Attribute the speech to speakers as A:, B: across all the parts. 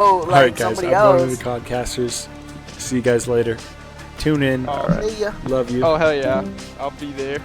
A: Oh, like
B: Alright guys,
A: somebody
B: I'm one of
A: else.
B: the Codcasters. See you guys later. Tune in.
A: Alright. See ya.
B: Love you.
C: Oh, hell yeah. I'll be there.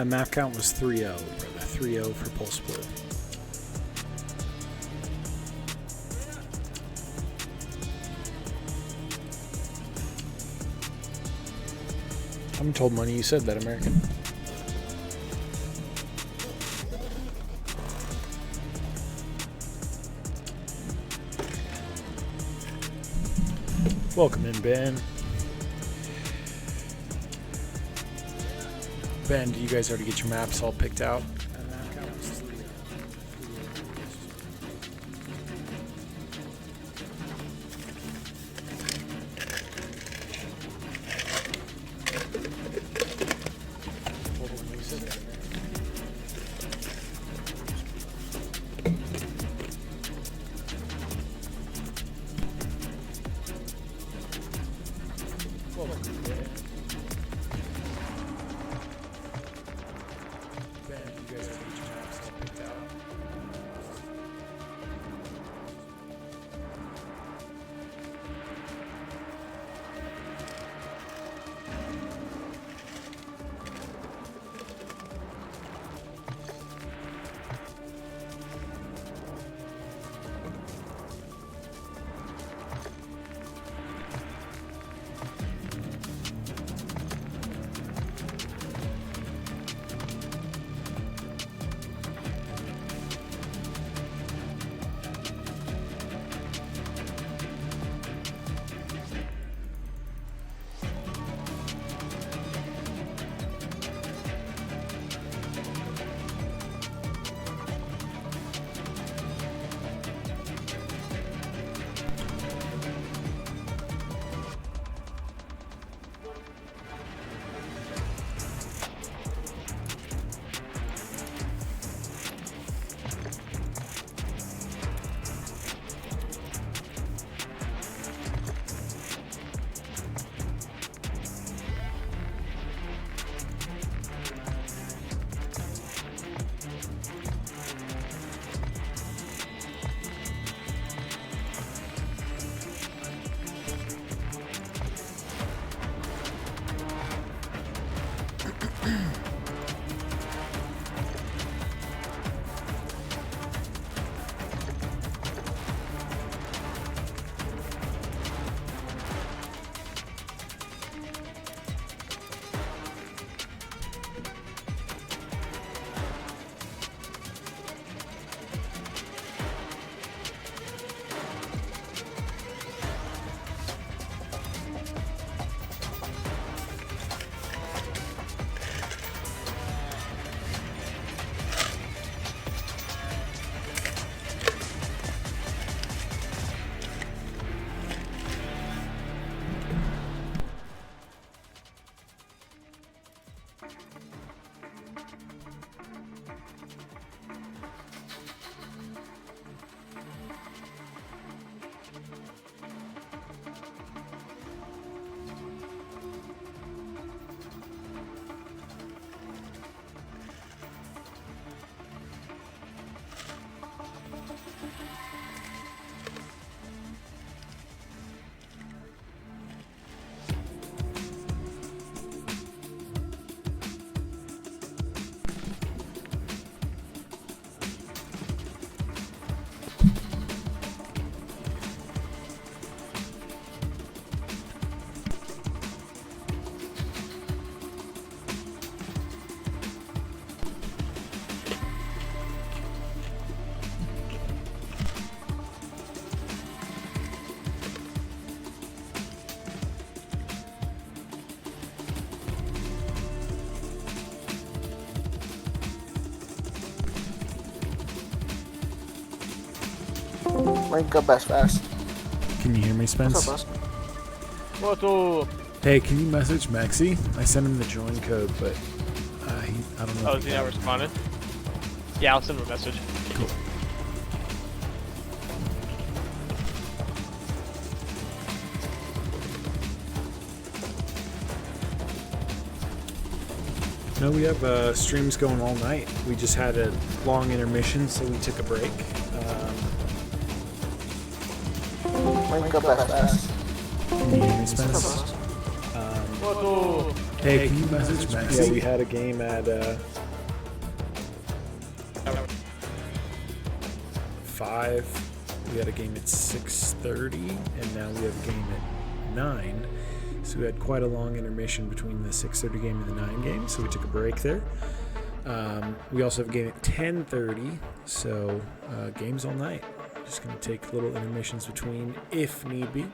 B: Map count was 3-0, brother. 3-0 for Pulse Blue. I'm told money you said that, American. Welcome in, Ben. Ben, do you guys already get your maps all picked out? Ben, do you guys
A: Rank up as fast.
B: Can you hear me, Spence?
A: What's up, Bus?
C: What's up?
B: Hey, can you message Maxi? I sent him the join code, but I don't know.
C: Oh,
B: if
C: is he not responding? Yeah, I'll send him a message.
B: Cool. No, we have streams going all night. We just had a long intermission, so we took a break.
A: Rank up as fast.
B: Can you hear me, Spence?
A: What's up,
C: What's up?
B: Hey, can you message Maxi? Yeah, we had a game at 5. We had a game at 6:30, and now we have a game at 9. So we had quite a long intermission between the 6:30 game and the 9 game, so we took a break there. We also have a game at 10:30, so games all night. Just going to take little intermissions between if need be.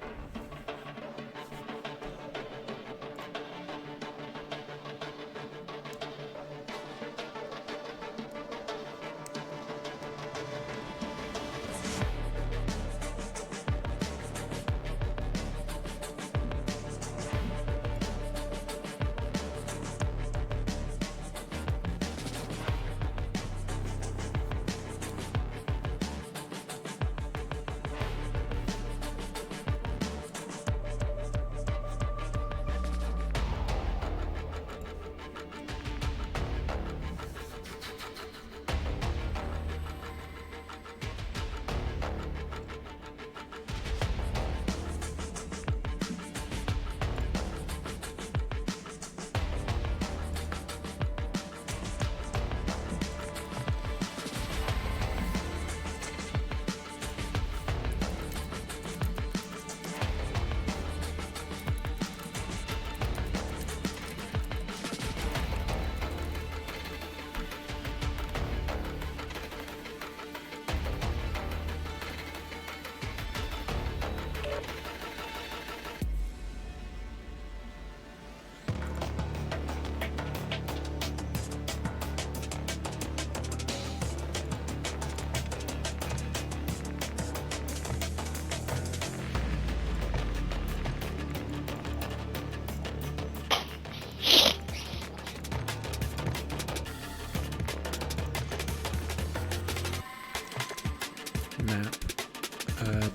B: Map.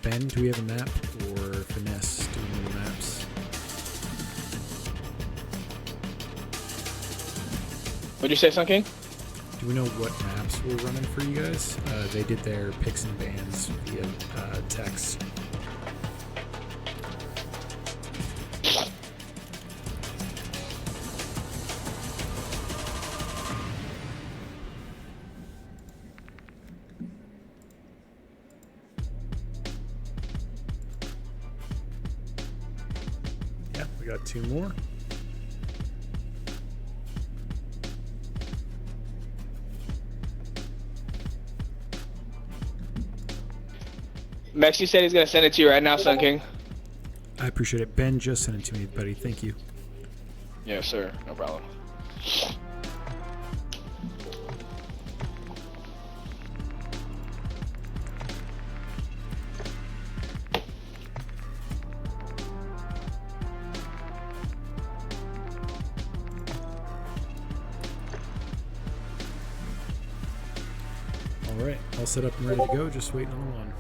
B: Ben, do we have a map? Or Finesse doing the maps?
D: What'd you say, Sun King?
B: Do we know what maps we're running for you guys? They did their picks and bans via text. Yeah, we got 2 more.
D: Maxie said he's gonna send it to you right now, Sun King.
B: I appreciate it. Ben just sent it to me, buddy. Thank you.
D: Yes, sir. No problem.
B: All right, all set up and ready to go. Just waiting on the one.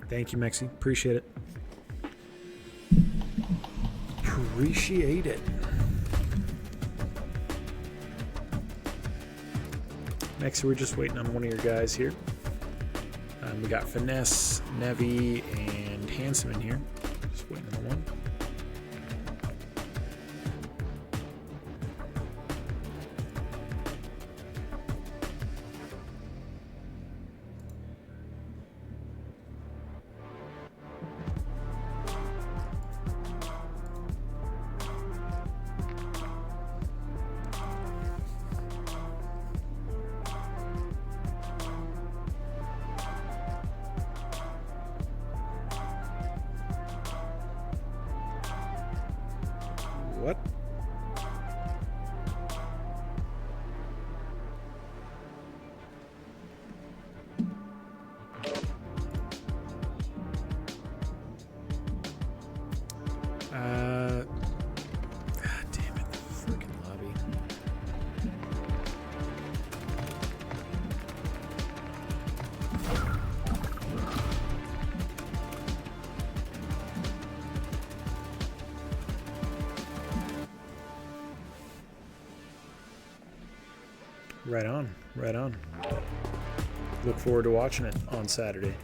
B: Thank you, Mexi. Appreciate it. Appreciate it. Mexi, we're just waiting on one of your guys here. We got Finesse, Nevi, and Handsome in here. Just waiting on one. Right on, right on. Look forward to watching it on Saturday.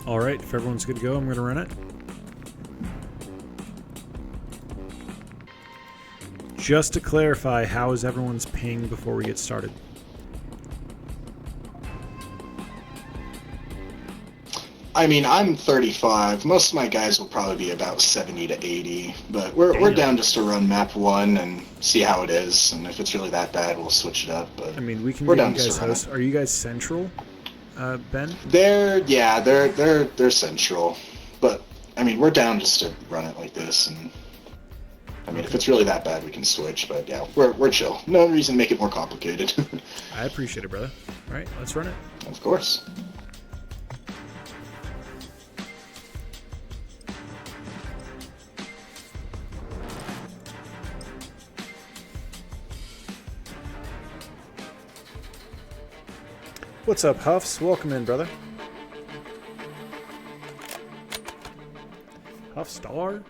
B: All right, if everyone's good to go, I'm going to run it. Just to clarify, how is everyone's ping before we get started?
E: I mean, I'm 35. Most of my guys will probably be about 70 to 80, but we're down just to run map 1 and see how it is, and if it's really that bad, we'll switch it up. But
B: I mean, we can
E: we're
B: get
E: down
B: you
E: just
B: guys
E: to run
B: host.
E: it.
B: Are you guys central, Ben?
E: They're central, but I mean, we're down just to run it like this, and I mean, if it's really that bad, we can switch. But yeah, we're chill. No reason to make it more complicated.
B: I appreciate it, brother. All right, let's run it.
E: Of course.
B: What's up, Huffs? Welcome in, brother. Huff Star?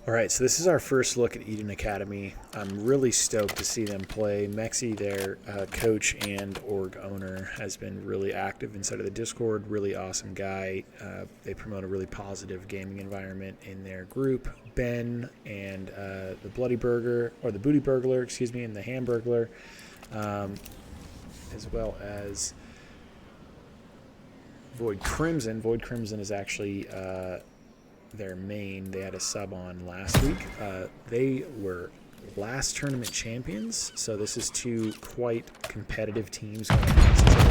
B: All right, so this is our first look at Eden Academy. I'm really stoked to see them play. Mexi, their coach and org owner, has been really active inside of the Discord. Really awesome guy. They promote a really positive gaming environment in their group. Ben and the Bloody Burger, or the Booty Burglar, excuse me, and the Hamburglar, as well as Void Crimson. Void Crimson is actually their main. They had a sub on last week. They were last tournament champions, so this is two quite competitive teams going against each other.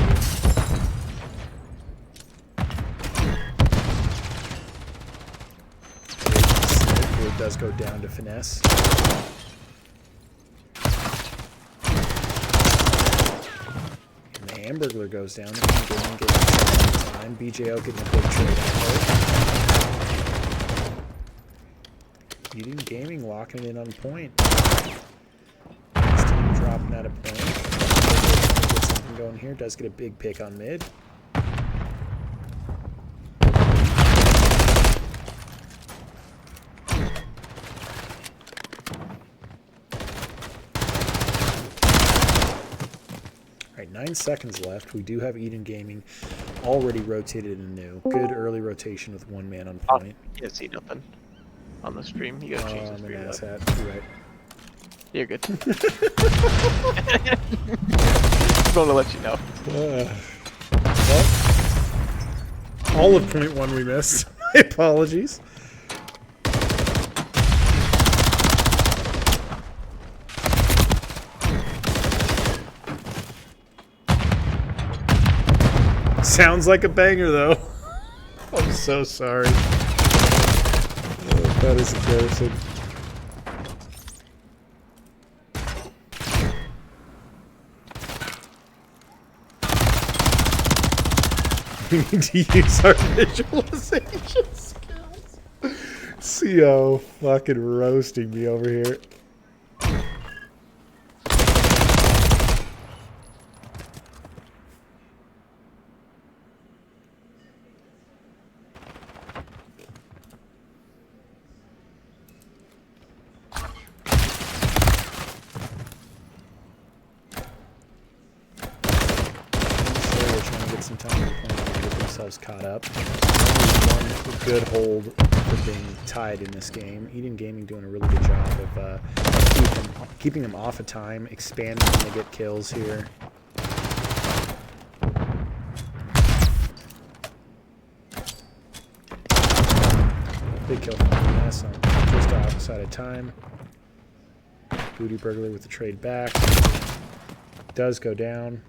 B: It does go down to finesse. And the Hamburglar goes down. Getting time. BJO getting a big trade out. Eden Gaming locking it in on point. This team dropping out of point. Get something going here. Does get a big pick on mid. Alright, 9 seconds left. We do have Eden Gaming already rotated in new. Good early rotation with one man on point.
C: You can't see nothing on the stream. You gotta change the
B: I'm
C: stream.
B: an
C: up.
B: asshat. You're right.
C: You're good. Just want to let you know.
B: Well, all of point one we missed. My apologies. Sounds like a banger, though. I'm so sorry. Oh, that is embarrassing. We need to use our visualization skills. CO fucking roasting me over here. up. Only one good hold for being tied in this game. Eden Gaming doing a really good job of keeping them off of time, expanding when they get kills here. Big kill from Finesse on just outside of time. Booty Burglar with the trade back. Does go down.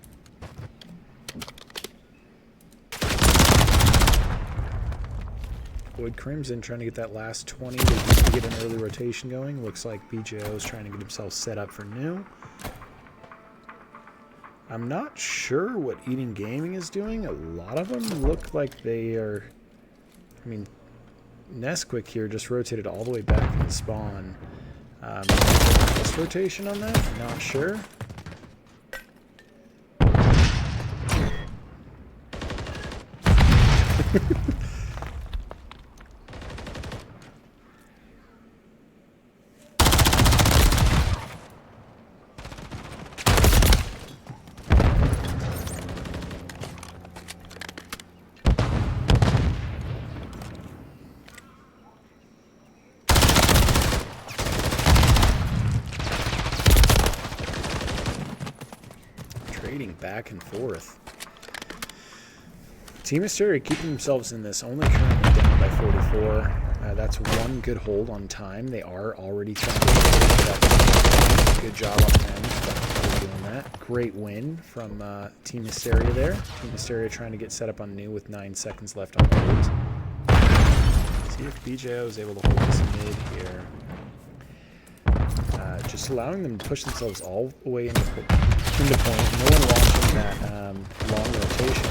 B: Void Crimson trying to get that last 20 to get an early rotation going. Looks like BJO is trying to get himself set up for new. I'm not sure what Eden Gaming is doing. A lot of them look like they are... I mean, Nesquik here just rotated all the way back to the spawn. This rotation on that? Not sure. Trading back and forth. Team Hysteria keeping themselves in this, only currently down by 44. That's one good hold on time. They are already trying to get that. Good job on them for doing that. Great win from Team Hysteria there. Team Hysteria trying to get set up on new with 9 seconds left on hold. See if BJO is able to hold this mid here. Just allowing them to push themselves all the way into point. No one launching that long rotation.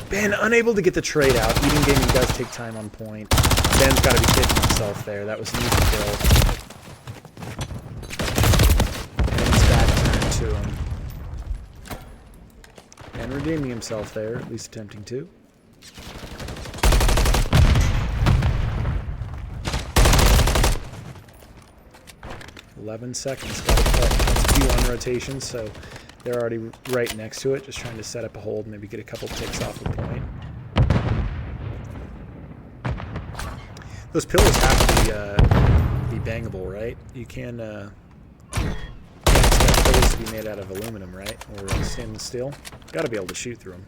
B: Ben unable to get the trade out. Eden Gaming does take time on point. Ben's got to be kicking himself there. That was an easy kill. And he's back turn to him. And redeeming himself there, at least attempting to. "11 seconds. Got to cut. That's Q1 rotation, so they're already right next to it, just trying to set up a hold, maybe get a couple ticks off the point. Those pillars have to be bangable, right? You can't expect pillars to be made out of aluminum, right? Or stainless steel. Got to be able to shoot through them.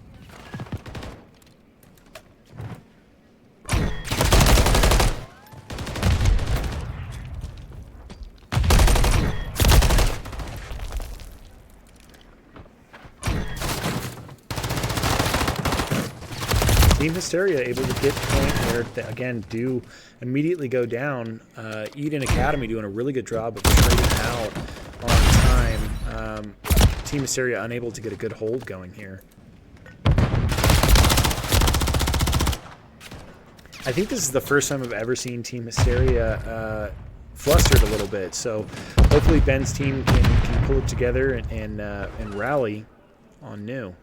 B: Team Hysteria able to get point where they, again, do immediately go down. Eden Academy doing a really good job of trading out on time. Team Hysteria unable to get a good hold going here. I think this is the first time I've ever seen Team Hysteria flustered a little bit. So hopefully Ben's team can pull it together and rally on new.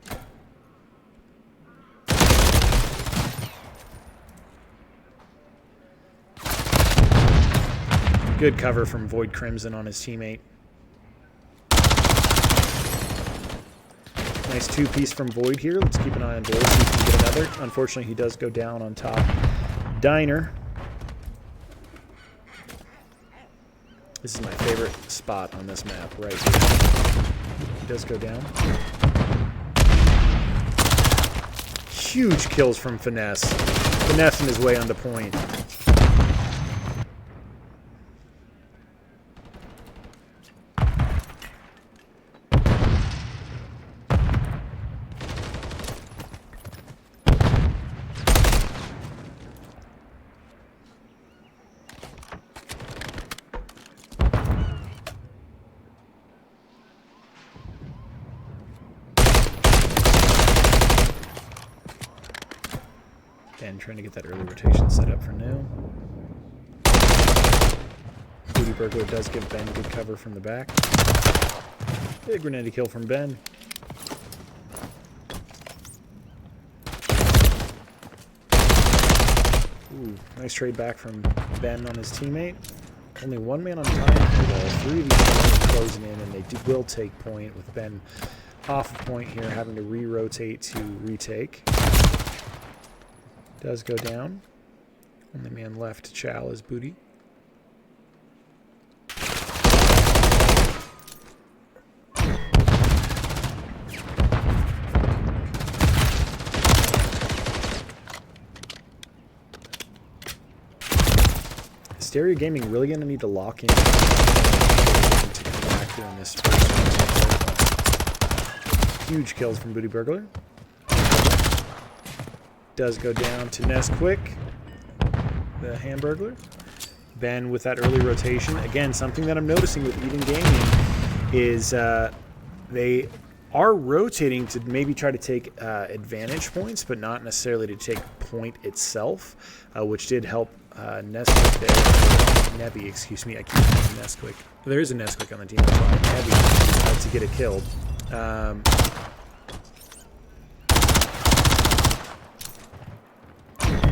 B: Good cover from Void Crimson on his teammate. Nice two-piece from Void here. Let's keep an eye on Void, see if we can get another. Unfortunately, he does go down on top. Diner. This is my favorite spot on this map, right here. He does go down. Huge kills from Finesse. Finessing his way onto point. And trying to get that early rotation set up for new. Booty Burglar does give Ben good cover from the back. Big grenade kill from Ben. Ooh, nice trade back from Ben on his teammate. Only one man on time. 3 of these guys are closing in, and they will take point with Ben off of point here, having to re-rotate to retake. Does go down. Only man left to chow his booty. Hysteria Gaming really going to need to lock in to come back here in this first one. Huge kills from Booty Burglar. Does go down to Nesquick, the Hamburglar. Ben with that early rotation. Again, something that I'm noticing with Eden Gaming is they are rotating to maybe try to take advantage points, but not necessarily to take point itself, which did help Nesquick there. Nebby, excuse me. I keep saying Nesquick. There is a Nesquick on the team. Nebby to get it killed.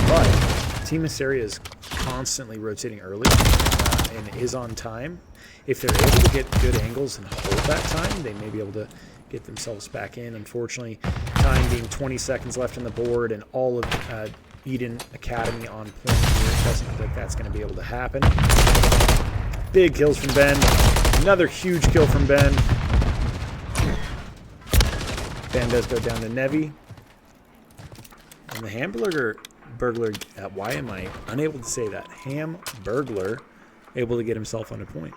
B: But Team Hysteria is constantly rotating early and is on time. If they're able to get good angles and hold that time, they may be able to get themselves back in. Unfortunately, time being 20 seconds left on the board and all of Eden Academy on point here, it doesn't look like that's going to be able to happen. Big kills from Ben. Another huge kill from Ben. Ben does go down to Nevi. And the Hamburglar, why am I unable to say that? Hamburglar able to get himself on a point.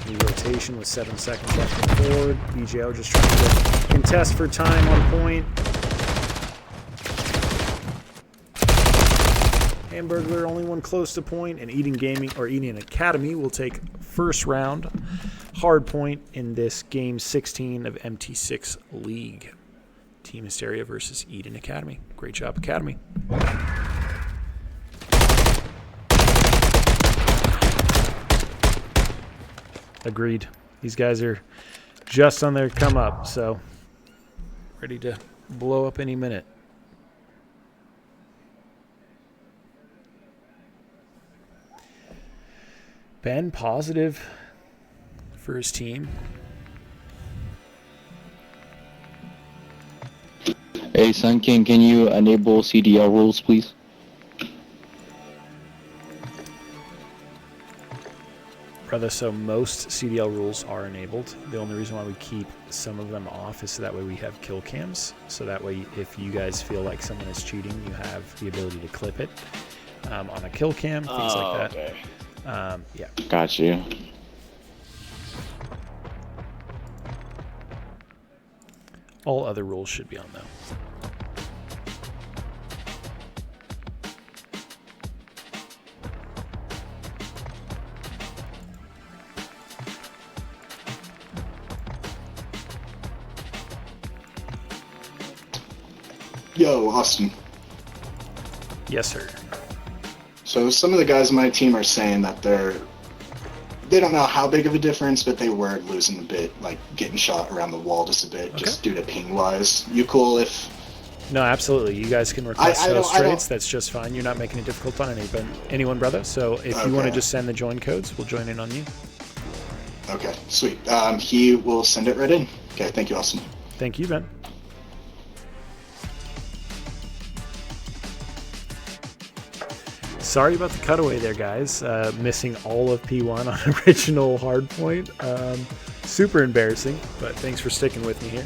B: New rotation with 7 seconds left on the board. BJO just trying to contest for time on point. Hamburglar only one close to point, and Eden Gaming or Eden Academy will take first round hard point in this game 16 of MT6 League. Team Hysteria versus Eden Academy. Great job, Academy. Agreed. These guys are just on their come up, so ready to blow up any minute. Ben positive for his team.
F: Hey, Sun King, can you enable CDL rules, please?
B: Brother, so most CDL rules are enabled. The only reason why we keep some of them off is so that way we have kill cams. So that way, if you guys feel like someone is cheating, you have the ability to clip it on a kill cam, things like that.
D: Okay.
B: Yeah.
F: Got you.
B: All other rules should be on though.
E: Yo, Austin.
B: Yes, sir.
E: So some of the guys on my team are saying that they don't know how big of a difference, but they were losing a bit, like getting shot around the wall just a bit, just due to ping wise. You cool if?
B: No, absolutely. You guys can request those trades. That's just fine. You're not making it difficult on anyone, brother. So if you want to just send the join codes, we'll join in on you.
E: Okay, sweet. He will send it right in. Okay, thank you, Austin.
B: Thank you, Ben. Sorry about the cutaway there, guys. Missing all of P1 on original hardpoint. Super embarrassing, but thanks for sticking with me here.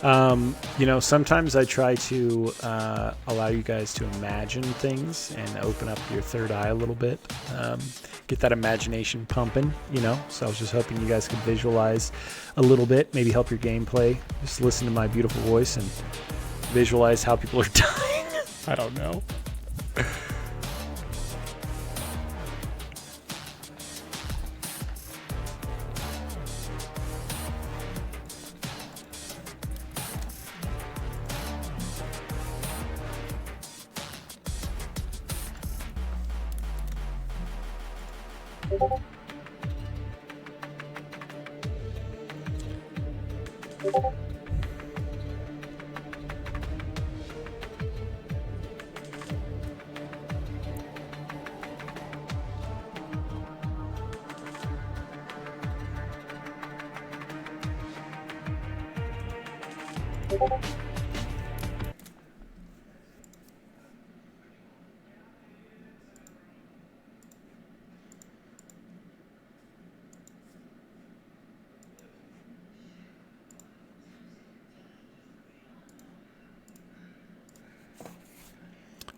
B: You know, sometimes I try to allow you guys to imagine things and open up your third eye a little bit. Get that imagination pumping, you know. So I was just hoping you guys could visualize a little bit, maybe help your gameplay. Just listen to my beautiful voice and visualize how people are dying. I don't know.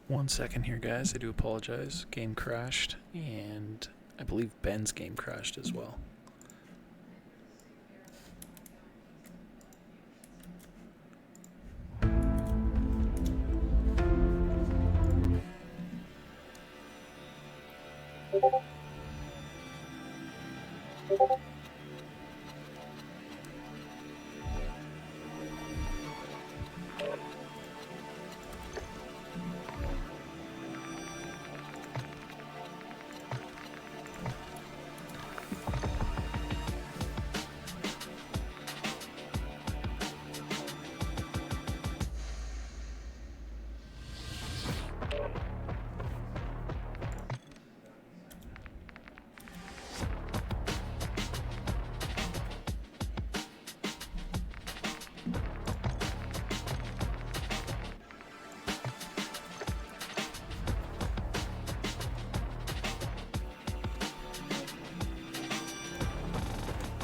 B: One second here, guys. I do apologize. Game crashed, and I believe Ben's game crashed as well.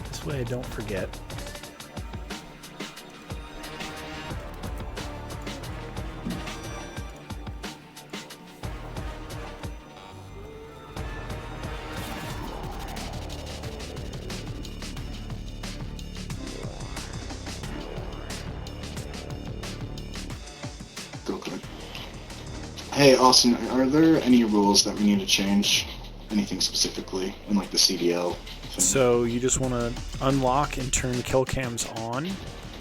B: This way I don't forget.
E: Okay. Hey, Austin, are there any rules that we need to change? Anything specifically in like the CDL thing?
B: So you just want to unlock and turn kill cams on,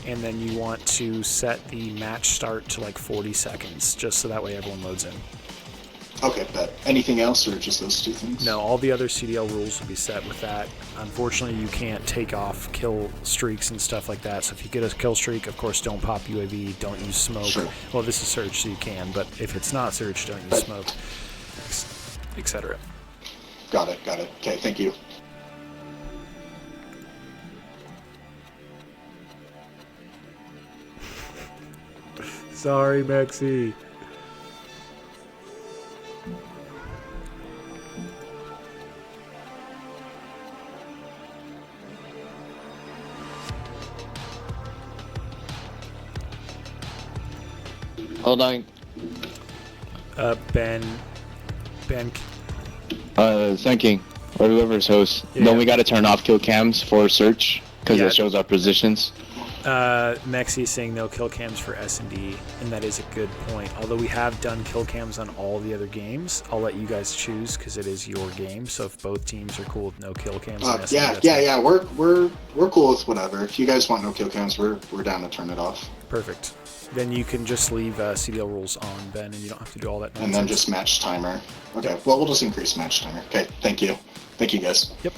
B: and then you want to set the match start to like 40 seconds, just so that way everyone loads in.
E: Okay, but anything else or just those two things?
B: No, all the other CDL rules will be set with that. Unfortunately, you can't take off kill streaks and stuff like that. So if you get a kill streak, of course, don't pop UAV, don't use smoke.
E: Sure.
B: Well, this is Surge, so you can, but if it's not Surge, don't use smoke, etc.
E: Got it. Okay, thank you.
B: Sorry, Maxie.
F: Hold on.
B: Ben,
F: Sun King, or whoever's host.
B: Yeah.
F: Then we gotta turn off kill cams for search, because
B: Yeah.
F: it shows our positions.
B: Maxie is saying no kill cams for S&D, and that is a good point. Although we have done kill cams on all the other games, I'll let you guys choose because it is your game. So if both teams are cool with no kill cams, on S&D, that's fine.
E: Yeah. We're cool with whatever. If you guys want no kill cams, we're down to turn it off.
B: Perfect. Then you can just leave CDL rules on, Ben, and you don't have to do all that nonsense.
E: And then just match timer. Okay, well, we'll just increase match timer. Okay, thank you. Thank you, guys.
B: Yep.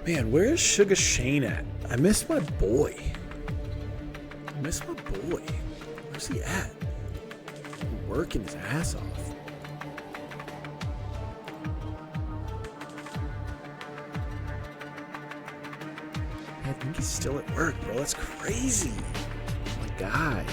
B: Man, where is Sugar Shane at? I miss my boy. Where's he at? working his ass off. I think he's still at work, bro. That's crazy. Oh my God.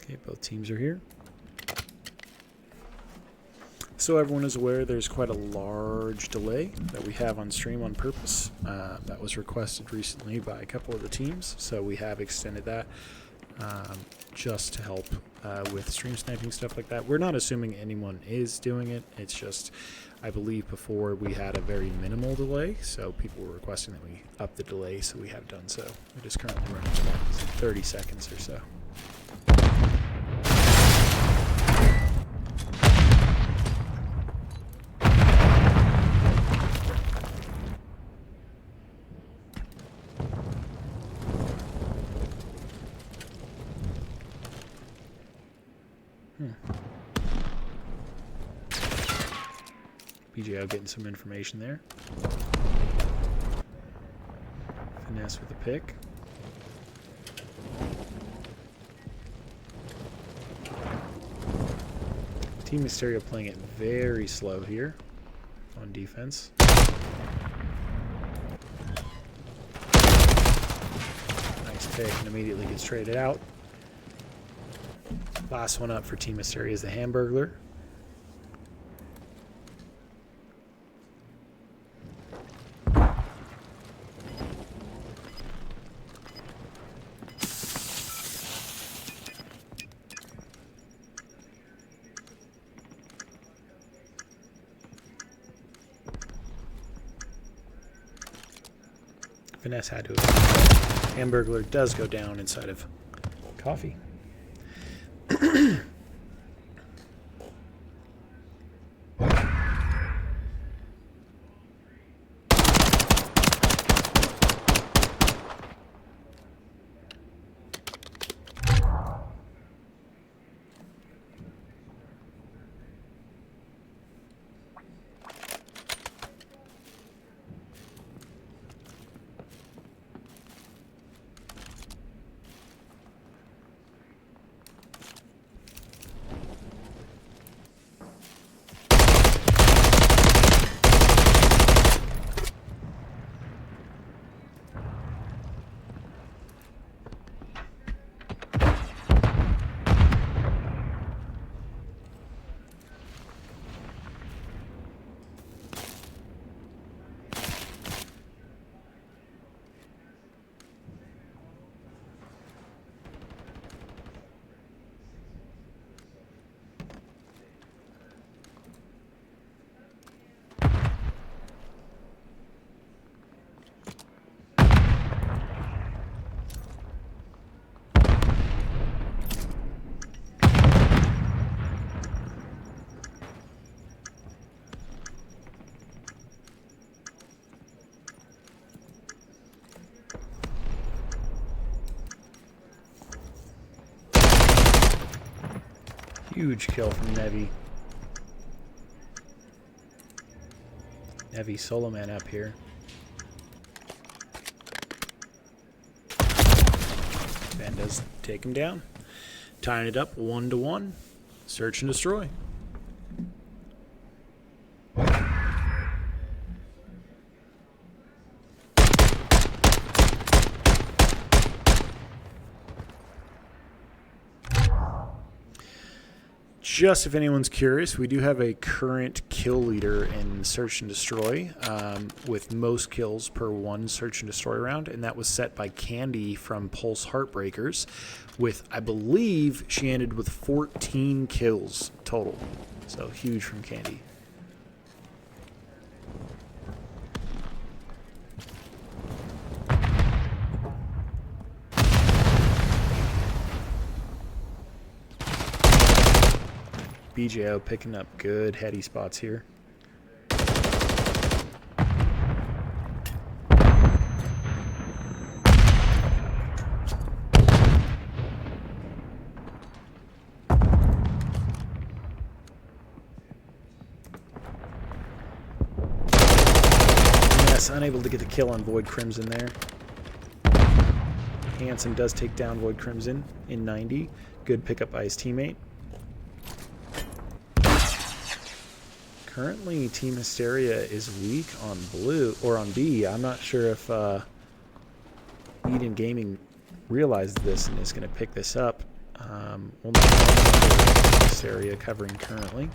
B: Okay, both teams are here. So everyone is aware there's quite a large delay that we have on stream on purpose. That was requested recently by a couple of the teams, so we have extended that just to help with stream sniping, stuff like that. We're not assuming anyone is doing it. It's just, I believe before we had a very minimal delay, so people were requesting that we up the delay, so we have done so. It is currently running about 30 seconds or so. BJO getting some information there. Finesse with the pick. Team Hysteria playing it very slow here on defense. Nice pick and immediately gets traded out. Last one up for Team Hysteria is the Hamburglar. Finesse had to have. Hamburglar does go down inside of coffee. Huge kill from Nevi. Nevi solo man up here. Van does take him down. Tying it up 1-1. Search and destroy. Just if anyone's curious, we do have a current kill leader in Search and Destroy with most kills per one Search and Destroy round, and that was set by Candy from Pulse Heartbreakers with, I believe, she ended with 14 kills total. So huge from Candy. BJO picking up good heady spots here. Yes, unable to get the kill on Void Crimson there. Hansen does take down Void Crimson in 90. Good pickup by his teammate. Currently, Team Hysteria is weak on blue, or on B. I'm not sure if Eden Gaming realized this and is going to pick this up. Only one Hysteria covering currently.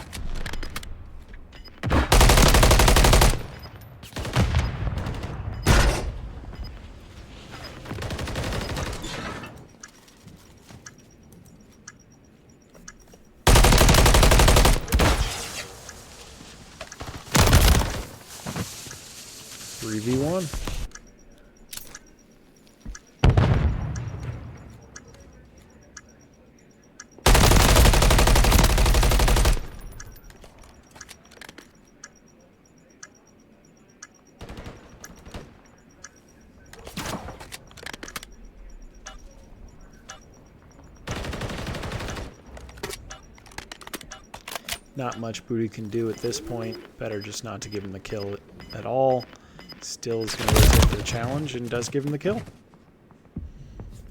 B: V1. Not much Booty can do at this point. Better just not to give him the kill at all. Still is going to resist the challenge and does give him the kill.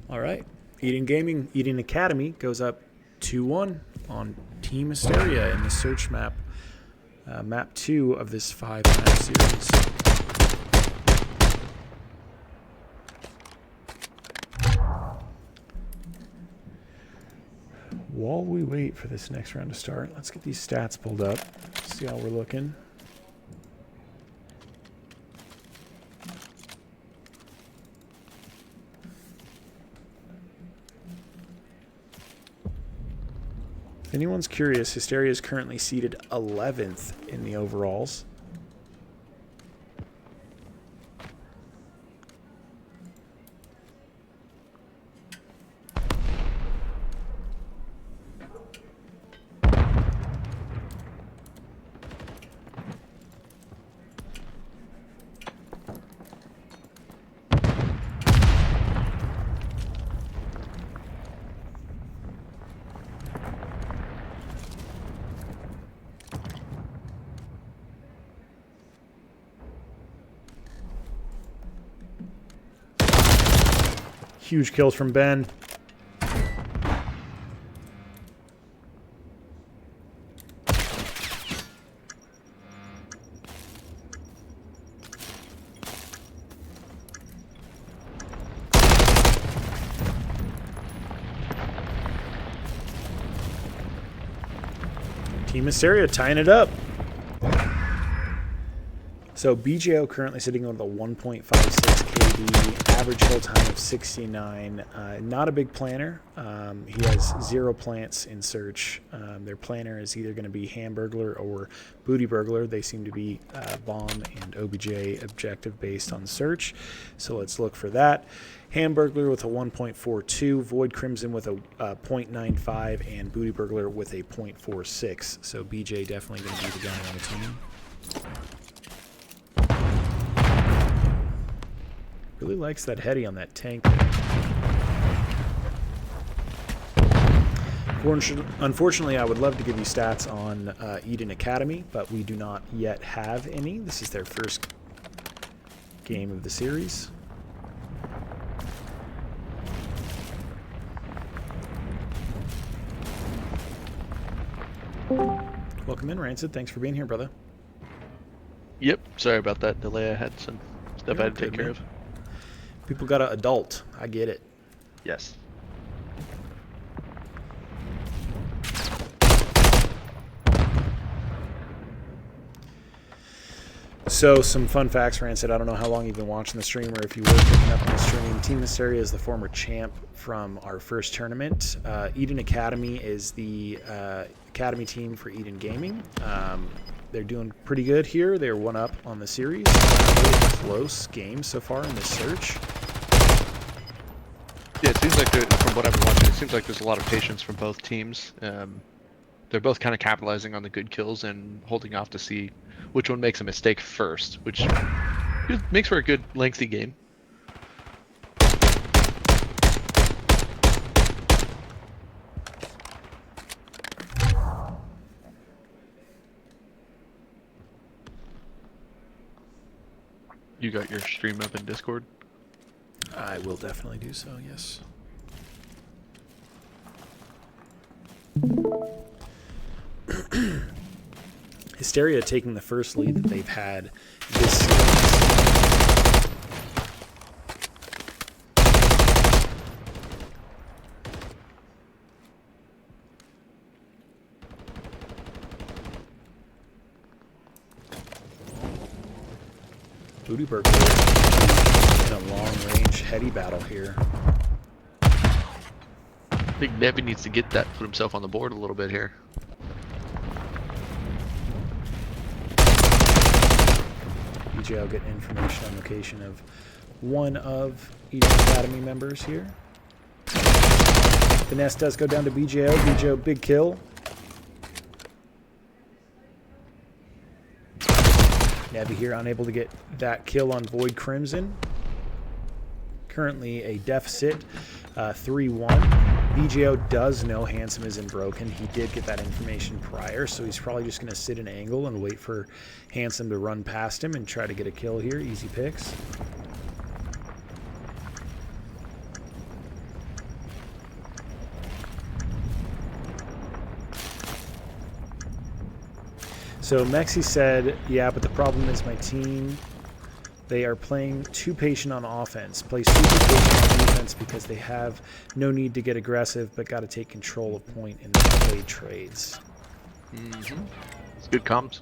B: All right. Eden Gaming, Eden Academy goes up 2-1 on Team Hysteria in the search map. Map 2 of this 5-map series. While we wait for this next round to start, let's get these stats pulled up. See how we're looking. If anyone's curious, Hysteria is currently seated 11th in the overalls. Huge kills from Ben. Team Hysteria tying it up. So BJO currently sitting on the 1.56 KD, average kill time of 69. Not a big planner. He has 0 plants in search. Their planner is either going to be Hamburglar or Booty Burglar. They seem to be bomb and OBJ objective based on search. So let's look for that. Hamburglar with a 1.42, Void Crimson with a 0.95, and Booty Burglar with a 0.46. So BJ definitely going to be the guy on the team. Really likes that heady on that tank. Unfortunately, I would love to give you stats on Eden Academy, but we do not yet have any. This is their first game of the series. Welcome in, Rancid. Thanks for being here, brother.
C: Yep. Sorry about that delay. I had some stuff I had to take care of.
B: People got to adult. I get it.
C: Yes.
B: So, some fun facts, Rancid. I don't know how long you've been watching the stream or if you were picking up on the stream. Team Hysteria is the former champ from our first tournament. Eden Academy is the academy team for Eden Gaming. They're doing pretty good here. They're 1-up on the series. Really close game so far in this search.
G: Yeah, it seems like, from what I've been watching, it seems like there's a lot of patience from both teams.
C: they're both kind of capitalizing on the good kills and holding off to see which one makes a mistake first, which makes for a good lengthy game. You got your stream up in Discord?
B: I will definitely do so, yes. Hysteria taking the first lead that they've had this series. Booty Burglar in a long-range heady battle here.
C: I think Nebby needs to get that, put himself on the board a little bit here.
B: BJ will get information on location of one of each Academy members here. The nest does go down to BJO. BJO, big kill. Nebby here unable to get that kill on Void Crimson. Currently a deficit, 3-1. BJO does know Handsome isn't broken. He did get that information prior, so he's probably just going to sit an angle and wait for Handsome to run past him and try to get a kill here. Easy picks. So Mexi said, yeah, but the problem is my team, they are playing too patient on offense. Play super patient on defense because they have no need to get aggressive, but got to take control of point in their play trades.
C: Mm-hmm. It's good comms.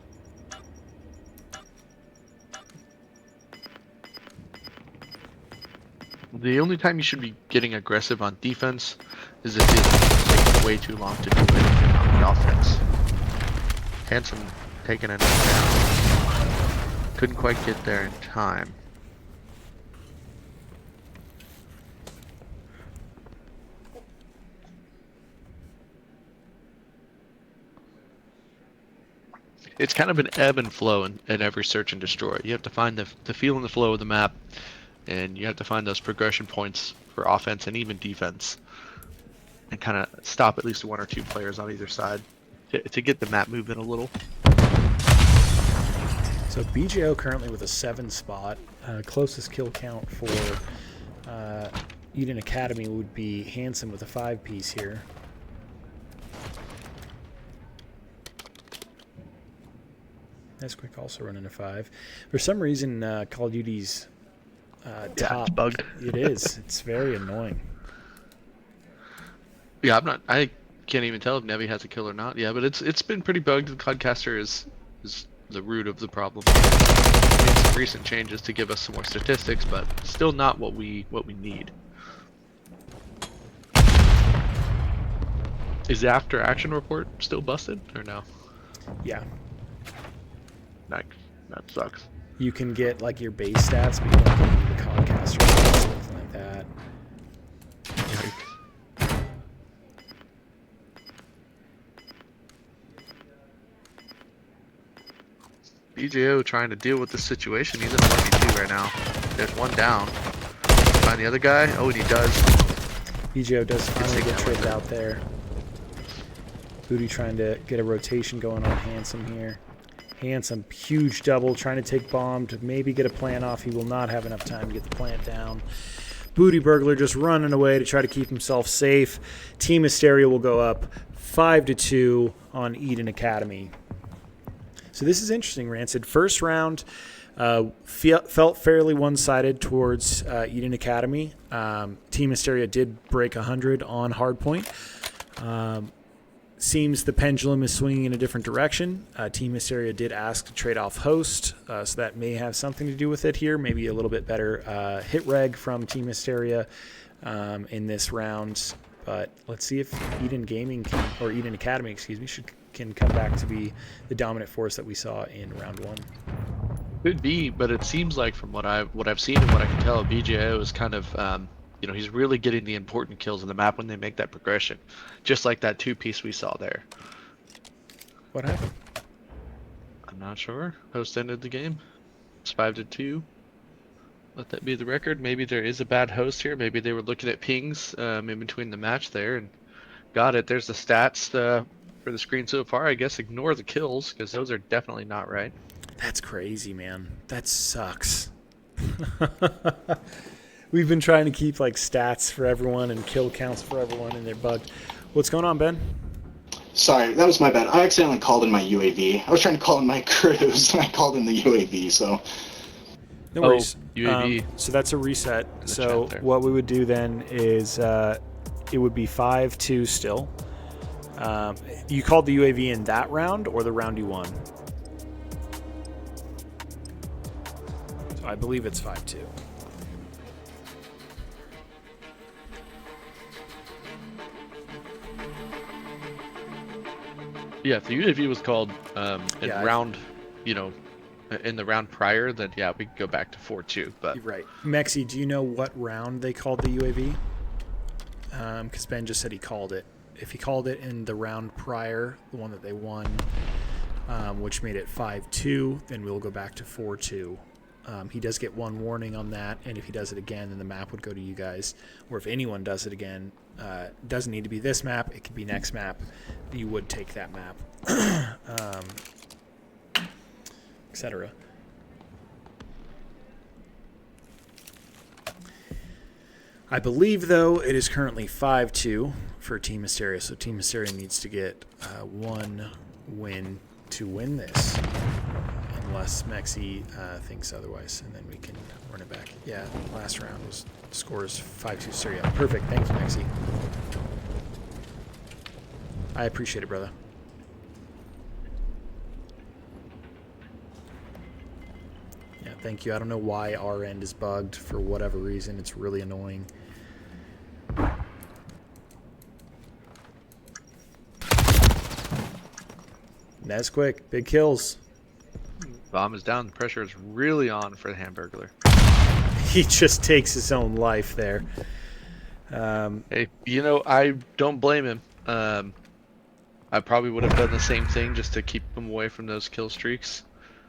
C: The only time you should be getting aggressive on defense is if it's taking way too long to do anything on the offense. Handsome taking it down. Couldn't quite get there in time. It's kind of an ebb and flow in every search and destroy. You have to find the feel and the flow of the map, and you have to find those progression points for offense and even defense, and kind of stop at least one or two players on either side to get the map moving a little.
B: So BJO currently with a 7 spot. Closest kill count for Eden Academy would be Handsome with a 5-piece here. Nesquick also running a 5. For some reason, Call of Duty's top.
C: It's bugged.
B: It is. It's very annoying.
C: Yeah, I can't even tell if Nevi has a kill or not. Yeah, but it's been pretty bugged. The Codcaster is the root of the problem. Made some recent changes to give us some more statistics, but still not what we need. Is the after action report still busted or no?
B: Yeah.
C: That sucks.
B: You can get like your base stats, but you don't get the Codcaster or something like that.
C: Yikes. BJO trying to deal with the situation. He's in a 1v2 right now. There's one down. Find the other guy. Oh, and he does.
B: BJO does finally get traded out there. Booty trying to get a rotation going on Handsome here. Handsome, huge double, trying to take bomb to maybe get a plant off. He will not have enough time to get the plant down. Booty Burglar just running away to try to keep himself safe. Team Hysteria will go up 5-2 on Eden Academy. So this is interesting, Rancid. First round felt fairly one-sided towards Eden Academy. Team Hysteria did break 100 on hardpoint. Seems the pendulum is swinging in a different direction. Team Hysteria did ask to trade off host, so that may have something to do with it here. Maybe a little bit better hit reg from Team Hysteria in this round. But let's see if Eden Gaming or Eden Academy, can come back to be the dominant force that we saw in round 1.
C: Could be, but it seems like from what I've seen and what I can tell, BJO is kind of he's really getting the important kills on the map when they make that progression, just like that 2-piece we saw there.
B: What happened?
C: I'm not sure. Host ended the game. It's 5-2. Let that be the record. Maybe there is a bad host here. Maybe they were looking at pings in between the match there and got it. There's the stats for the screen so far. I guess ignore the kills because those are definitely not right.
B: That's crazy, man. That sucks. We've been trying to keep like stats for everyone and kill counts for everyone, and they're bugged. What's going on, Ben?
E: Sorry, that was my bad. I accidentally called in my UAV. I was trying to call in my cruise, and I called in the UAV, so...
B: No worries.
C: UAV.
B: So that's a reset.
C: the
B: So
C: chat there.
B: what we would do then is it would be 5-2 still. You called the UAV in that round or the round you won? So I believe it's 5-2.
C: Yeah, if the UAV was called in
B: Yeah,
C: round, in the round prior, then yeah, we could go back to 4-2. But
B: You're right. Mexi, do you know what round they called the UAV? Because Ben just said he called it. If he called it in the round prior, the one that they won, which made it 5-2, then we'll go back to 4-2. He does get one warning on that, and if he does it again, then the map would go to you guys. Or if anyone does it again, it doesn't need to be this map. It could be next map. You would take that map, etc. I believe, though, it is currently 5-2 for Team Hysteria, so Team Hysteria needs to get one win to win this, unless Mexi thinks otherwise, and then we can run it back. Yeah, last round was scores 5-2 Hysteria. Perfect. Thank you, Mexi. I appreciate it, brother. Yeah, thank you. I don't know why our end is bugged for whatever reason. It's really annoying. That's quick. Big kills.
C: bomb is down. The pressure is really on for the Hamburglar.
B: He just takes his own life there.
C: Hey, I don't blame him. I probably would have done the same thing just to keep him away from those kill streaks.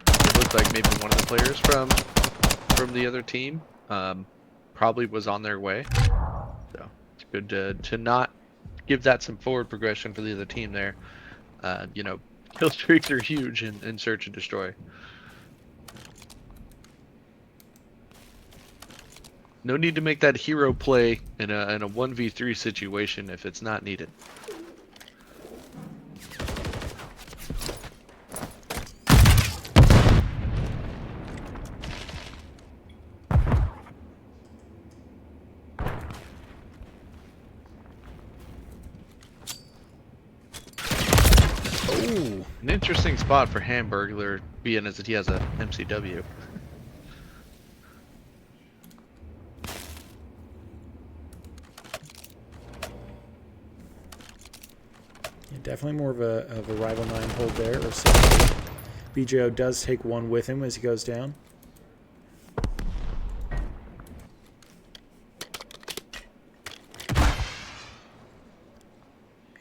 C: It looked like maybe one of the players from the other team probably was on their way. So it's good to not give that some forward progression for the other team there. Kill streaks are huge in search and destroy. No need to make that hero play in a 1v3 situation if it's not needed.
B: Oh,
C: An interesting spot for Hamburglar, being as that he has a MCW.
B: yeah, definitely more of a rival 9 hold there. Or so. BJO does take one with him as he goes down.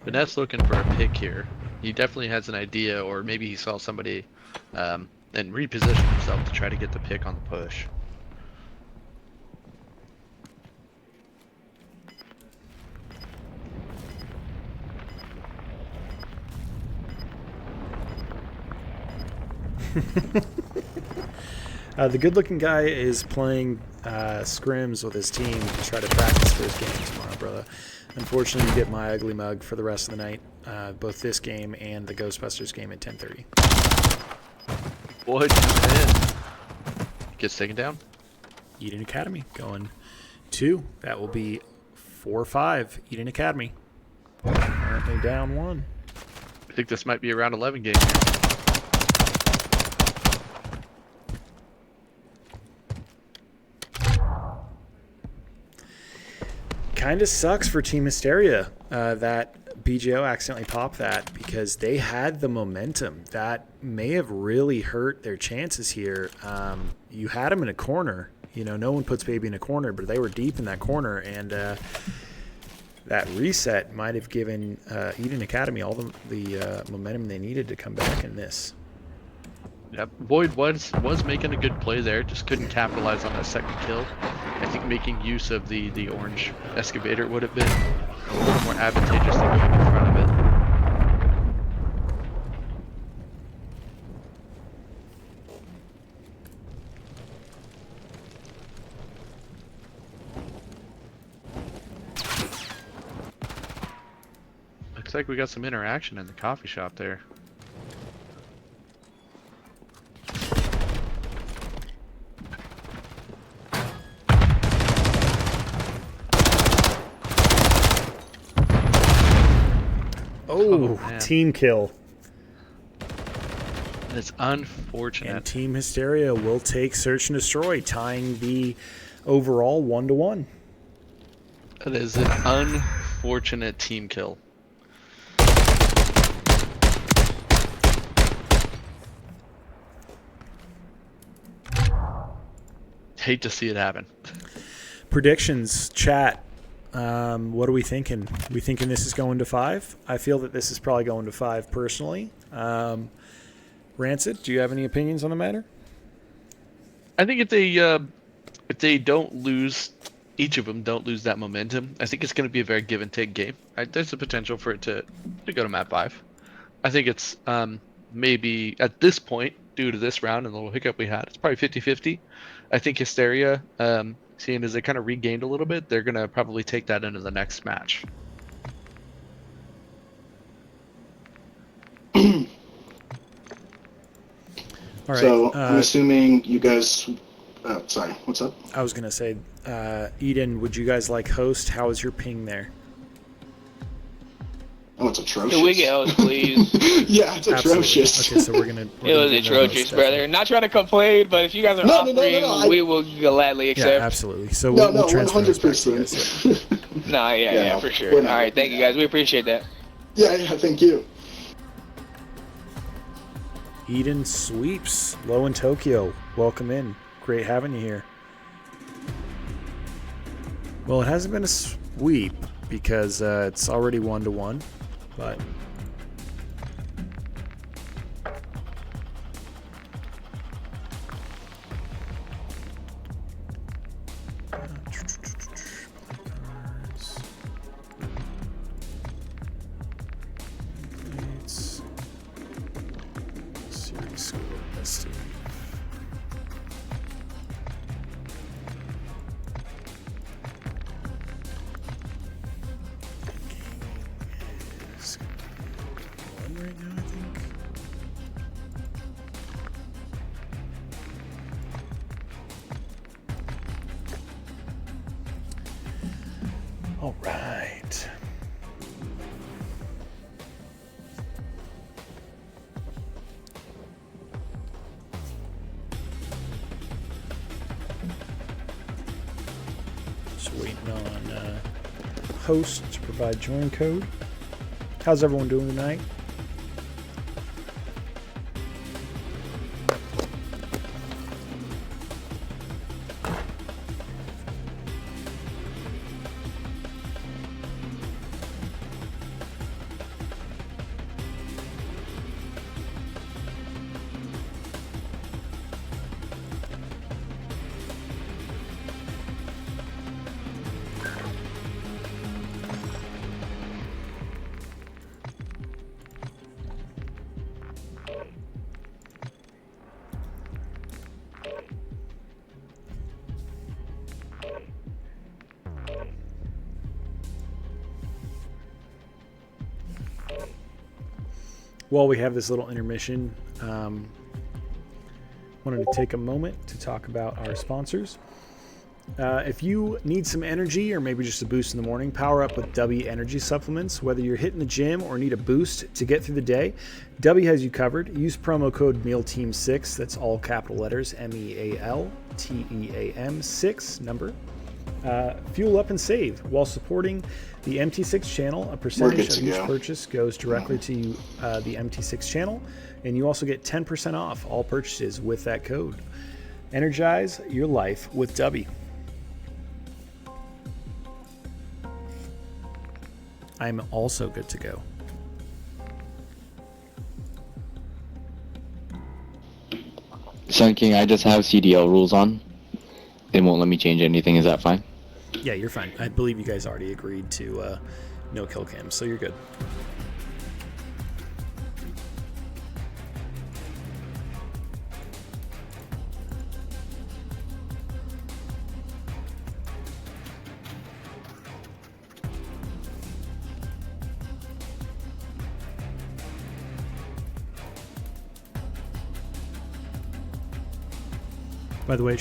C: Vanette's looking for a pick here. He definitely has an idea, or maybe he saw somebody and repositioned himself to try to get the pick on the push.
B: The good-looking guy is playing scrims with his team to try to practice for his game tomorrow, brother. Unfortunately, you get my ugly mug for the rest of the night, both this game and the Ghostbusters game at 10:30.
C: Boy, in. Gets taken down.
B: Eden Academy going 2. That will be 4-5. Eden Academy. Currently down 1.
C: I think this might be a round 11 game.
B: Kind of sucks for Team Hysteria that BJO accidentally popped that, because they had the momentum. That may have really hurt their chances here. You had them in a corner. No one puts baby in a corner, but they were deep in that corner, and that reset might have given Eden Academy all the momentum they needed to come back in this.
C: Yep. Boyd was making a good play there, just couldn't capitalize on that second kill. I think making use of the orange excavator would have been a little more advantageous than going in front of it. Looks like we got some interaction in the coffee shop there.
B: Oh,
C: man.
B: team kill.
C: It's unfortunate.
B: And Team Hysteria will take Search and Destroy, tying the overall 1-1.
C: That is an unfortunate team kill. Hate to see it happen.
B: Predictions, chat. What are we thinking? We thinking this is going to 5? I feel that this is probably going to 5 personally. Rancid, do you have any opinions on the matter?
C: I think if they don't lose, each of them don't lose that momentum, I think it's going to be a very give and take game. There's a potential for it to go to map 5. I think it's maybe at this point, due to this round and the little hiccup we had, it's probably 50-50. I think Hysteria, seeing as they kind of regained a little bit, they're going to probably take that into the next match.
B: All right.
E: So I'm assuming you guys. Sorry, what's up?
B: I was going to say, Eden, would you guys like host? How is your ping there?
E: Oh, it's atrocious.
D: Can we get host, please?
E: Yeah, it's atrocious.
B: Okay, so we're gonna.
D: It was atrocious, brother. Not trying to complain, but if you guys are offering, we will gladly accept.
B: Yeah, absolutely. So we'll transfer this back to you guys.
D: No, yeah, for sure. All right, thank you guys. We appreciate that.
E: Yeah, thank you.
B: Eden sweeps. Low in Tokyo. Welcome in. Great having you here. Well, it hasn't been a sweep because it's already 1-1, but. Series score. Let's see. Right now, I think. All right. Just waiting on host to provide join code. How's everyone doing tonight? While we have this little intermission, wanted to take a moment to talk about our sponsors. If you need some energy or maybe just a boost in the morning, power up with W Energy Supplements. Whether you're hitting the gym or need a boost to get through the day, W has you covered. Use promo code MEALTEAM6, that's all capital letters, MEALTEAM 6 number. Fuel up and save while supporting the MT6 channel. A percentage of each purchase goes directly to the MT6 channel, and you also get 10% off all purchases with that code. Energize your life with W. I'm also good to go.
F: Sun King, I just have CDL rules on. It won't let me change anything. Is that fine?
B: Yeah, you're fine. I believe you guys already agreed to no kill cams, so you're good. By the way,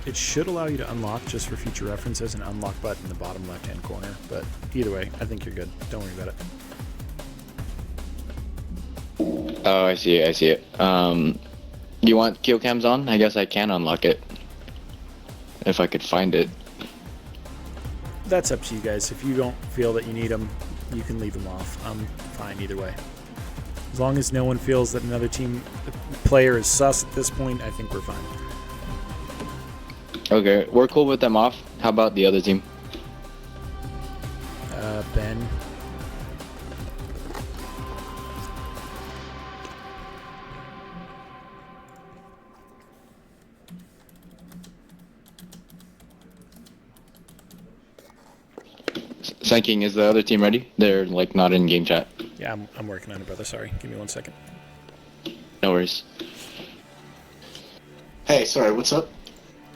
B: it should allow you to unlock, just for future reference, as an unlock button in the bottom left-hand corner. But either way, I think you're good. Don't worry about it.
F: Oh, I see it. I see it. You want kill cams on? I guess I can unlock it. If I could find it.
B: That's up to you guys. If you don't feel that you need them, you can leave them off. I'm fine either way. As long as no one feels that another team player is sus at this point, I think we're fine.
F: Okay, we're cool with them off. How about the other team?
B: Ben.
F: Sun King, is the other team ready? They're like not in game chat.
B: Yeah, I'm working on it, brother. Sorry. Give me 1 second.
F: No worries.
E: Hey, sorry, what's up?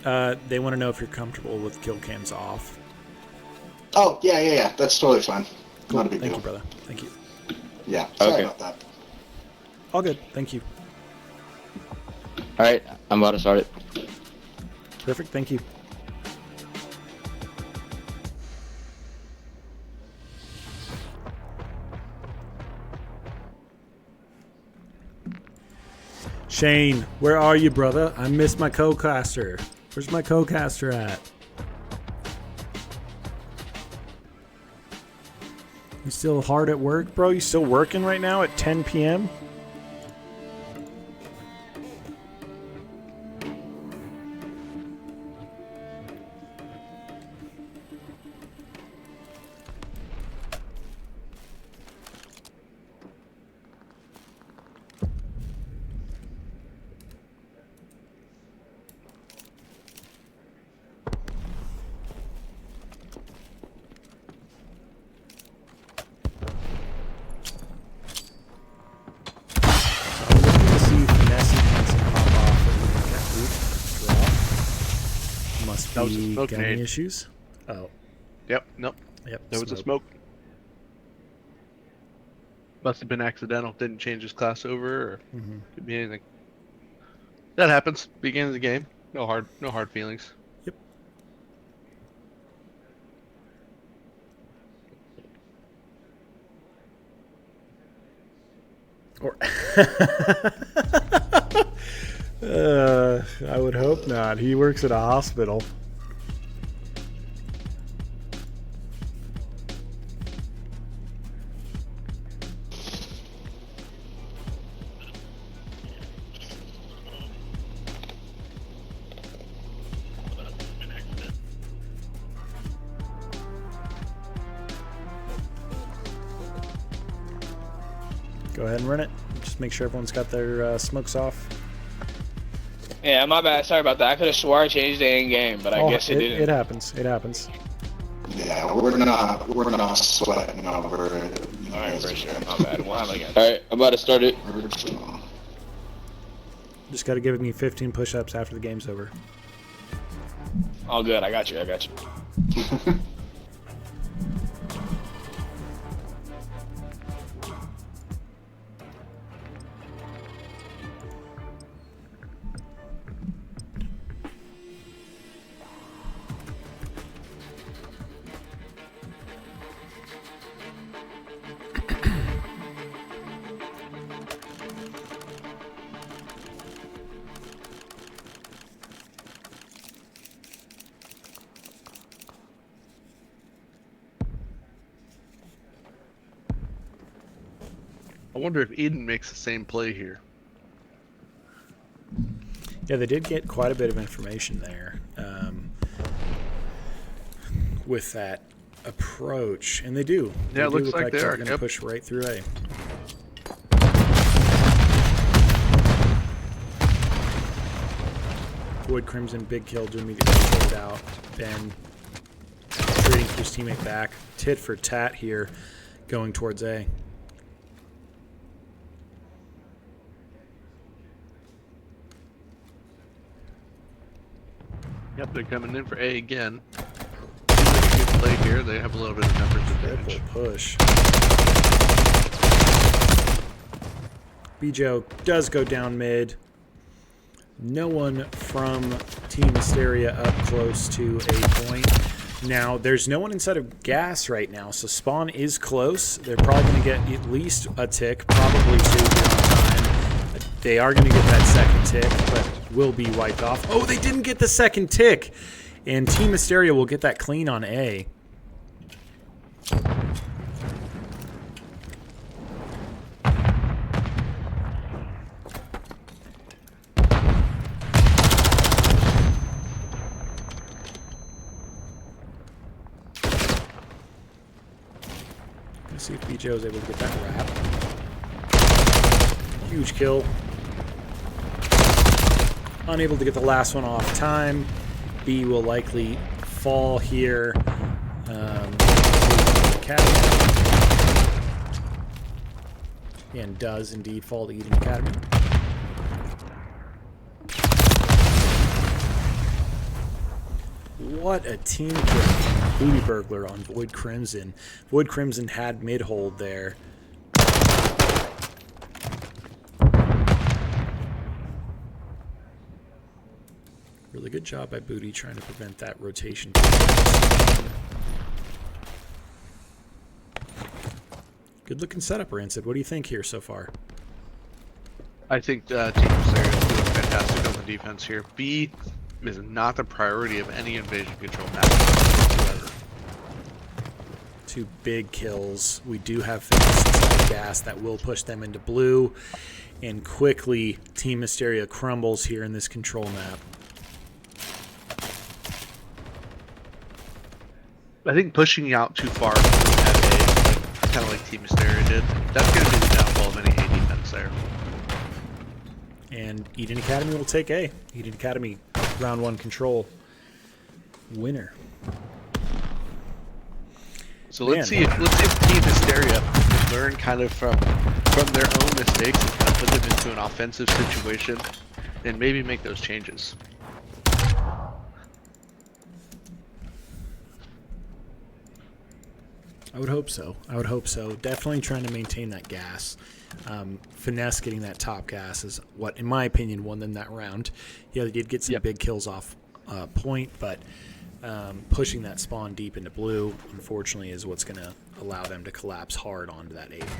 B: They want to know if you're comfortable with kill cams off.
E: Oh, yeah. That's totally fine. Not a big
B: Thank
E: deal.
B: you, brother. Thank you.
E: Yeah, sorry
F: Okay.
E: about that.
B: All good. Thank you.
F: Alright, I'm about to start it.
B: Perfect. Thank you. Shane, where are you, brother? I missed my co-caster. Where's my co-caster at? You still hard at work, bro? You still working right now at 10 p.m.?
C: That was a smoke
B: Gunning
C: grenade.
B: issues? Oh,
C: Yep, nope.
B: yep.
C: There was a smoke. Must have been accidental. Didn't change his class over, or could be anything. That happens. Beginning of the game. No hard feelings.
B: Yep. Or I would hope not. He works at a hospital. Go ahead and run it. Just make sure everyone's got their smokes off.
D: Yeah, my bad. Sorry about that. I could have swore I changed the end game, but I guess it didn't.
B: It happens. It happens.
E: Yeah, we're not sweating over it.
D: Alright, for sure. My bad. We'll have it again.
F: Alright, I'm about to start it.
B: Just got to give me 15 push-ups after the game's over.
D: All good. I got you.
C: I wonder if Eden makes the same play here.
B: Yeah, they did get quite a bit of information there with that approach, and they do.
C: Yeah, it
B: do
C: looks
B: look
C: like they
B: they're
C: are,
B: going to
C: yep.
B: push right through A. Void Crimson, big kill to immediately pull it out. Ben trading for his teammate back. Tit for tat here, going towards A.
C: Yep, they're coming in for A again. Good play here. They have a little bit of numbers advantage.
B: Triple push. Bijo does go down mid. No one from Team Hysteria up close to a point. Now, there's no one inside of gas right now, so spawn is close. They're probably going to get at least a tick, probably 2 here on time. They are going to get that second tick, but will be wiped off. Oh, they didn't get the second tick! And Team Hysteria will get that clean on A. Let's see if BJ is able to get that wrap. Huge kill. Unable to get the last one off time. B will likely fall here. And does indeed fall to Eden Academy. What a team kill. Booty Burglar on Void Crimson. Void Crimson had mid-hold there. Really good job by Booty trying to prevent that rotation. Good looking setup, Rancid. What do you think here so far?
C: I think Team Hysteria is doing fantastic on the defense here. B is not the priority of any invasion control match whatsoever.
B: 2 big kills. We do have Finesse inside gas that will push them into blue. And quickly, Team Hysteria crumbles here in this control map.
C: I think pushing out too far at A, kind of like Team Hysteria did, that's going to be the downfall of any A defense there.
B: And Eden Academy will take A. Eden Academy, round 1 control winner.
C: So let's see if Team Hysteria can learn kind of from their own mistakes and kind of put them into an offensive situation and maybe make those changes.
B: I would hope so. I would hope so. Definitely trying to maintain that gas. Finesse getting that top gas is what, in my opinion, won them that round. Yeah, they did get some big kills off point, but pushing that spawn deep into blue, unfortunately, is what's going to allow them to collapse hard onto that A point.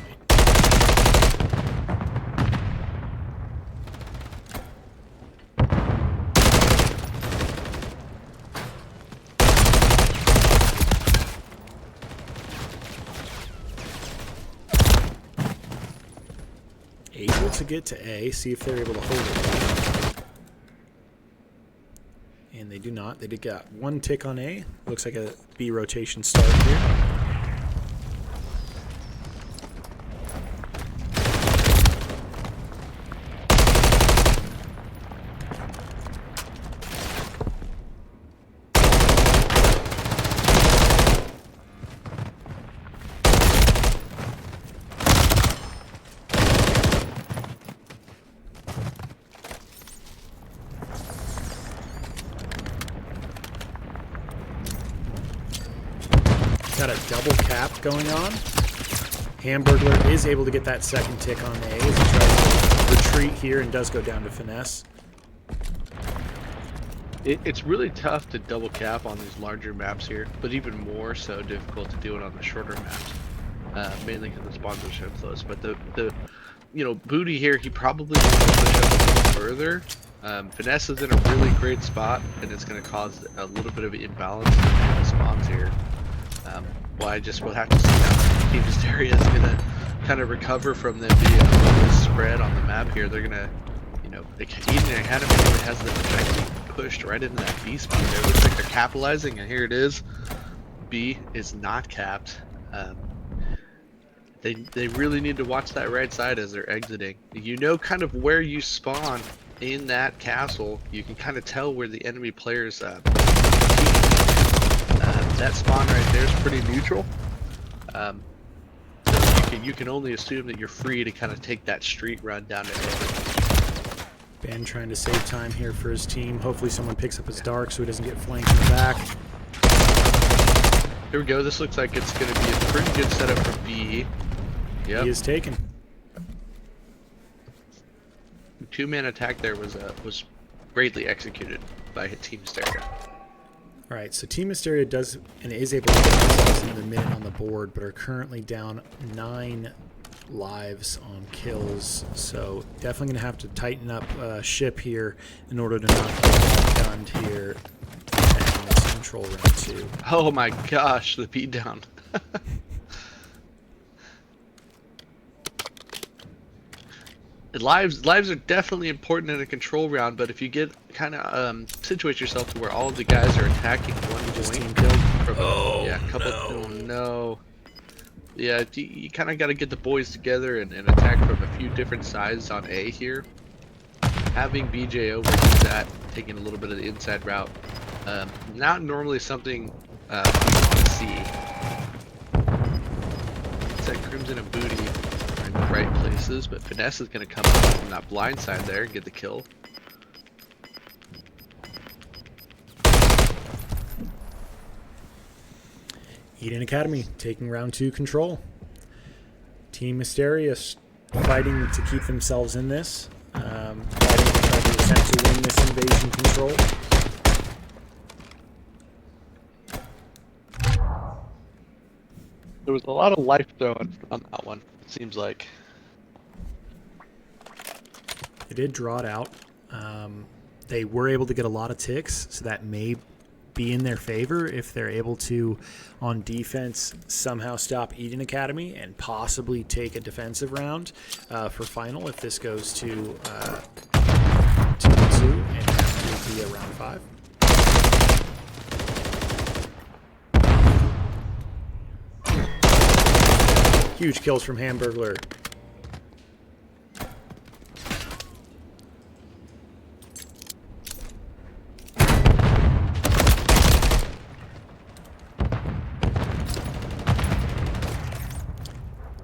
B: Able to get to A, see if they're able to hold it. And they do not. They did get 1 tick on A. Looks like a B rotation start here. Got a double cap going on. Hamburglar is able to get that second tick on A as he tries to retreat here and does go down to Finesse.
C: It's really tough to double cap on these larger maps here, but even more so difficult to do it on the shorter maps, mainly because the spawns are so close. But the Booty here, he probably needs to push up a little further. Finesse is in a really great spot, and it's going to cause a little bit of imbalance in the spawns here. Well, I just will have to see how Team Hysteria is going to kind of recover from them being a little spread on the map here. They're going to, Eden Academy really has them actually pushed right into that B spot there. Looks like they're capitalizing, and here it is. B is not capped. They really need to watch that right side as they're exiting. You know kind of where you spawn in that castle. You can kind of tell where the enemy players that spawn right there is pretty neutral. So you can only assume that you're free to kind of take that street run down to exit.
B: Ben trying to save time here for his team. Hopefully someone picks up his dark so he doesn't get flanked in the back.
C: Here we go. This looks like it's going to be a pretty good setup for B. Yep.
B: He is taken.
C: The two-man attack there was greatly executed by Team Hysteria.
B: All right, so Team Hysteria does and is able to get themselves another minute on the board, but are currently down 9 lives on kills. So definitely going to have to tighten up ship here in order to not get gunned here in this control round 2.
C: Oh my gosh, the beatdown. Lives are definitely important in a control round, but if you get kind of situate yourself to where all of the guys are attacking one
B: Just
C: point,
B: team killed.
C: yeah, a couple. Oh no. Yeah, you kind of got to get the boys together and attack from a few different sides on A here. Having BJO where he's at, taking a little bit of the inside route, not normally something you want to see. It's like Crimson and Booty are in the right places, but Finesse is going to come up from that blind side there and get the kill.
B: Eden Academy taking round 2 control. Team Hysteria fighting to keep themselves in this. Fighting to try to attempt to win this invasion control.
C: There was a lot of life thrown on that one, it seems like.
B: They did draw it out. They were able to get a lot of ticks, so that may be in their favor if they're able to, on defense, somehow stop Eden Academy and possibly take a defensive round for final if this goes to 2-2 and round 2 be a round 5. Huge kills from Hamburglar.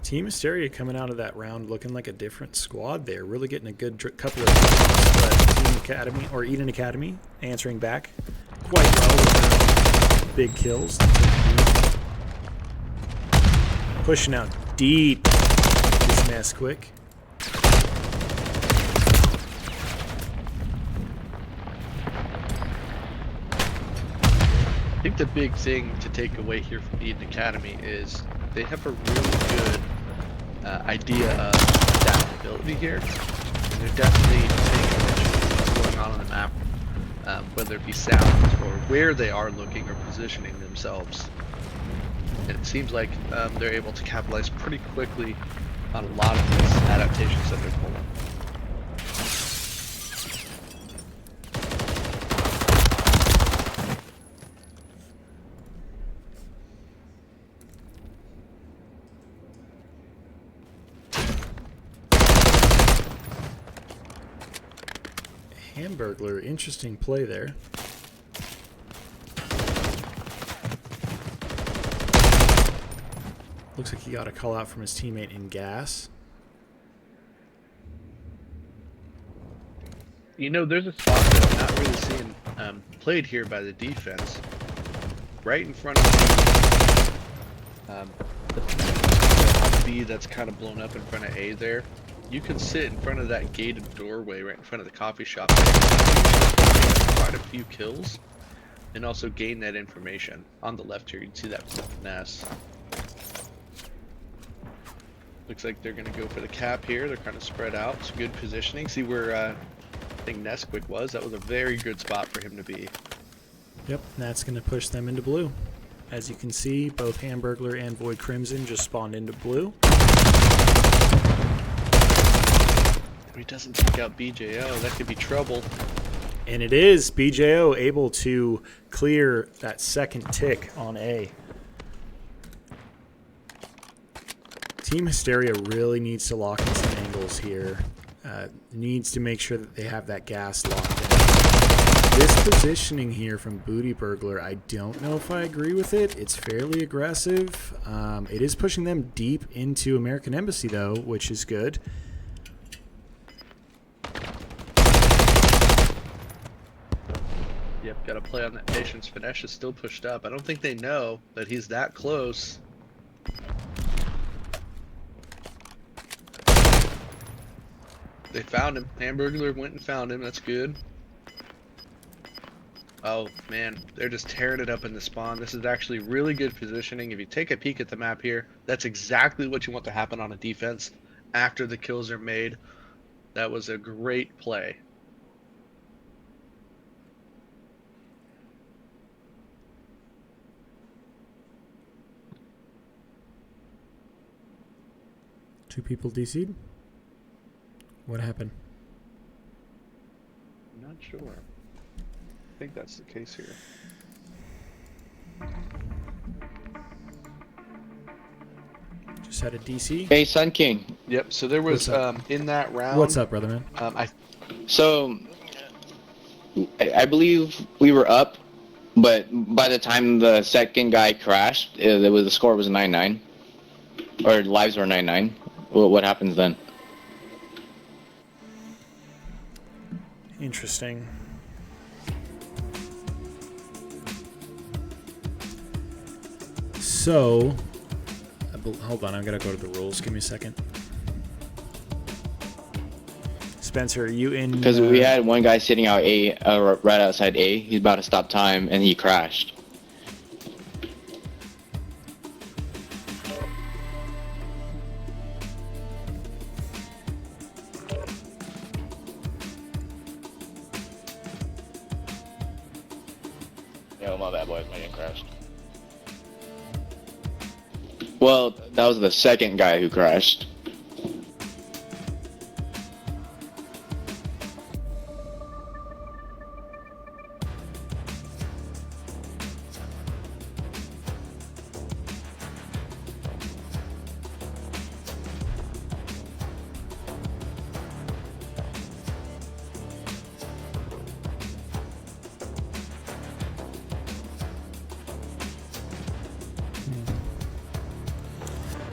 B: Team Hysteria coming out of that round looking like a different squad there. Really getting a good couple of Team Academy, or Eden Academy, answering back quite well with their big kills. Pushing out deep. This Nesquik.
C: I think the big thing to take away here from Eden Academy is they have a really good idea of adaptability here. And they're definitely paying attention to what's going on the map, whether it be sounds or where they are looking or positioning themselves. And it seems like they're able to capitalize pretty quickly on a lot of these adaptations that they're pulling.
B: Hamburglar, interesting play there. Looks like he got a call out from his teammate in gas.
C: You know, there's a spot that I'm not really seeing played here by the defense. Right in front of the B that's kind of blown up in front of A there. You can sit in front of that gated doorway right in front of the coffee shop there. Quite a few kills and also gain that information. On the left here, you can see that Finesse. Looks like they're going to go for the cap here. They're kind of spread out. It's good positioning. See where I think Nesquik was? That was a very good spot for him to be.
B: Yep, and that's going to push them into blue. As you can see, both Hamburglar and Void Crimson just spawned into blue.
C: If he doesn't take out BJO, that could be trouble.
B: And it is BJO able to clear that second tick on A. Team Hysteria really needs to lock in some angles here. Needs to make sure that they have that gas locked in. This positioning here from Booty Burglar, I don't know if I agree with it. It's fairly aggressive. It is pushing them deep into American Embassy, though, which is good.
C: Yep, got to play on that patience. Finesse is still pushed up. I don't think they know that he's that close. They found him. Hamburglar went and found him. That's good. Oh, man. They're just tearing it up in the spawn. This is actually really good positioning. If you take a peek at the map here, that's exactly what you want to happen on a defense after the kills are made. That was a great play.
B: Two people DC'd? What happened?
C: I'm not sure. I think that's the case here.
B: Just had a DC?
F: Hey, Sun King.
C: Yep, so there was, in that round...
B: What's up, brother man?
F: So, I believe we were up, but by the time the second guy crashed, the score was 9-9. Or lives were 9-9. What happens then?
B: Interesting. So, hold on, I'm gonna go to the rules. Give me a second. Spencer, are you in?
F: Because we had one guy sitting out right outside A. He's about to stop time, and he crashed.
D: Yo, my bad, boys. My game crashed.
F: Well, that was the second guy who crashed.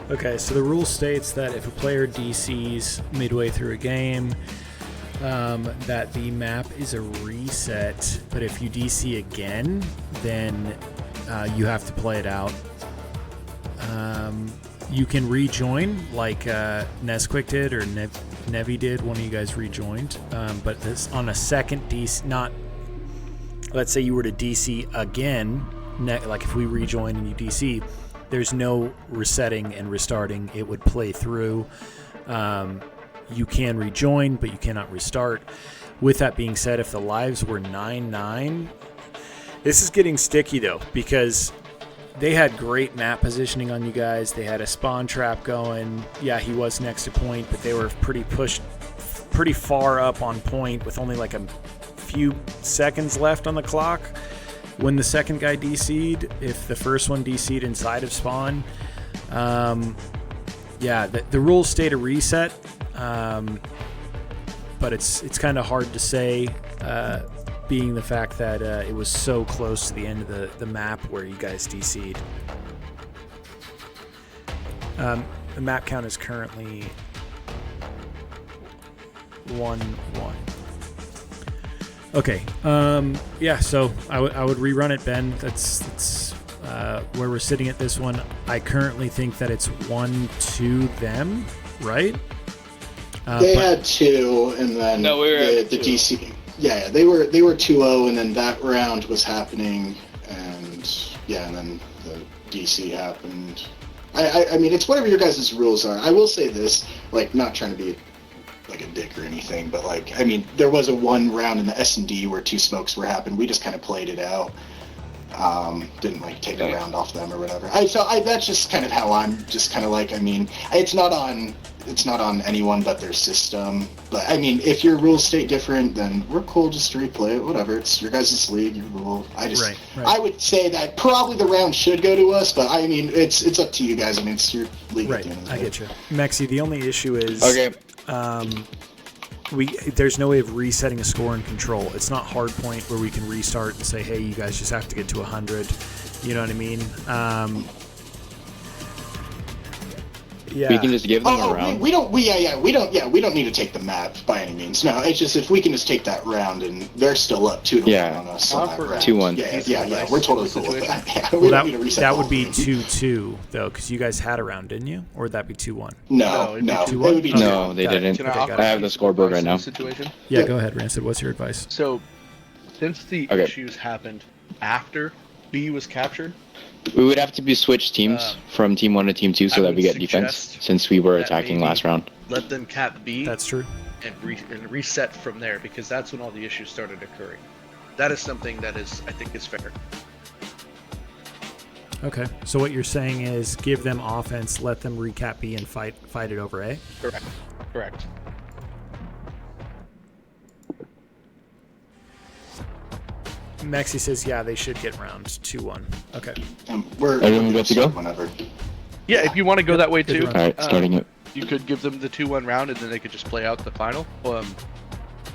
B: Okay, so the rule states that if a player DCs midway through a game, that the map is a reset, but if you DC again, then you have to play it out. You can rejoin, like Nesquik did or Nevi did. One of you guys rejoined, but this on a second DC, not. Let's say you were to DC again, like if we rejoin and you DC. There's no resetting and restarting. It would play through. You can rejoin, but you cannot restart. With that being said, if the lives were 9-9, this is getting sticky though, because they had great map positioning on you guys. They had a spawn trap going. Yeah, he was next to point, but they were pretty far up on point with only like a few seconds left on the clock. When the second guy DC'd, if the first one DC'd inside of spawn, yeah, the rules state a reset, but it's kind of hard to say, being the fact that it was so close to the end of the map where you guys DC'd. The map count is currently 1-1. Okay, yeah, so I would rerun it, Ben. That's where we're sitting at this one. I currently think that it's 1-2 them, right?
E: They had 2, and then
D: No, we were at
E: the
D: 2.
E: DC. Yeah, they were 2-0, and then that round was happening, and yeah, and then the DC happened. I mean, it's whatever your guys' rules are. I will say this, like, not trying to be like a dick or anything, but like, I mean, there was a one round in the S&D where 2 smokes were happening. We just kind of played it out. Didn't like take a round off them or whatever. That's just kind of how I'm just kind of like. I mean, it's not on anyone but their system. But I mean, if your rules state different, then we're cool just to replay it. Whatever, it's your guys' league, your rule. Right. I would say that probably the round should go to us, but I mean, it's up to you guys. I mean, it's your league.
B: Right.
E: At the end of the
B: I
E: day.
B: get you, Mexi. The only issue is
F: Okay.
B: there's no way of resetting a score in Control. It's not Hardpoint where we can restart and say, hey, you guys just have to get to 100. You know what I mean? Yeah.
F: We can just give them a round.
E: We don't need to take the map by any means. No, it's just if we can just take that round and they're still up 2-1 on us. On that round.
F: 2-1.
E: Yeah, we're totally cool with that. Yeah,
B: Well,
E: we don't need to reset
B: that
E: the
B: would be
E: whole thing.
B: 2-2 though, because you guys had a round, didn't you? Or would that be 2-1?
E: No,
C: it'd be 2-1.
E: it would be 2-1.
F: No, they didn't.
C: Can
B: Okay, got
F: I
B: it.
F: have the scoreboard right now.
C: Situation?
B: Yeah, go ahead, Rancid. What's your advice?
C: So, since the issues happened after B was captured,
F: We would have to be switch teams from team 1 to team 2 so
C: I
F: that
C: would
F: we get defense,
C: suggest
F: since we were
C: that
F: attacking
C: maybe
F: last round.
C: let them cap B
B: That's true.
C: and reset from there, because that's when all the issues started occurring. That is something that I think is fair.
B: Okay. So what you're saying is give them offense, let them recap B and fight it over A?
C: Correct.
B: Mexi says, yeah, they should get round 2-1. Okay.
E: We're
F: Everyone good to go?
E: Whenever.
C: Yeah, if you want to go that way
B: Good
C: too.
B: run.
F: Alright, starting it.
C: You could give them the 2-1 round, and then they could just play out the final.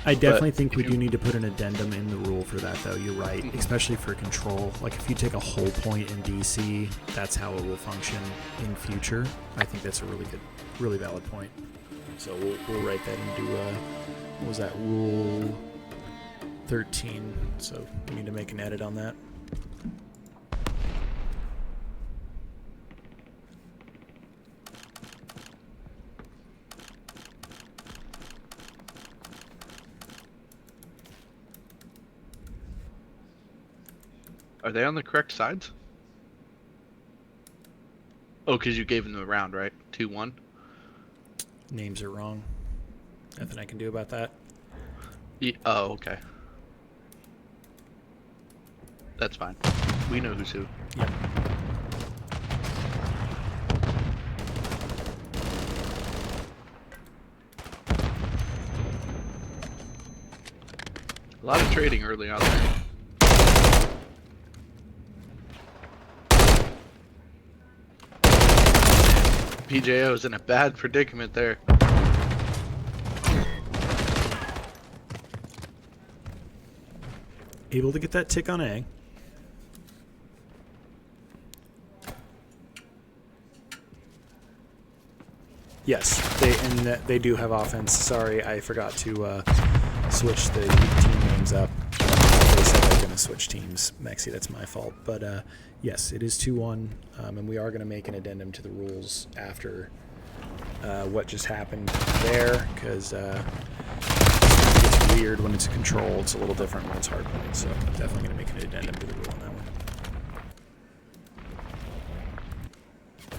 B: I definitely think
C: if
B: we
C: you-
B: do need to put an addendum in the rule for that, though. You're right, especially for Control. Like, if you take a whole point in DC, that's how it will function in future. I think that's a really valid point. So we'll write that into, what was that, Rule 13. So we need to make an edit on that.
C: Are they on the correct sides? Oh, because you gave them the round, right? 2-1.
B: Names are wrong. Nothing I can do about that.
C: Oh, okay. That's fine. We know who's who.
B: Yep.
C: A lot of trading early on there. PJO's in a bad predicament there.
B: Able to get that tick on A. Yes, they do have offense. Sorry, I forgot to switch the team names up. They said they're going to switch teams. Mexi, that's my fault. But yes, it is 2-1, and we are going to make an addendum to the rules after what just happened there, because it's weird when it's a Control. It's a little different when it's Hardpoint. So definitely going to make an addendum to the rule on that one.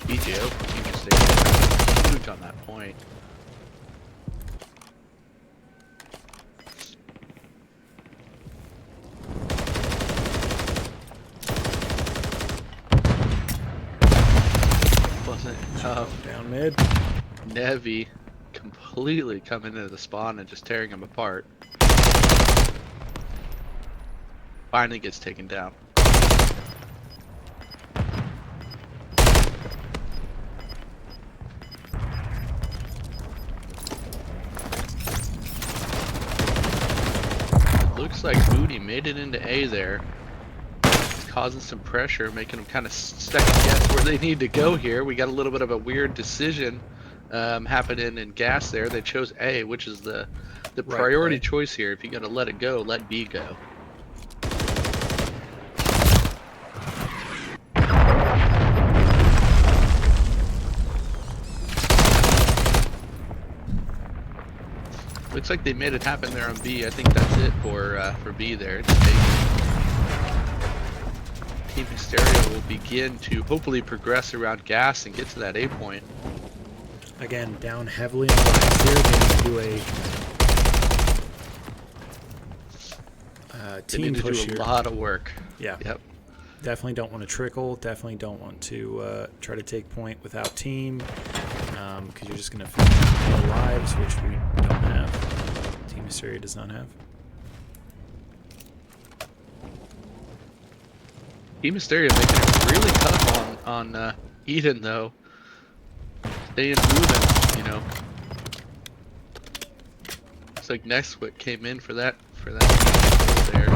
C: PJO continues to stay huge on that point. Wasn't tough.
B: Down mid.
C: Nevi completely coming into the spawn and just tearing him apart. Finally gets taken down. Looks like Booty made it into A there. It's causing some pressure, making them kind of second guess where they need to go here. We got a little bit of a weird decision happening in gas there. They chose A, which is the priority choice here. If you gotta let it go, let B go. Looks like they made it happen there on B. I think that's it for B there. It's Team Hysteria will begin to hopefully progress around gas and get to that A point.
B: Again, down heavily on the lines here. They need to do a
C: They
B: team
C: need to
B: push
C: do a
B: here.
C: lot of work.
B: Yeah.
C: Yep.
B: Definitely don't want to trickle. Definitely don't want to try to take point without team, because you're just going to feel lives, which we don't have. Team Hysteria does not have.
C: Team Hysteria making it really tough on Eden though. Staying moving, you know. Looks like Nesquik came in for that there.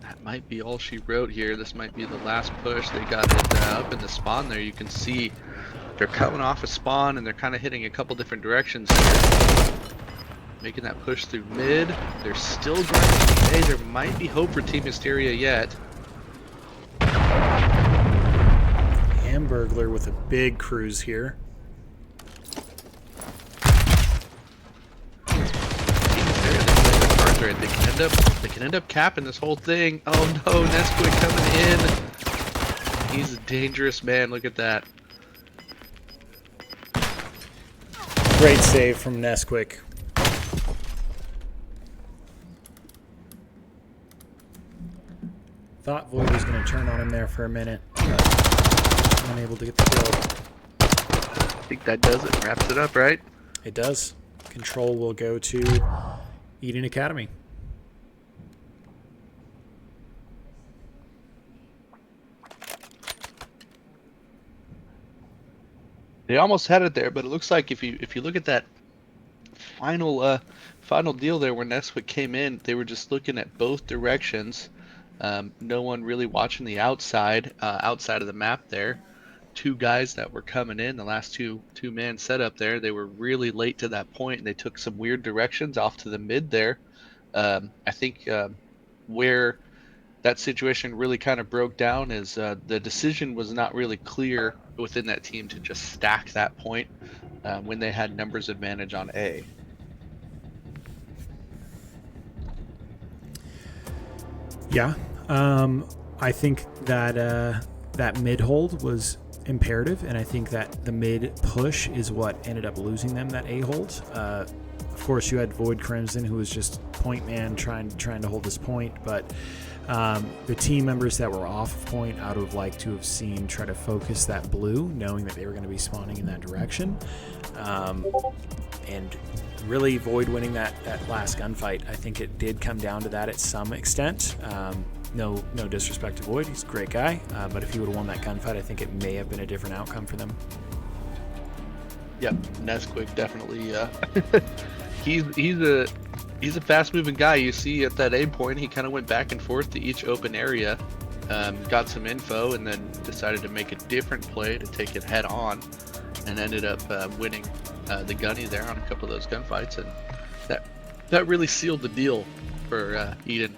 C: That might be all she wrote here. This might be the last push. They got it up in the spawn there. You can see they're coming off a spawn and they're kind of hitting a couple different directions here. Making that push through mid. They're still grinding. Hey, there might be hope for Team Hysteria yet.
B: Hamburglar with a big cruise here.
C: They can end up capping this whole thing. Oh no, Nesquik coming in. He's a dangerous man. Look at that.
B: Great save from Nesquik. Thought Void was going to turn on him there for a minute, but unable to get the kill.
C: I think that does it. Wraps it up, right?
B: It does. Control will go to Eden Academy.
C: They almost had it there, but it looks like if you look at that final deal there where Nesquik came in, they were just looking at both directions. No one really watching the outside of the map there. Two guys that were coming in, the last two-man setup there, they were really late to that point, and they took some weird directions off to the mid there. I think where that situation really kind of broke down is the decision was not really clear within that team to just stack that point when they had numbers advantage on A.
B: Yeah, I think that that mid hold was imperative, and I think that the mid push is what ended up losing them that A hold. Of course, you had Void Crimson, who was just point man trying to hold this point, but the team members that were off of point, I would have liked to have seen try to focus that blue, knowing that they were going to be spawning in that direction. And really, Void winning that last gunfight, I think it did come down to that at some extent. No disrespect to Void, he's a great guy, but if he would have won that gunfight, I think it may have been a different outcome for them.
C: Yep, Nesquik definitely. He's a fast-moving guy. You see at that A point, he kind of went back and forth to each open area, got some info, and then decided to make a different play to take it head on, and ended up winning the gunny there on a couple of those gunfights, and that really sealed the deal for Eden.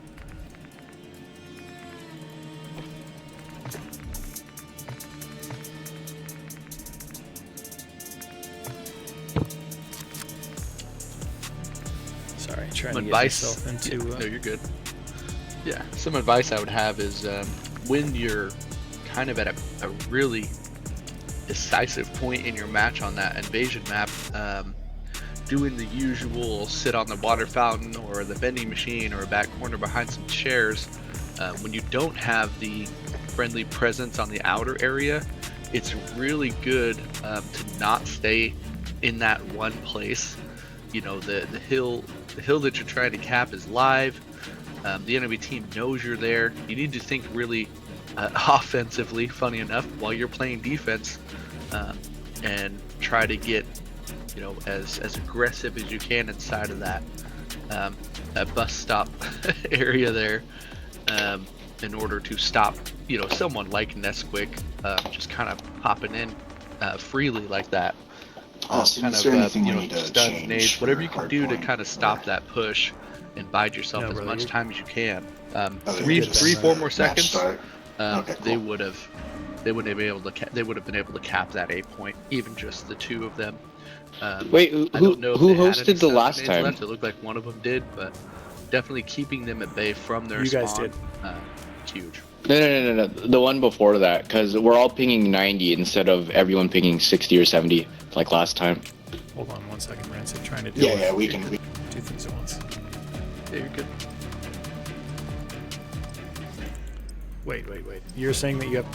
B: Sorry, trying
C: Some
B: to get myself into...
C: no, you're good. Yeah, some advice I would have is when you're kind of at a really decisive point in your match on that invasion map, doing the usual sit on the water fountain or the vending machine or a back corner behind some chairs, when you don't have the friendly presence on the outer area, it's really good to not stay in that one place. You know, the hill that you're trying to cap is live. The enemy team knows you're there. You need to think really offensively, funny enough, while you're playing defense, and try to get, you know, as aggressive as you can inside of that bus stop area there, in order to stop, you know, someone like Nesquik just kind of popping in freely like that.
E: Austin,
C: Kind
E: is
C: of,
E: there anything
C: you
E: we
C: know,
E: need to
C: stun,
E: change
C: nades,
E: for
C: whatever you can do to
E: hardpoint?
C: kind of stop that push and bide yourself as
B: brother,
C: much
B: you're-
C: time as you can.
E: Other than just,
C: 4 more
E: match
C: seconds,
E: start? Okay,
C: they
E: cool.
C: would have been able to cap that A point, even just the two of them.
F: Wait,
C: I don't know if
F: who
C: they had any
F: hosted the
C: stun
F: last
C: grenades
F: time?
C: left. It looked like one of them did, but definitely keeping them at bay from their
B: You
C: spawn.
B: guys did.
C: Huge.
F: No. The one before that, because we're all pinging 90 instead of everyone pinging 60 or 70 like last time.
B: Hold on 1 second, Rancid, trying to do
E: Yeah, we can.
B: two things at once.
C: Yeah, you're good.
B: Wait. You're saying that you have...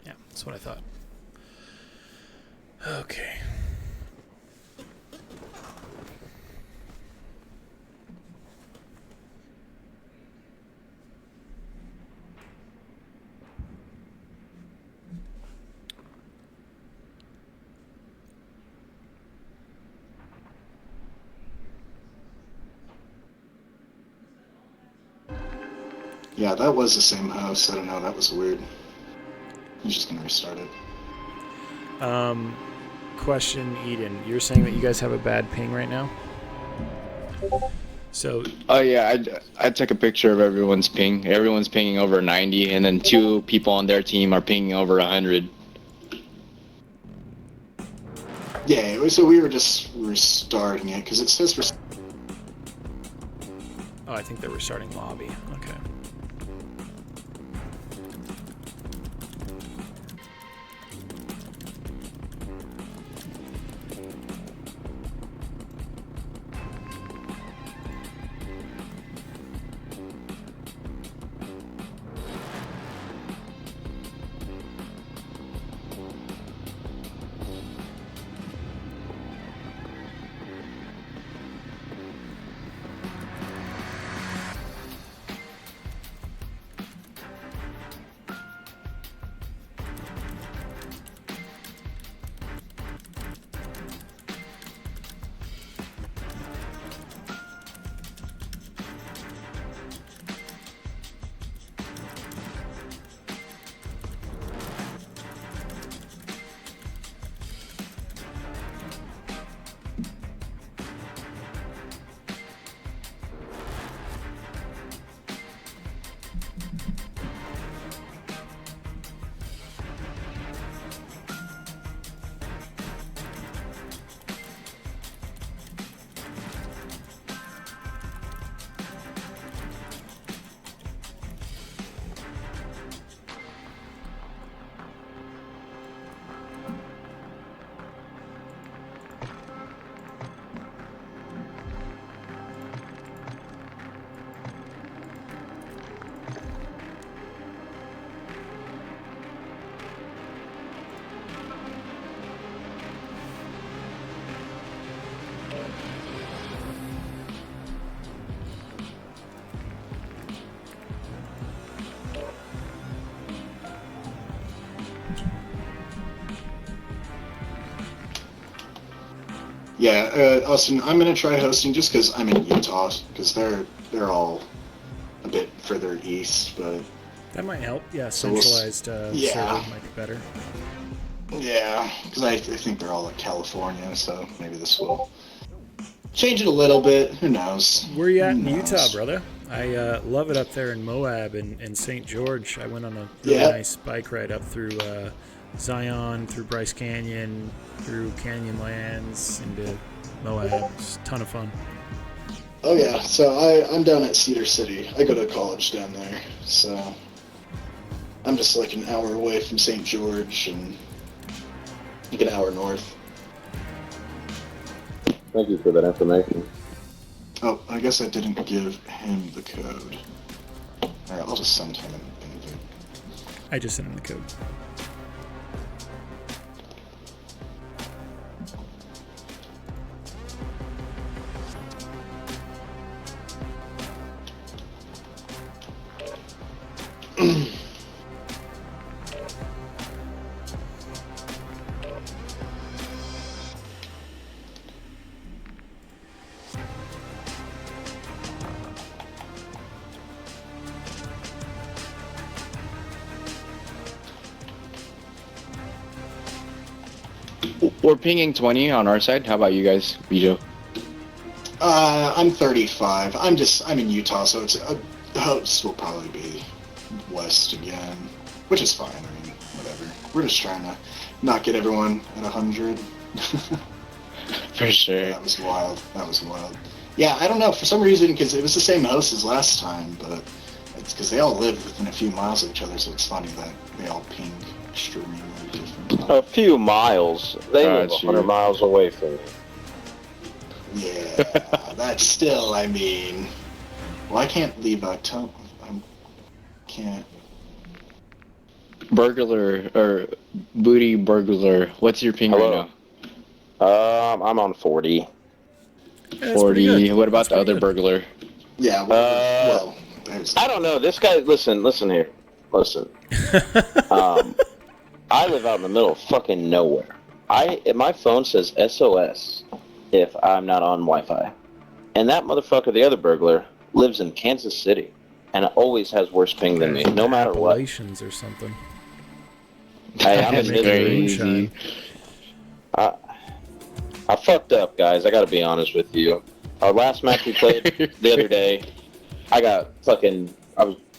B: Yeah, that's what I thought. Okay.
E: Yeah, that was the same house. I don't know. That was weird. I'm just gonna restart it.
B: Question, Eden. You're saying that you guys have a bad ping right now? So...
F: Oh yeah, I took a picture of everyone's ping. Everyone's pinging over 90, and then 2 people on their team are pinging over 100.
E: Yeah, so we were just restarting it because it says
B: Oh, I think they're restarting lobby. Okay.
E: Yeah, Austin, I'm gonna try hosting just because I'm in Utah, because they're all a bit further east, but
B: That might help. Yeah,
E: So we'll
B: centralized
E: yeah.
B: server might be better.
E: yeah, because I think they're all in California, so maybe this will change it a little bit. Who knows?
B: Where you at
E: Who
B: in
E: knows?
B: Utah, brother? I love it up there in Moab and St. George. I went on a really
E: Yeah.
B: nice bike ride up through Zion, through Bryce Canyon, through Canyonlands, into Moab. It's a ton of fun.
E: Oh yeah, so I'm down at Cedar City. I go to college down there, so I'm just like an hour away from St. George and like an hour north.
G: Thank you for that information.
E: Oh, I guess I didn't give him the code. Alright, I'll just send him an invite.
B: I just sent him the code.
F: We're pinging 20 on our side. How about you guys, Bijo?
E: I'm 35. I'm in Utah, so the host will probably be west again, which is fine. I mean, whatever. We're just trying to not get everyone at 100.
F: For sure.
E: That was wild. That was wild. Yeah, I don't know. For some reason, because it was the same host as last time, but it's because they all live within a few miles of each other, so it's funny that they all ping extremely different.
G: A few miles. They live
F: Got you.
G: 100 miles away from me.
E: Yeah, that's still, I mean... Well, I can't leave a can't...
F: Burglar, or Booty Burglar. What's your ping
G: Hello.
F: right now?
G: I'm on 40.
B: Yeah, that's pretty
F: 40.
B: good.
F: What about
B: That's
F: the other
B: pretty good.
F: burglar?
E: Yeah, well, there's...
G: I don't know. This guy, listen here. Listen. I live out in the middle of fucking nowhere. My phone says SOS if I'm not on Wi-Fi. And that motherfucker, the other burglar, lives in Kansas City and always has worse ping than me, no matter what.
B: Appalachians or something.
G: Hey, I'm in
F: That's
G: Missouri.
F: crazy.
G: I fucked up, guys. I gotta be honest with you. Our last match we played the other day, I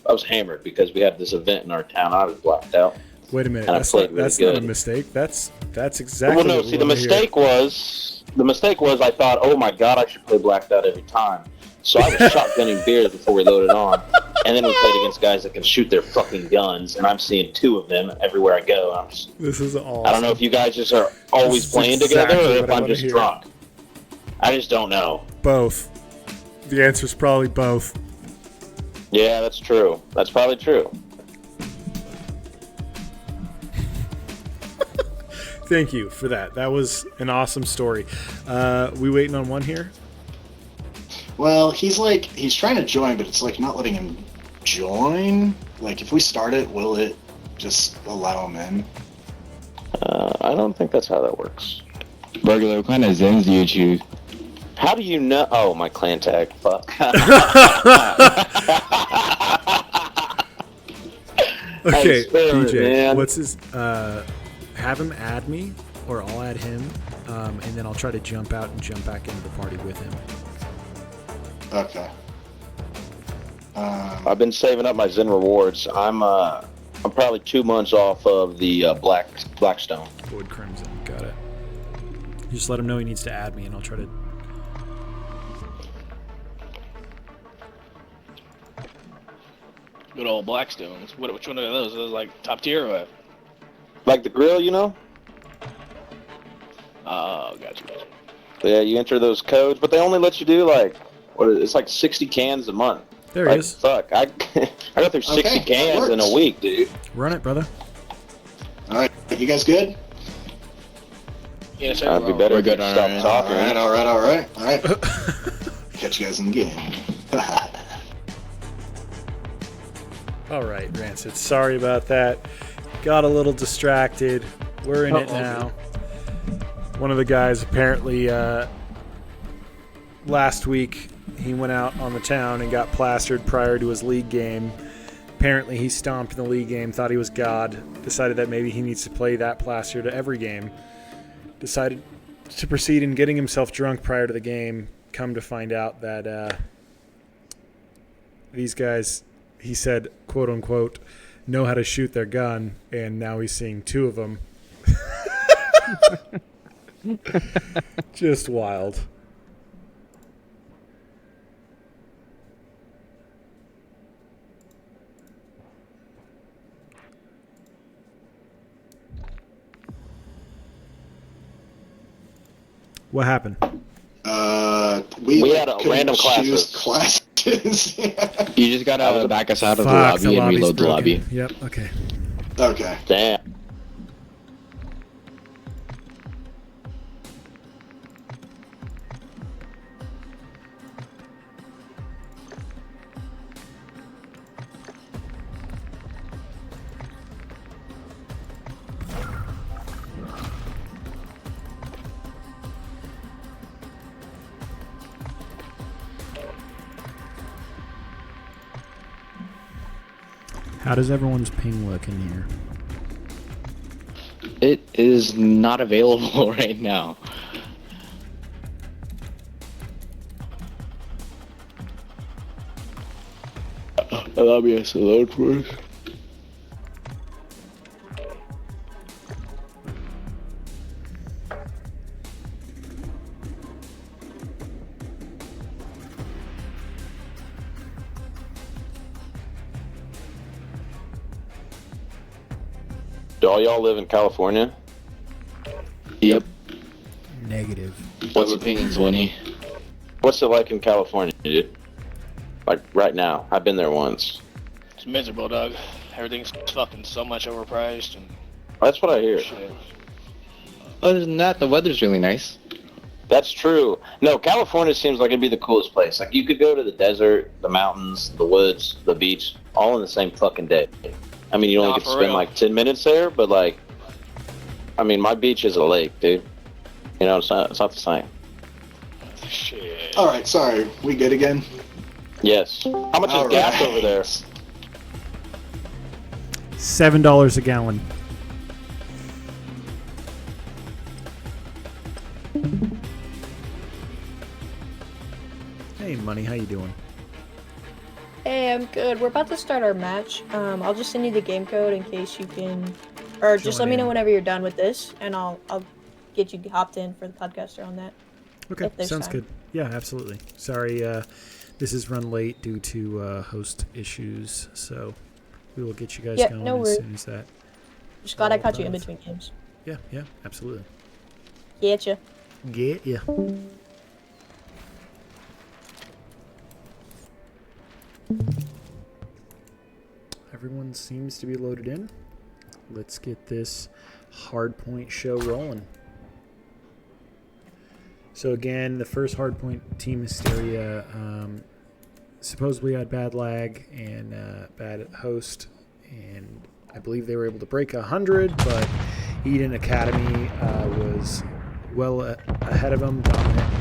G: was hammered because we had this event in our town. I was blacked out.
B: Wait a minute.
G: And I
B: That's
G: played
B: not, that's
G: really
B: not a
G: good.
B: mistake. That's exactly.
G: Well, no.
B: what
G: See,
B: we
G: the
B: wanna hear.
G: mistake was I thought, oh my god, I should play blacked out every time. So I was shotgunning beers before we loaded on, and then we played against guys that can shoot their fucking guns, and I'm seeing two of them everywhere I go.
B: This is awesome.
G: I don't know if you guys just are always
B: This is
G: playing
B: exactly
G: together or
B: what
G: if
B: I
G: I'm
B: wanna
G: just
B: hear.
G: drunk. I just don't know.
B: Both. The answer's probably both.
G: Yeah, that's true. That's probably true.
B: Thank you for that. That was an awesome story. We waiting on one here?
E: Well, he's trying to join, but it's like not letting him join. Like, if we start it, will it just allow him in?
G: I don't think that's how that works.
F: Burglar, what kind of Zens do you choose?
G: How do you know? Oh, my clan tag. Fuck.
B: Okay,
G: Experiment,
B: DJ,
G: man.
B: what's his? Have him add me, or I'll add him, and then I'll try to jump out and jump back into the party with him.
E: Okay.
G: I've been saving up my Zen rewards. I'm probably 2 months off of the Blackstone.
B: Void Crimson, got it. Just let him know he needs to add me, and I'll try to.
D: Good old Blackstones. Which one are those? Are those like top tier or what?
G: Like the grill, you know?
D: Oh, gotcha.
G: Yeah, you enter those codes, but they only let you do it's like 60 cans a month.
B: There
G: Like,
B: he is.
G: Fuck, I go through 60
E: Okay, that
G: cans in a
E: works.
G: week, dude.
B: Run it, brother.
E: All right, you guys good?
D: Yes, sir.
G: I'd be better
F: We're
G: if you
F: good on
G: stop
F: our end.
G: talking.
E: All right. Catch you guys in the game.
B: All right, Rancid. Sorry about that. Got a little distracted. We're in it now. One of the guys apparently last week he went out on the town and got plastered prior to his league game. Apparently he stomped in the league game, thought he was God, decided that maybe he needs to play that plaster to every game. Decided to proceed in getting himself drunk prior to the game. Come to find out that these guys, he said, quote unquote, know how to shoot their gun, and now he's seeing two of them. Just wild. What happened?
E: We
G: had a
E: couldn't
G: random
E: choose
G: classes.
E: classes.
F: You just gotta back us out of the
B: Fuck,
F: lobby and
B: lobby's
F: reload the
B: broken.
F: lobby.
B: Yep, okay.
E: Okay.
G: Damn.
B: How does everyone's ping look in here?
F: It is not available right now. Allow me to load first.
G: Do all y'all live in California?
F: Yep.
B: Negative.
F: What's opinions, Winnie?
G: What's it like in California, dude? Like right now, I've been there once.
D: It's miserable, Doug. Everything's fucking so much overpriced and
G: That's what I hear.
D: shit.
F: Other than that, the weather's really nice.
G: That's true. No, California seems like it'd be the coolest place. Like you could go to the desert, the mountains, the woods, the beach, all in the same fucking day. I mean, you only
D: Nah,
G: get to
D: for
G: spend
D: real.
G: like 10 minutes there, but like, I mean, my beach is a lake, dude. You know, it's not the same.
D: Shit.
E: All right, sorry. We good again?
G: Yes. How much
E: All
G: is gas
E: right.
G: over there?
B: $7 a gallon. Hey, Money, how you doing?
H: Hey, I'm good. We're about to start our match. I'll just send you the game code in case you can, or just
B: Join
H: let me know
B: in.
H: whenever you're done with this, and I'll get you hopped in for the podcaster on that.
B: Okay,
H: If there's
B: sounds
H: time.
B: good. Yeah, absolutely. Sorry, this is run late due to host issues, so we will get you guys
H: Yeah,
B: going
H: no
B: as
H: worries.
B: soon as that.
H: Just glad I
B: All
H: caught you in
B: done.
H: between games.
B: Yeah, absolutely.
H: Getcha.
B: Get ya. Everyone seems to be loaded in. Let's get this hardpoint show rolling. So again, the first hardpoint team Hysteria supposedly had bad lag and bad host, and I believe they were able to break 100, but Eden Academy was well ahead of them, dominant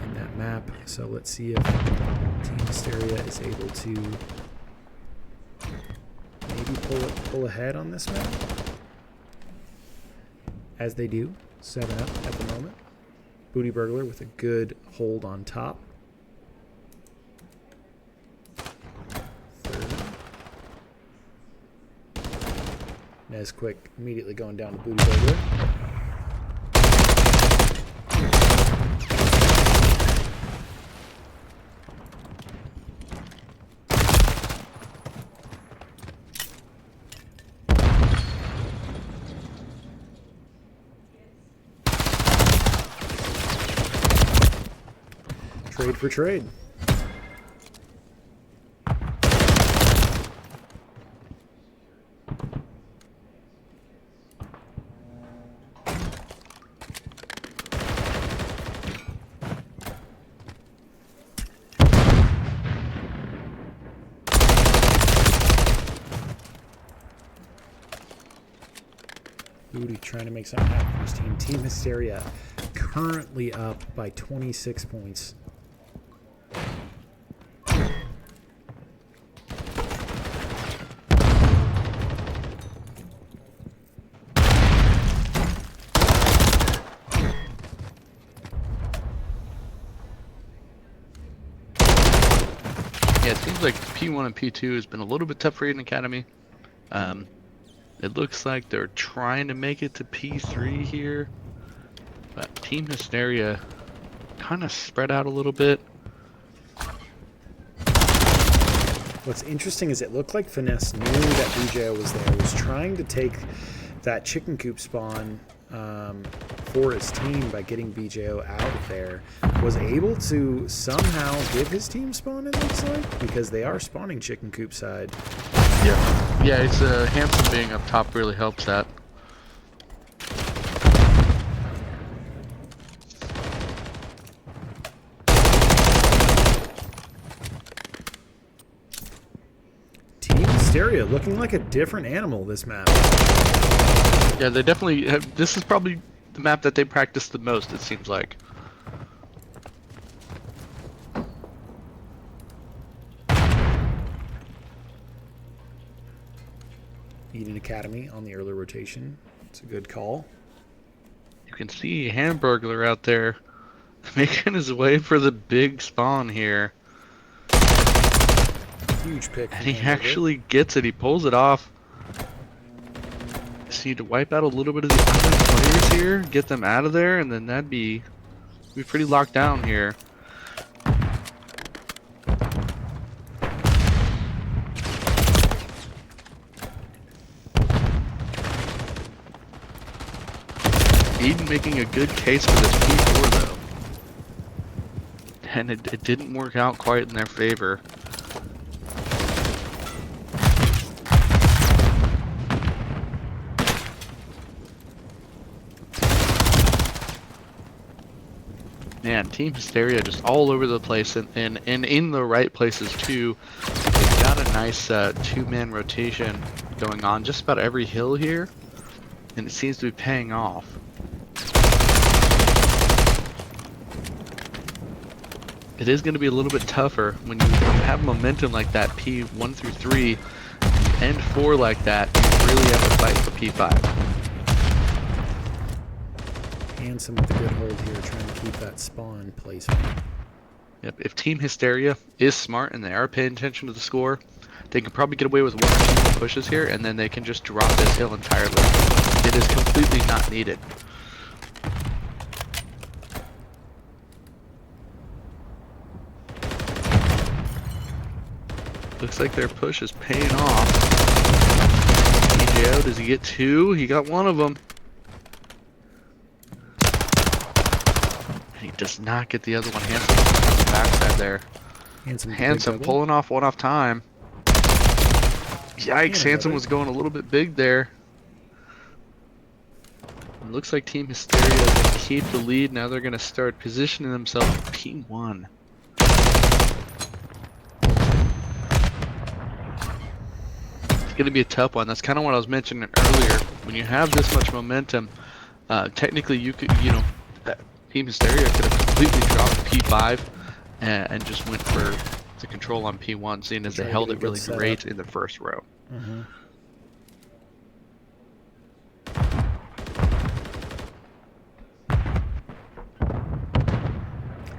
B: in that map. So let's see if Team Hysteria is able to maybe pull ahead on this map. As they do, 7 up at the moment. Booty Burglar with a good hold on top. Third. Nesquick immediately going down to Booty Burglar. Trade for trade. Booty trying to make something happen for his team. Team Hysteria currently up by 26 points.
C: Yeah, it seems like P1 and P2 has been a little bit tough for Eden Academy. It looks like they're trying to make it to P3 here. But Team Hysteria kind of spread out a little bit.
B: What's interesting is it looked like Finesse knew that BJO was there, was trying to take that chicken coop spawn for his team by getting BJO out of there, was able to somehow give his team spawn, it looks like, because they are spawning chicken coop side.
C: Yeah, it's Hanson being up top really helps that.
B: Team Hysteria looking like a different animal this map.
C: Yeah, they definitely have. This is probably the map that they practice the most, it seems like.
B: Eden Academy on the early rotation. It's a good call.
C: You can see Hamburglar out there making his way for the big spawn here.
B: Huge pick.
C: And he actually gets it. He pulls it off. Just need to wipe out a little bit of the other players here, get them out of there, and then that'd be pretty locked down here. Eden making a good case for this P4 though. And it didn't work out quite in their favor. Man, Team Hysteria just all over the place and in the right places too. They've got a nice two-man rotation going on just about every hill here. And it seems to be paying off. It is going to be a little bit tougher when you have momentum like that, P1 through 3 and 4 like that. You really have to fight for P5.
B: Handsome with a good hold here, trying to keep that spawn placement.
C: Yep. If Team Hysteria is smart and they are paying attention to the score, they can probably get away with 1 or 2 more pushes here, and then they can just drop this hill entirely. It is completely not needed. Looks like their push is paying off. BJO, does he get 2? He got 1 of them. And he does not get the other one. Handsome on the backside there. Handsome pulling off 1 off time. Yikes, Handsome was going a little bit big there. It looks like Team Hysteria is going to keep the lead. Now they're going to start positioning themselves for P1. Going to be a tough one. That's kind of what I was mentioning earlier. When you have this much momentum, technically you could, Team Hysteria could have completely dropped P5 and just went for the control on P1, seeing as they held it really great in the first row.
B: Mm-hmm.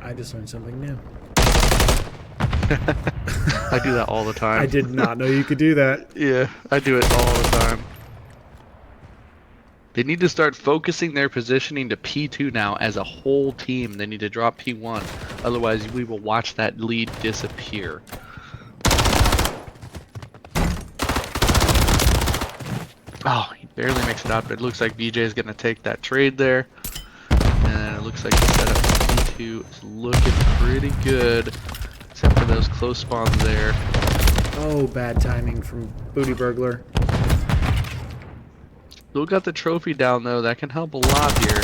B: I just learned something new.
C: I do that all the time.
B: I did not know you could do that.
C: Yeah, I do it all the time. They need to start focusing their positioning to P2 now as a whole team. They need to drop P1. Otherwise, we will watch that lead disappear. Oh, he barely makes it out, but it looks like BJ is going to take that trade there. And it looks like the setup for P2 is looking pretty good. Except for those close spawns there.
B: Oh, bad timing from Booty Burglar.
C: Still got the trophy down though. That can help a lot here.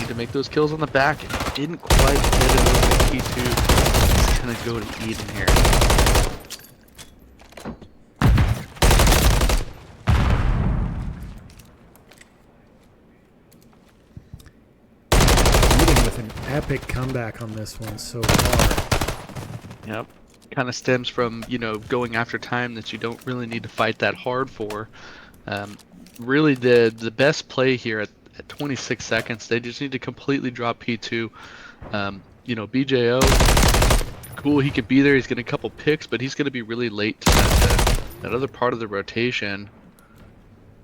C: Need to make those kills on the back. Didn't quite get it with the P2. It's gonna go to Eden here.
B: An epic comeback on this one so far.
C: Yep. Kind of stems from, going after time that you don't really need to fight that hard for. Really the best play here at 26 seconds, they just need to completely drop P2. BJO, cool, he could be there, he's getting a couple picks, but he's going to be really late to that other part of the rotation.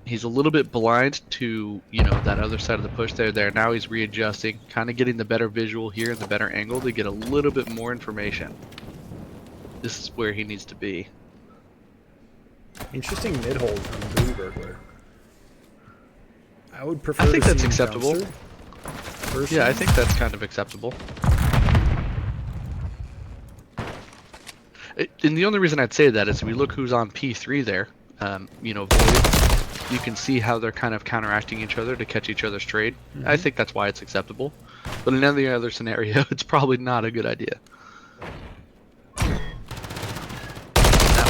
C: He's a little bit blind to, that other side of the push there. Now he's readjusting, kind of getting the better visual here and the better angle to get a little bit more information. This is where he needs to be.
B: Interesting mid-hold from Booty Burglar. I would prefer
C: I think
B: to
C: that's
B: see him
C: acceptable.
B: dumpster.
C: Yeah, I think that's kind of acceptable. And the only reason I'd say that is if we look who's on P3 there, Void. You can see how they're kind of counteracting each other to catch each other's trade. Mm-hmm. I think that's why it's acceptable. But in any other scenario, it's probably not a good idea.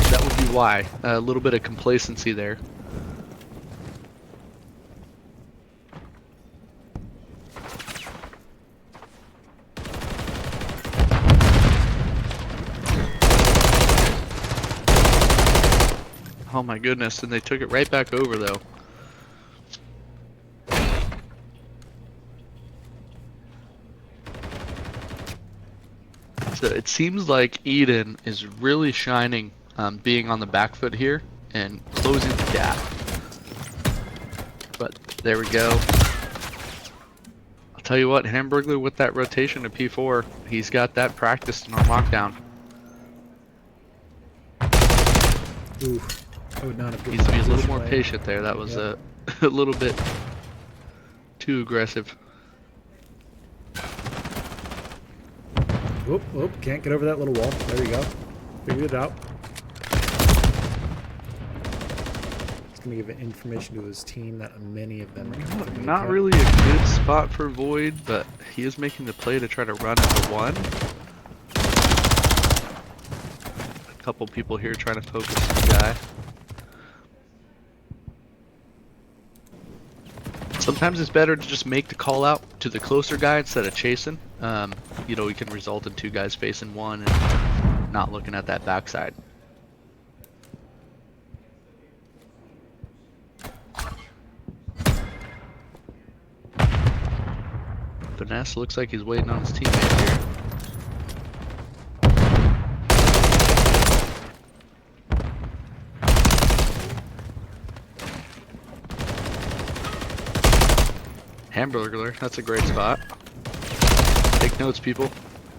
C: That would be why. A little bit of complacency there. Oh my goodness, and they took it right back over though. So it seems like Eden is really shining, being on the back foot here and closing the gap. But there we go. I'll tell you what, Hamburglar with that rotation to P4, he's got that practiced on lockdown.
B: Ooh, I would not have
C: Needs to be a little more
B: play.
C: patient there. That was a little bit too aggressive.
B: Whoop, whoop, can't get over that little wall. There you go. Figured it out. He's going to give information to his team that many of them are coming to
C: Not
B: make
C: really a good spot for Void, but he is making the play to try to run into one. A couple people here trying to focus on the guy. Sometimes it's better to just make the call out to the closer guy instead of chasing. You know, we can result in two guys facing one and not looking at that backside. Finesse looks like he's waiting on his teammate here. Hamburglar, that's a great spot. Take notes, people.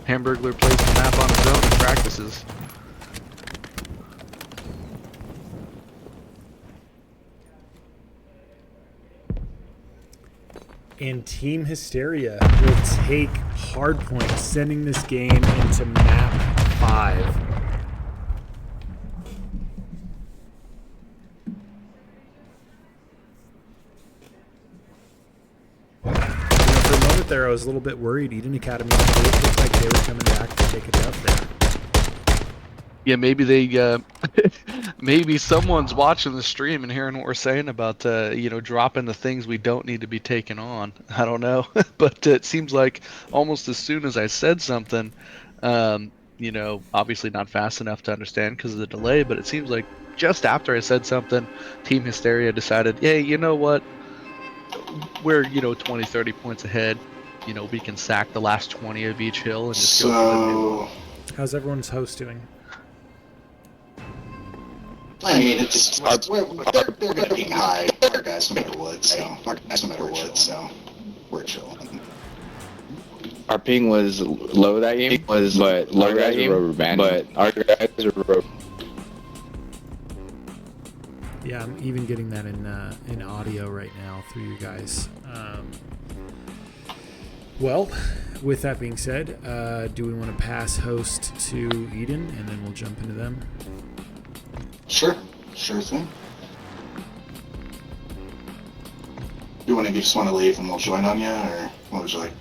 C: Hamburglar plays the map on his own and practices.
B: And Team Hysteria will take hardpoint, sending this game into map 5. For a moment there, I was a little bit worried. Eden Academy looked like they were coming back to take it up there.
C: Yeah, maybe they, maybe someone's watching the stream and hearing what we're saying about, you know, dropping the things we don't need to be taking on. I don't know, but it seems like almost as soon as I said something, you know, obviously not fast enough to understand because of the delay, but it seems like just after I said something, Team Hysteria decided, hey, you know what? We're, you know, 20, 30 points ahead. You know, we can sack the last 20 of each hill and just go for the new.
B: How's everyone's host doing?
E: I mean, they're going to be high. Our guys no matter what, so we're chilling.
F: Our ping was low that game, but our guys were rubber banding.
B: Yeah, I'm even getting that in audio right now through you guys. Well, with that being said, do we want to pass host to Eden and then we'll jump into them?
E: Sure thing. You just want to leave and we'll join on you, or what would you like?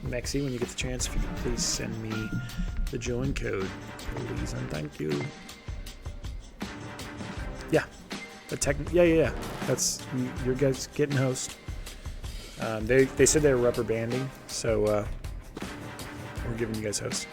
B: Mexi, when you get the chance, if you could please send me the join code, please, and thank you. Yeah, yeah. That's your guys getting host. They said they were rubber banding, so we're giving you guys host.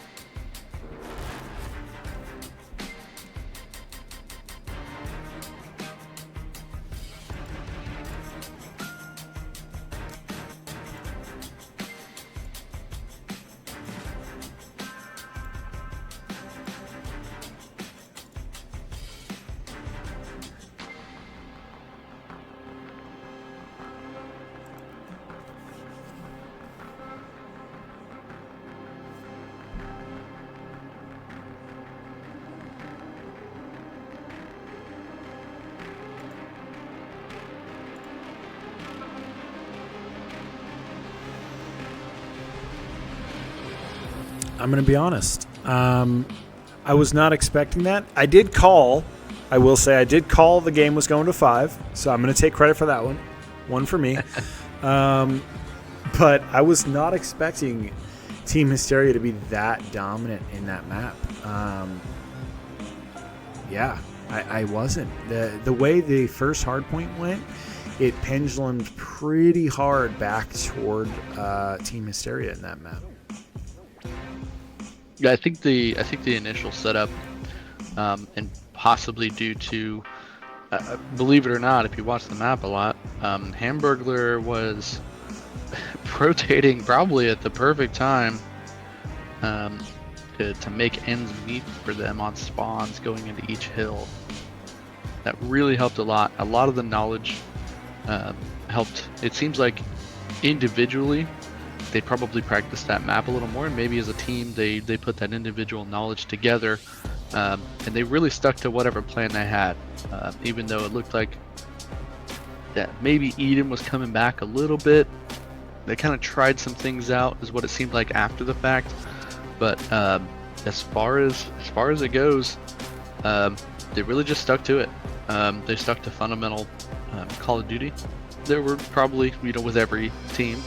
B: I'm going to be honest. I was not expecting that. I did call. I will say I did call the game was going to 5, so I'm going to take credit for that one. One for me. But I was not expecting Team Hysteria to be that dominant in that map. Yeah, I wasn't. The way the first hardpoint went, it pendulumed pretty hard back toward Team Hysteria in that map.
C: Yeah, I think the initial setup, and possibly due to, believe it or not, if you watch the map a lot, Hamburglar was rotating probably at the perfect time to make ends meet for them on spawns going into each hill. That really helped a lot. A lot of the knowledge helped. It seems like individually they probably practiced that map a little more, and maybe as a team they put that individual knowledge together, and they really stuck to whatever plan they had, even though it looked like that maybe Eden was coming back a little bit. They kind of tried some things out, is what it seemed like after the fact. But as far as it goes, they really just stuck to it. They stuck to fundamental Call of Duty. There were probably, with every team,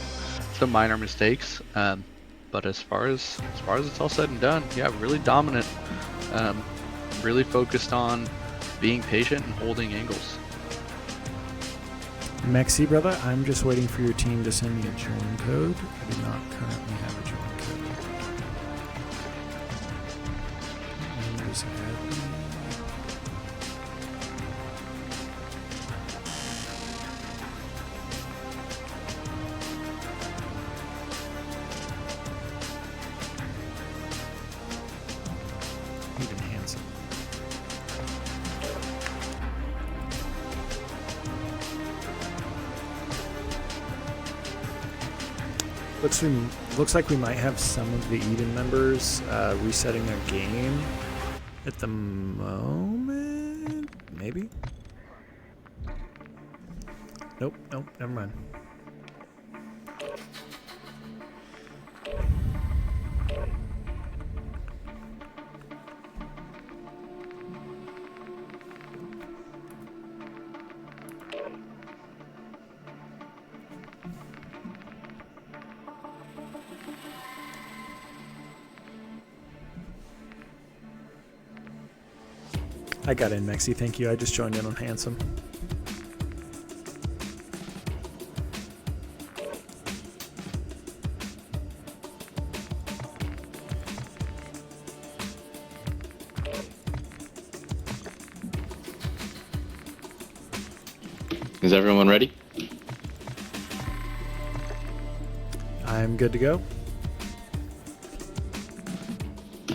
C: some minor mistakes, but as far as it's all said and done, yeah, really dominant. Really focused on being patient and holding angles.
B: Mexi, brother, I'm just waiting for your team to send me a join code. I do not currently have a join code. Windows admin. Even handsome. Looks like we might have some of the Eden members resetting their game at the moment. Maybe? Nope, never mind. I got in, Mexi. Thank you. I just joined in on Handsome.
F: Is everyone ready?
B: I'm good to go.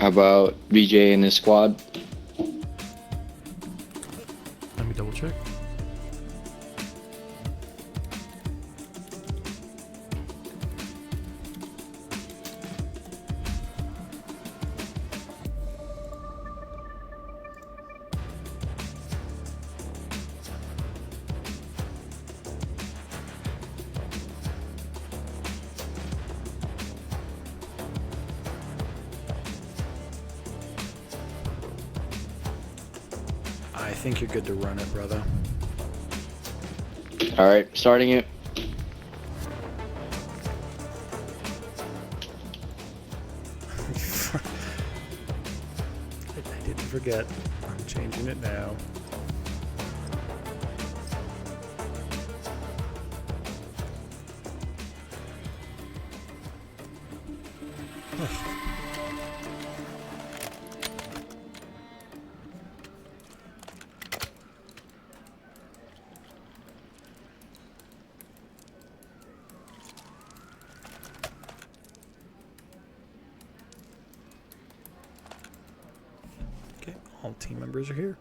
F: How about BJ and his squad?
B: Let me double check. I think you're good to run it, brother.
F: All right, starting it.
B: I didn't forget. I'm changing it now. Okay, all team members are here.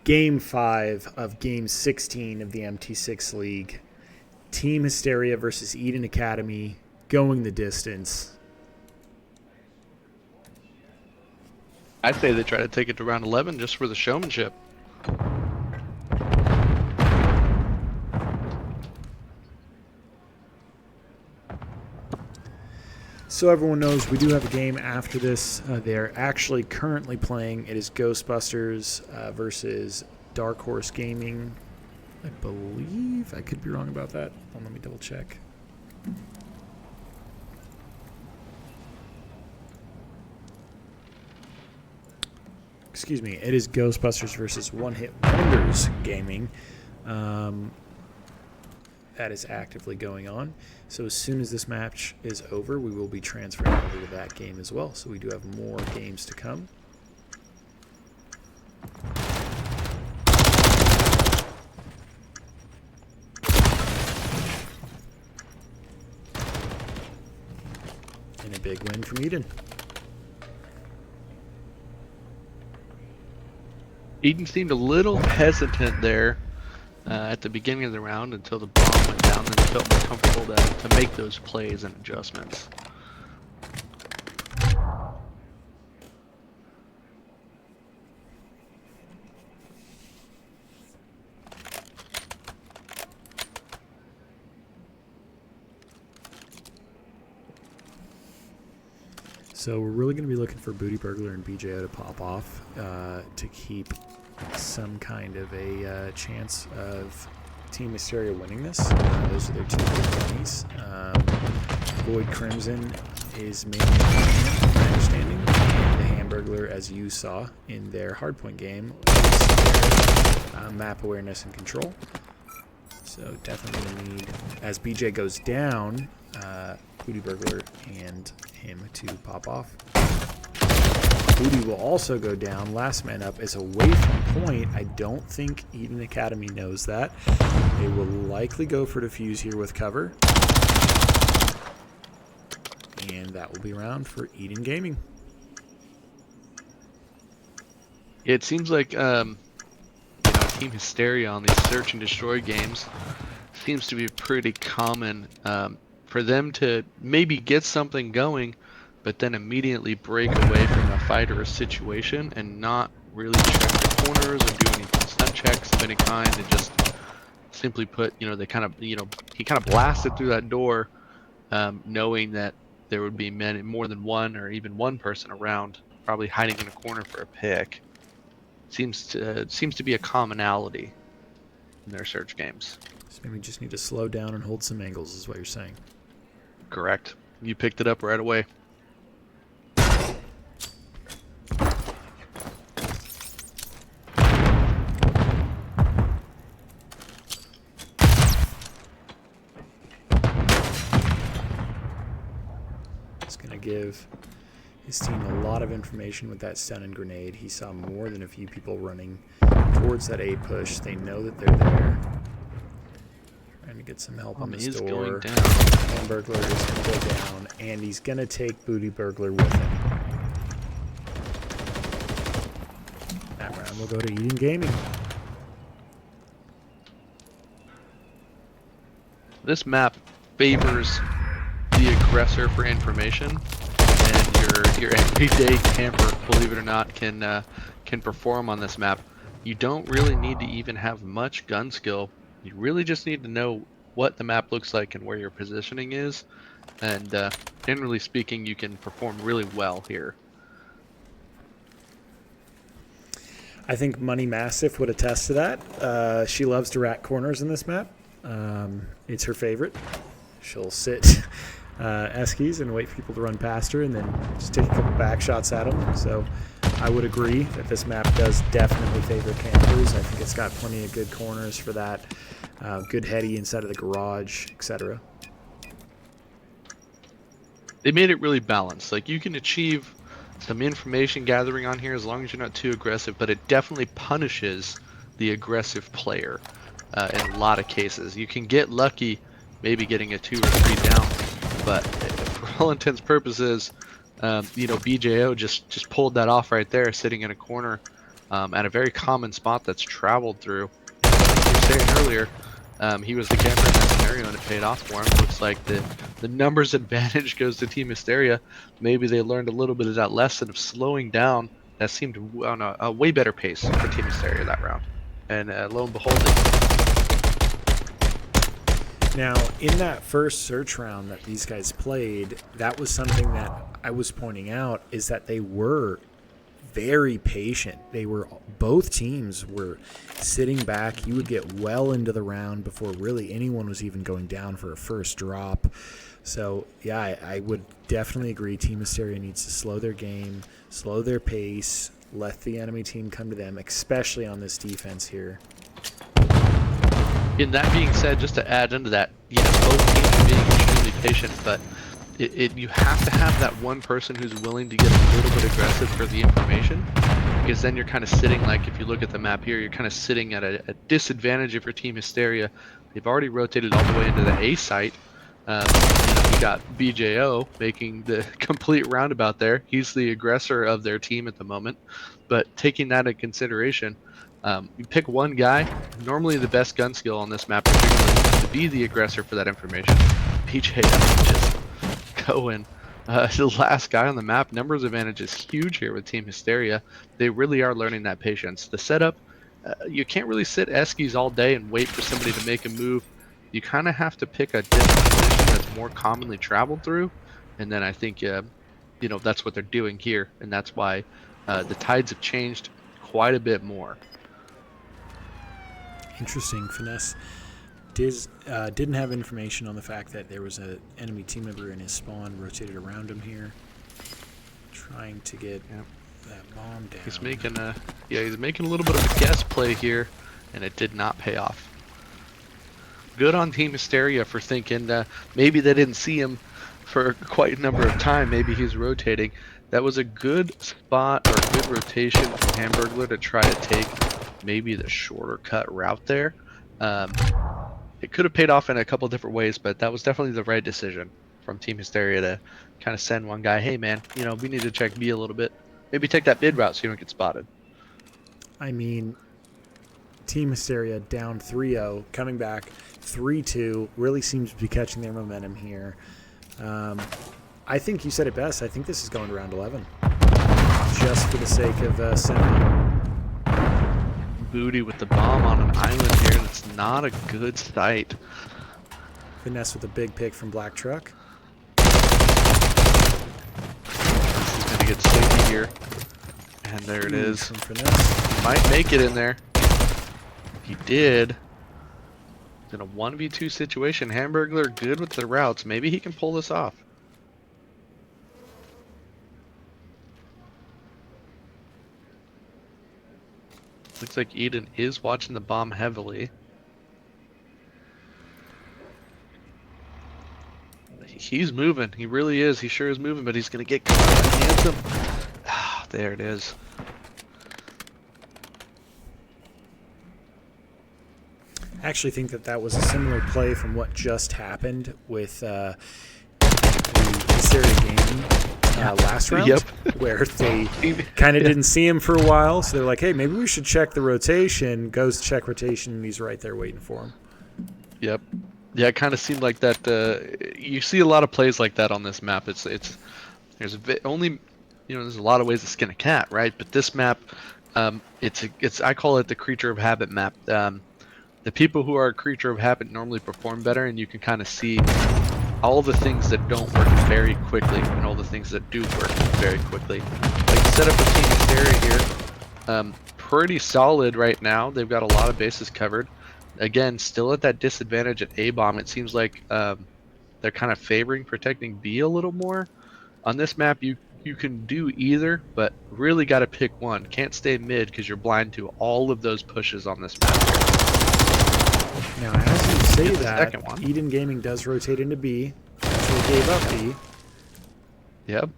B: Game 5 of Game 16 of the MT6 League. Team Hysteria versus Eden Academy, going the distance.
C: I'd say they try to take it to round 11 just for the showmanship.
B: So everyone knows we do have a game after this. They're actually currently playing. It is Ghostbusters versus Dark Horse Gaming. I believe. I could be wrong about that. Let me double check. Excuse me. It is Ghostbusters versus One Hit Wonderz Gaming. that is actively going on. So as soon as this match is over, we will be transferring over to that game as well. So we do have more games to come. And a big win from Eden.
C: Eden seemed a little hesitant there at the beginning of the round until the bomb went down, and they felt more comfortable to make those plays and adjustments.
B: So we're really going to be looking for Booty Burglar and BJO to pop off to keep some kind of a chance of Team Hysteria winning this. Those are their two big enemies. Void Crimson is mainly from my understanding. The Hamburglar, as you saw in their hardpoint game, is their map awareness and control. So definitely need, as BJ goes down, Booty Burglar and him to pop off. Booty will also go down. Last man up is away from point. I don't think Eden Academy knows that. They will likely go for defuse here with cover. And that will be around for Eden Gaming.
C: It seems like Team Hysteria on these search and destroy games seems to be pretty common for them to maybe get something going, but then immediately break away from a fight or a situation and not really check the corners or do any stun checks of any kind, and just simply put, they kind of, he kind of blasted through that door, knowing that there would be more than one or even one person around, probably hiding in a corner for a pick. Seems to be a commonality in their search games.
B: So maybe we just need to slow down and hold some angles, is what you're saying.
C: Correct. You picked it up right away.
B: It's going to give his team a lot of information with that stun and grenade. He saw more than a few people running towards that A push. They know that they're there. Trying to get some help on this door.
C: Going down.
B: Hamburglar is going to go down, and he's going to take Booty Burglar with him. That round will go to Eden Gaming.
C: This map favors the aggressor for information, and your everyday camper, believe it or not, can perform on this map. You don't really need to even have much gun skill. You really just need to know what the map looks like and where your positioning is, and generally speaking, you can perform really well here.
B: I think Money Mastiff would attest to that. She loves to rat corners in this map. It's her favorite. She'll sit eskies and wait for people to run past her and then just take a couple back shots at them. So I would agree that this map does definitely favor campers. I think it's got plenty of good corners for that. Good heady inside of the garage, etc.
C: They made it really balanced. Like, you can achieve some information gathering on here as long as you're not too aggressive, but it definitely punishes the aggressive player in a lot of cases. You can get lucky maybe getting a 2 or 3 down, but for all intents and purposes, BJO just pulled that off right there, sitting in a corner at a very common spot that's traveled through. Like you were saying earlier, he was the camper in that scenario, and it paid off for him. Looks like the numbers advantage goes to Team Hysteria. Maybe they learned a little bit of that lesson of slowing down. That seemed on a way better pace for Team Hysteria that round. And lo and behold,
B: Now, in that first search round that these guys played, that was something that I was pointing out, is that they were very patient. Both teams were sitting back. You would get well into the round before really anyone was even going down for a first drop. So, yeah, I would definitely agree. Team Hysteria needs to slow their game, slow their pace, let the enemy team come to them, especially on this defense here.
C: And that being said, just to add into that, both teams are being extremely patient, but you have to have that one person who's willing to get a little bit aggressive for the information, because then you're kind of sitting, like if you look at the map here, you're kind of sitting at a disadvantage if your Team Hysteria. They've already rotated all the way into the A site. You got BJO making the complete roundabout there. He's the aggressor of their team at the moment. But taking that into consideration, you pick one guy. Normally the best gun skill on this map particularly is to be the aggressor for that information. BJO just going. The last guy on the map. Numbers advantage is huge here with Team Hysteria. They really are learning that patience. The setup, you can't really sit Eskies all day and wait for somebody to make a move. You kind of have to pick a different position that's more commonly traveled through, and then I think that's what they're doing here, and that's why the tides have changed quite a bit more.
B: Interesting. Finesse didn't have information on the fact that there was an enemy team member in his spawn rotated around him here, trying to get that bomb down.
C: He's making a little bit of a guess play here, and it did not pay off. Good on Team Hysteria for thinking maybe they didn't see him for quite a number of time. Maybe he's rotating. That was a good spot or a good rotation from Hamburglar to try to take maybe the shorter cut route there. It could have paid off in a couple different ways, but that was definitely the right decision from Team Hysteria to kind of send one guy, hey man, we need to check B a little bit. Maybe take that mid route so you don't get spotted. I
B: mean, Team Hysteria down 3-0, coming back 3-2, really seems to be catching their momentum here. I think you said it best. I think this is going to round 11. Just for the sake of sending
C: Booty with the bomb on an island here, and it's not a good sight.
B: Finesse with a big pick from Black Truck.
C: He's going to get sticky here. And there it is.
B: From Finesse.
C: He might make it in there. He did. In a 1v2 situation, Hamburglar good with the routes. Maybe he can pull this off. Looks like Eden is watching the bomb heavily. He's moving. He really is. He sure is moving, but he's going to get caught. Handsome. Ah, there it is.
B: I actually think that was a similar play from what just happened with the Hysteria game last round, where they kind of didn't see him for a while, so they're like, hey, maybe we should check the rotation. Goes to check rotation, and he's right there waiting for him.
C: Yep. Yeah, it kind of seemed like that. You see a lot of plays like that on this map. There's a lot of ways to skin a cat, right? But this map, I call it the creature of habit map. The people who are a creature of habit normally perform better, and you can kind of see all the things that don't work very quickly and all the things that do work very quickly. Like set up a Team Hysteria here, pretty solid right now. They've got a lot of bases covered. Again, still at that disadvantage at A-bomb. It seems like they're kind of favoring protecting B a little more. On this map, you can do either, but really got to pick one. Can't stay mid because you're blind to all of those pushes on this map.
B: Now, as you say that, Eden Gaming does rotate into B. Actually gave up B.
C: Yep.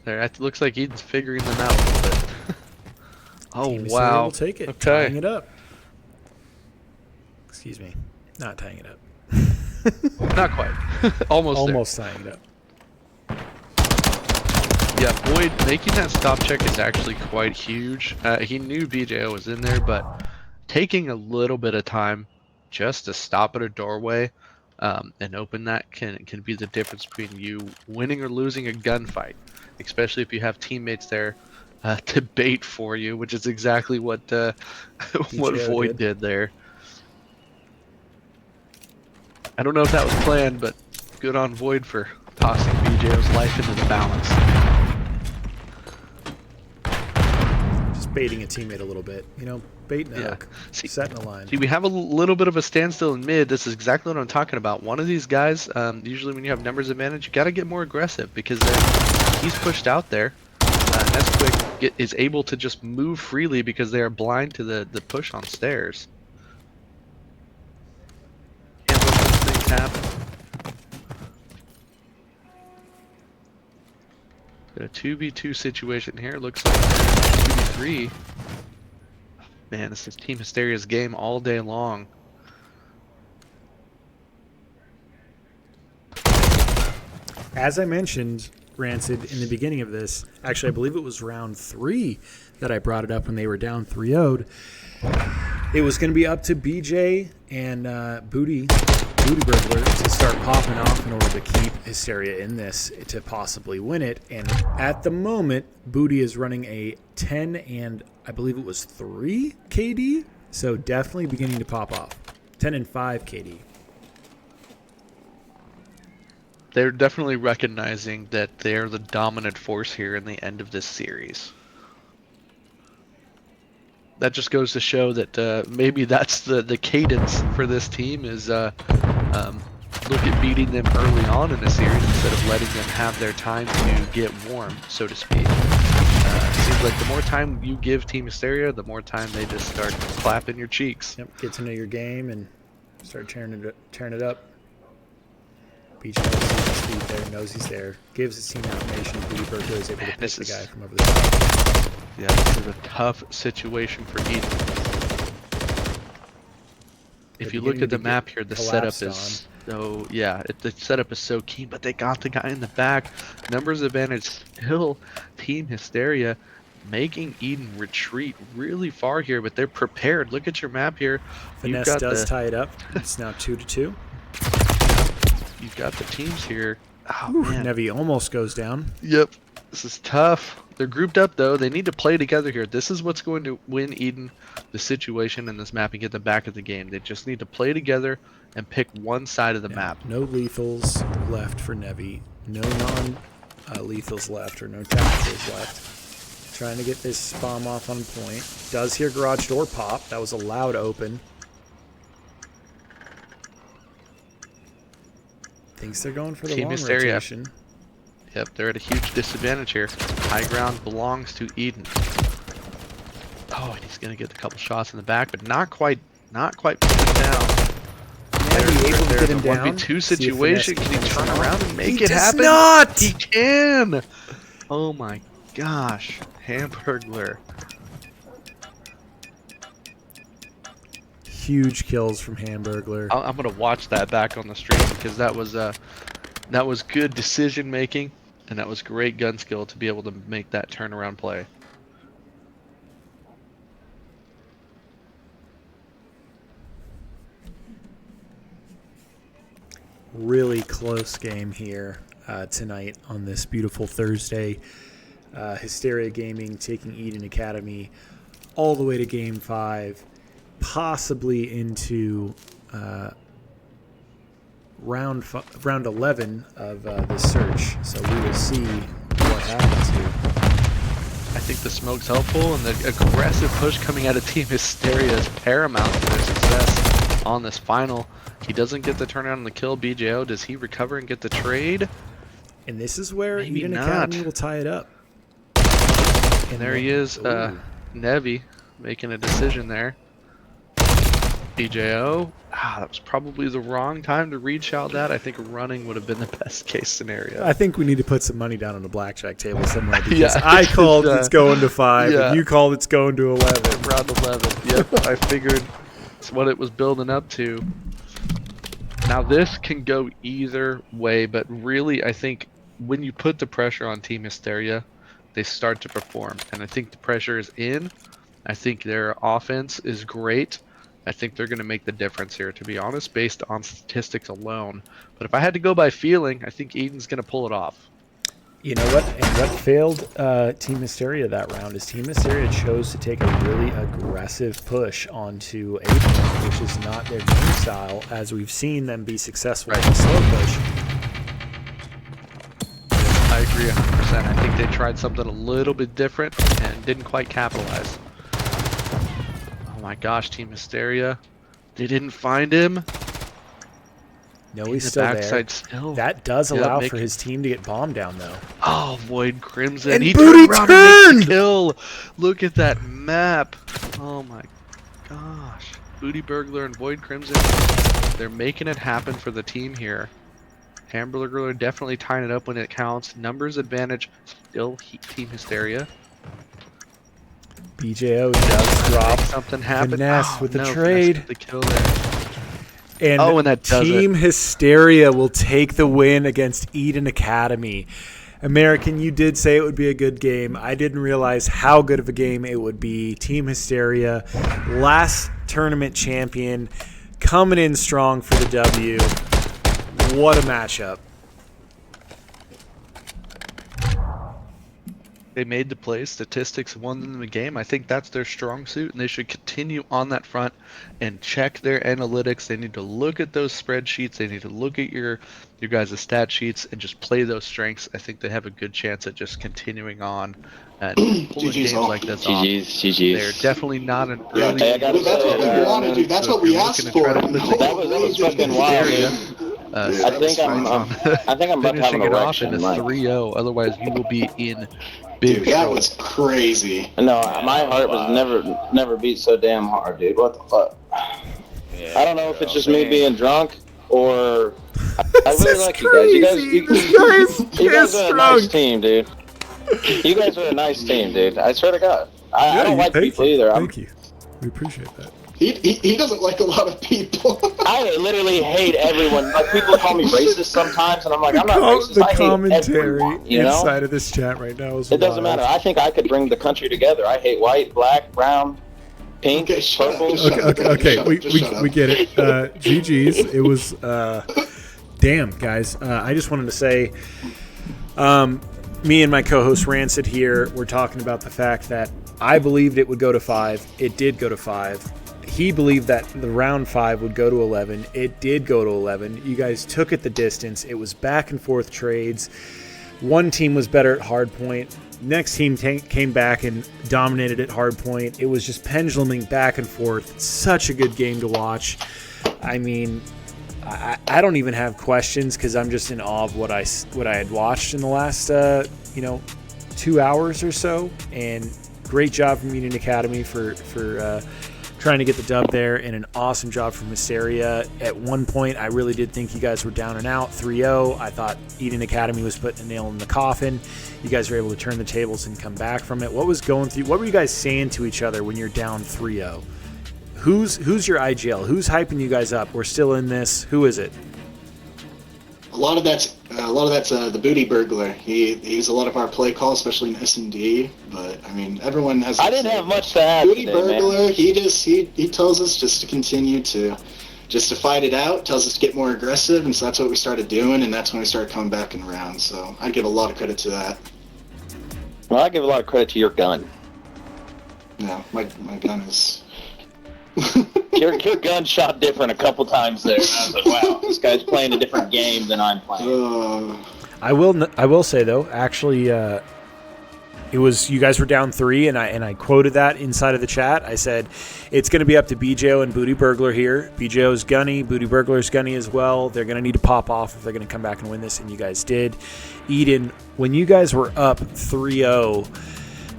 C: There, it looks like Eden's figuring them out a little bit. Oh,
B: Team
C: wow.
B: Will take it.
C: Okay.
B: Tying it up. Excuse me. Not tying it up.
C: Not quite.
B: Almost tying it up.
C: Yeah, Void making that stop check is actually quite huge. He knew BJO was in there, but taking a little bit of time just to stop at a doorway and open that can be the difference between you winning or losing a gunfight, especially if you have teammates there to bait for you, which is exactly what what Void did there. I don't know if that was planned, but good on Void for tossing BJO's life into the balance.
B: Just baiting a teammate a little bit, bait and hook, setting a line.
C: See, we have a little bit of a standstill in mid. This is exactly what I'm talking about. One of these guys, usually when you have numbers advantage, you got to get more aggressive because then he's pushed out there. Nesquik is able to just move freely because they are blind to the push on stairs. happen. Got a 2v2 situation here. Looks like 2v3. Man, this is Team Hysteria's game all day long.
B: As I mentioned, Rancid, in the beginning of this, actually I believe it was round 3 that I brought it up when they were down 3-0'd. It was going to be up to BJ and Booty Burglar to start popping off in order to keep Hysteria in this to possibly win it. And at the moment, Booty is running a 10 and I believe it was 3 KD. So definitely beginning to pop off. 10 and 5 KD.
C: They're definitely recognizing that they're the dominant force here in the end of this series. That just goes to show that maybe that's the cadence for this team is look at beating them early on in the series instead of letting them have their time to get warm, so to speak. It seems like the more time you give Team Hysteria, the more time they just start clapping your cheeks.
B: Yep, get to know your game and start tearing it up. BJ knows his speed there, knows he's there, gives his team information. Booty Burglar is able to pick the guy from over the top.
C: Yeah, this is a tough situation for Eden. If you look at the map here, the setup is so, the setup is so keen, but they got the guy in the back. Numbers advantage still Team Hysteria, making Eden retreat really far here, but they're prepared. Look at your map here.
B: Finesse does tie it up. It's now 2-2.
C: You've got the teams here. Oh, man.
B: Nevi almost goes down.
C: Yep. This is tough. They're grouped up, though. They need to play together here. This is what's going to win Eden the situation in this map and get them back at the game. They just need to play together and pick one side of the map.
B: No lethals left for Nevi. No non-lethals left or no tacticals left. Trying to get this bomb off on point. Does hear garage door pop. That was a loud open. Thinks they're going for the
C: Team
B: long
C: Hysteria.
B: rotation.
C: Yep, they're at a huge disadvantage here. High ground belongs to Eden. Oh, and he's gonna get a couple shots in the back, but not quite put it down. There's a 1v2 situation. Can he turn around and make it happen?
B: He does not!
C: He can! Oh my gosh. Hamburglar.
B: Huge kills from Hamburglar.
C: I'm gonna watch that back on the stream because that was good decision making and that was great gun skill to be able to make that turnaround play.
B: Really close game here tonight on this beautiful Thursday. Hysteria Gaming taking Eden Academy all the way to Game 5, possibly into round 11 of this search. So we will see what happens here.
C: I think the smoke's helpful, and the aggressive push coming out of Team Hysteria is paramount to their success on this final. He doesn't get the turnaround on the kill. BJO, does he recover and get the trade?
B: And this is where
C: Maybe
B: Eden
C: not.
B: Academy will tie it up.
C: And there he is, Nevi making a decision there. BJO, that was probably the wrong time to reach out that. I think running would have been the best case scenario.
B: I think we need to put some money down on the blackjack table somewhere because
C: Yeah,
B: I called it's going to 5
C: yeah.
B: and you called it's going to 11.
C: Round 11, yep, I figured it's what it was building up to. Now this can go either way, but really I think when you put the pressure on Team Hysteria, they start to perform. And I think the pressure is in. I think their offense is great. I think they're going to make the difference here, to be honest, based on statistics alone. But if I had to go by feeling, I think Eden's going to pull it off.
B: You know what? And what failed Team Hysteria that round is Team Hysteria chose to take a really aggressive push onto Aiden, which is not their game style, as we've seen them be successful in the slow push.
C: I agree 100%. I think they tried something a little bit different and didn't quite capitalize. Oh my gosh, Team Hysteria. They didn't find him.
B: No, he's still there.
C: Still.
B: That does allow for his team to get bombed down, though.
C: Oh, Void Crimson.
B: And
C: he
B: Booty
C: turned around and made the
B: turned!
C: kill. Look at that map. Oh my gosh. Booty Burglar and Void Crimson, they're making it happen for the team here. Hamburglar definitely tying it up when it counts. Numbers advantage, still Team Hysteria.
B: BJO does drop
C: Something happened.
B: Finesse
C: Oh,
B: with the
C: no,
B: trade.
C: Finesse with the kill there.
B: And,
C: and that does
B: Team
C: it.
B: Hysteria will take the win against Eden Academy. American, you did say it would be a good game. I didn't realize how good of a game it would be. Team Hysteria, last tournament champion, coming in strong for the W. What a matchup.
C: They made the play. Statistics won them the game. I think that's their strong suit, and they should continue on that front and check their analytics. They need to look at those spreadsheets. They need to look at your guys' stat sheets and just play those strengths. I think they have a good chance at just continuing on and pulling
E: GG's
C: games
E: all.
C: like this off.
F: GG's.
C: They're definitely not an
E: Yeah,
C: early.
F: I gotta
E: that's what
F: say,
E: we wanted, dude. That's
C: so
E: what
C: if
E: we
C: you're
E: asked
C: looking to
E: for.
C: try to put the
F: That was fucking wild, dude.
C: I
F: I think I'm about to have an
C: finishing it off in
F: erection.
C: a
F: Like,
C: 3-0. Otherwise, you will be in big
E: Dude, that
C: trouble.
E: was crazy.
G: No, my heart was never beat so damn hard, dude. What the fuck? I don't know if it's just me being drunk or I really like you guys. You guys are a nice team, dude. You guys are a nice team, dude. I swear to God. I don't like people either.
B: Thank you. We appreciate that.
E: He doesn't like a lot of people.
G: I literally hate everyone. Like, people call me racist sometimes, and I'm like, I'm not racist.
B: The
G: I hate
B: commentary
G: everyone, you know?
B: inside of this chat right now is
G: It doesn't
B: wild.
G: matter. I think I could bring the country together. I hate white, black, brown, pink,
E: Okay, shut up,
G: purple.
E: just shut up.
B: Okay,
E: Shut up, just shut up.
B: we get it. GG's. It was, damn, guys. I just wanted to say, me and my co-host Rancid here, we're talking about the fact that I believed it would go to 5. It did go to 5. He believed that the round 5 would go to 11. It did go to 11. You guys took it the distance. It was back and forth trades. One team was better at hardpoint. Next team came back and dominated at hardpoint. It was just penduluming back and forth. Such a good game to watch. I mean, I don't even have questions because I'm just in awe of what I had watched in the last 2 hours or so. And great job from Eden Academy for trying to get the dub there, and an awesome job from Hysteria. At one point, I really did think you guys were down and out, 3-0. I thought Eden Academy was putting a nail in the coffin. You guys were able to turn the tables and come back from it. What was going through? What were you guys saying to each other when you're down 3-0? Who's your IGL? Who's hyping you guys up? We're still in this. Who is it?
E: A lot of that's the Booty Burglar. He's a lot of our play call, especially in S&D. But I mean, everyone has.
G: I didn't have much to add
E: Booty
G: today,
E: Burglar.
G: man.
E: He tells us just to continue to fight it out. Tells us to get more aggressive, and so that's what we started doing, and that's when we started coming back in rounds. So I give a lot of credit to that.
G: Well, I give a lot of credit to your gun.
E: No, my gun is.
G: Your gun shot different a couple times there. And I was like, wow, this guy's playing a different game than I'm playing.
B: I will say though, actually, it was you guys were down 3, and I quoted that inside of the chat. I said it's going to be up to BJO and Booty Burglar here. BJO's gunny, Booty Burglar's gunny as well. They're going to need to pop off if they're going to come back and win this, and you guys did. Eden, when you guys were up 3-0.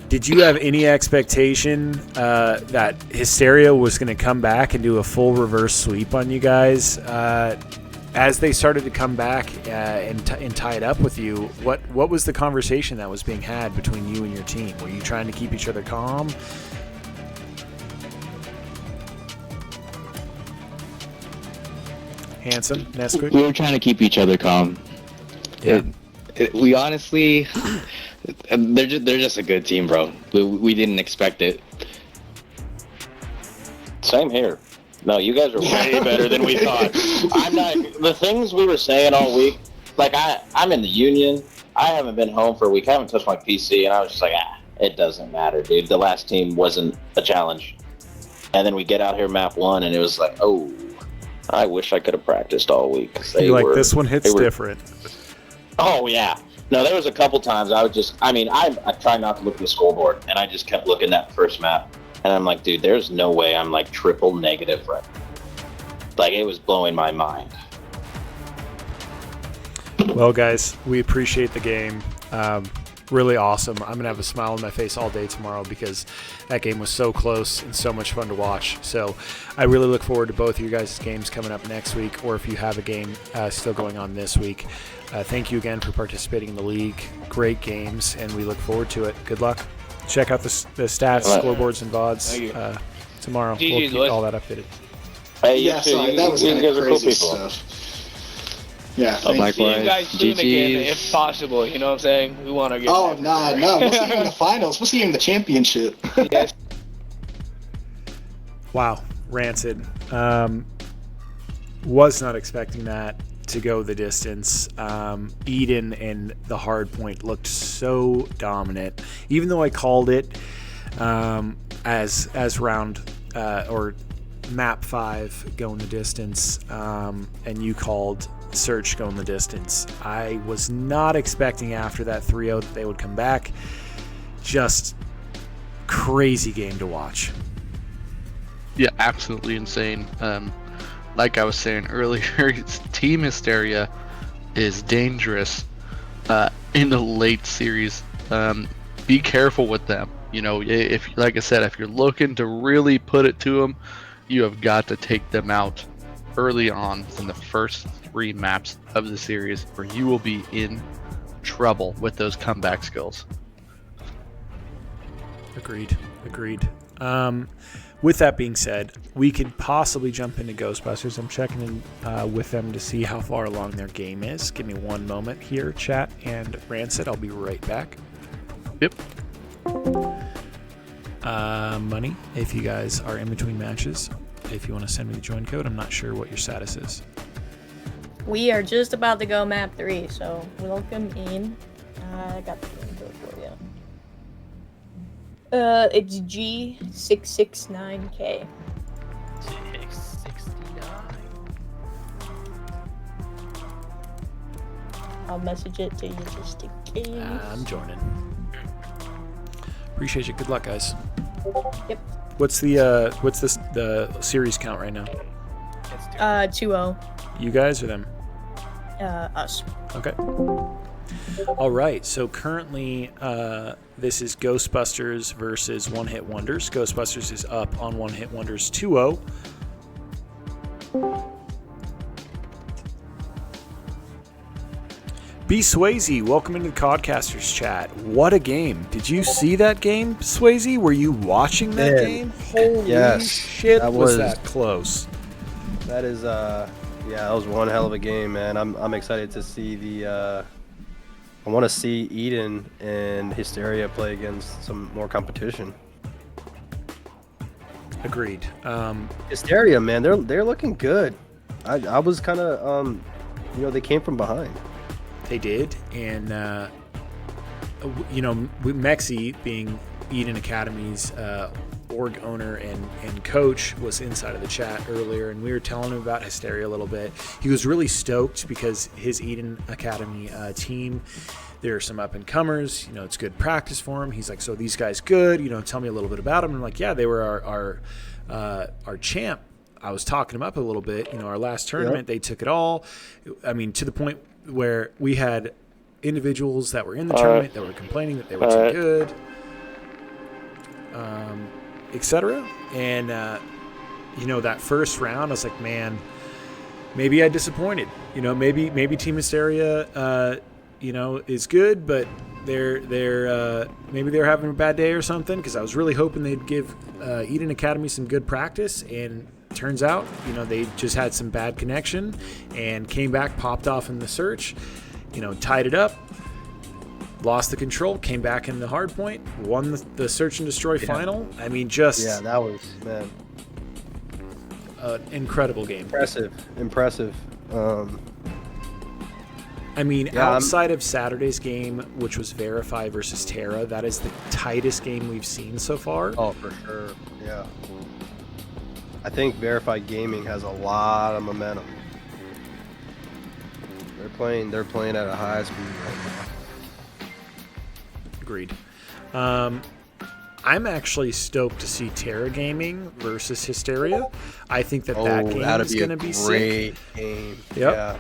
B: Did you have any expectation that Hysteria was going to come back and do a full reverse sweep on you guys as they started to come back and tie it up with you? What was the conversation that was being had between you and your team? Were you trying to keep each other calm? Handsome, Nesquik?
F: We were trying to keep each other calm.
B: Yeah.
F: We honestly, they're just a good team, bro. We didn't expect it.
G: Same here. No, you guys are way better than we thought. I'm not. The things we were saying all week, like I'm in the union. I haven't been home for a week. I haven't touched my PC, and I was just like, it doesn't matter, dude. The last team wasn't a challenge. And then we get out here map 1, and it was like, oh, I wish I could have practiced all week.
B: You're like, this one hits different.
G: Oh, yeah. No, there was a couple times I try not to look at the scoreboard, and I just kept looking at the first map. And I'm like, dude, there's no way I'm like triple negative right now. Like, it was blowing my mind.
B: Well, guys, we appreciate the game. really awesome. I'm gonna have a smile on my face all day tomorrow because that game was so close and so much fun to watch. So I really look forward to both of you guys' games coming up next week, or if you have a game still going on this week. Thank you again for participating in the league. Great games, and we look forward to it. Good luck. Check out the stats, scoreboards, and VODs tomorrow. We'll keep all that updated.
G: Hey,
E: Yeah, sorry, that was kind of crazy stuff. Yeah,
D: See you guys soon again, if possible. You know what I'm saying? We want to get.
E: Oh, no. We'll see you in the finals. We'll see you in the championship.
D: Yes.
B: Wow, Rancid. Was not expecting that to go the distance. Eden and the hard point looked so dominant. Even though I called it as round or map 5 going the distance, and you called Search going the distance, I was not expecting after that 3-0 that they would come back. Just crazy game to watch.
C: Yeah, absolutely insane. Like I was saying earlier, Team Hysteria is dangerous in the late series. Be careful with them. You know, if, like I said, if you're looking to really put it to them, you have got to take them out early on in the first 3 maps of the series, or you will be in trouble with those comeback skills.
B: Agreed. With that being said, we could possibly jump into Ghostbusters. I'm checking in with them to see how far along their game is. Give me one moment here, chat and Rancid. I'll be right back.
C: Yep.
B: Money, if you guys are in between matches, if you want to send me the join code, I'm not sure what your status is.
H: We are just about to go map 3, so welcome in. I got the join code for you. It's G669K.
I: 669.
H: I'll message it to you just in case.
B: I'm joining. Appreciate you. Good luck, guys.
H: Yep.
B: What's the series count right now?
H: 2-0.
B: You guys or them?
H: Us.
B: Okay. All right. So currently, this is Ghostbusters versus One Hit Wonders. Ghostbusters is up on One Hit Wonders 2-0. B. Swayze, welcome into the Codcasters chat. What a game. Did you see that game, Swayze? Were you watching that game? Holy shit, was that close.
J: That is, that was one hell of a game, man. I'm excited to see I want to see Eden and Hysteria play against some more competition.
B: Agreed.
J: Hysteria, man, they're looking good. I was kind of, they came from behind.
B: They did, and Mexi, being Eden Academy's org owner and coach, was inside of the chat earlier, and we were telling him about Hysteria a little bit. He was really stoked because his Eden Academy team, there are some up-and-comers. It's good practice for him. He's like, so these guys good? Tell me a little bit about them. And I'm like, yeah, they were our champ. I was talking them up a little bit. Our last tournament, They took it all. I mean, to the point where we had individuals that were in the tournament that were complaining that they were too good, etc. And that first round, I was like, man, maybe I disappointed. Maybe Team Hysteria, is good, but they're maybe they're having a bad day or something. Because I was really hoping they'd give Eden Academy some good practice, and turns out, they just had some bad connection and came back, popped off in the search, tied it up, lost the control, came back in the hard point, won the search and destroy final. I mean,
J: that was, man,
B: an incredible game.
J: Impressive.
B: I mean, outside of Saturday's game, which was Verify versus Terra, that is the tightest game we've seen so far.
J: Oh, for sure. Yeah. I think Verified Gaming has a lot of momentum. They're playing at a high speed right now.
B: Agreed. I'm actually stoked to see Terra Gaming versus Hysteria. I think that game is going to be sick.
J: Great game.
B: Yep.
J: Yeah.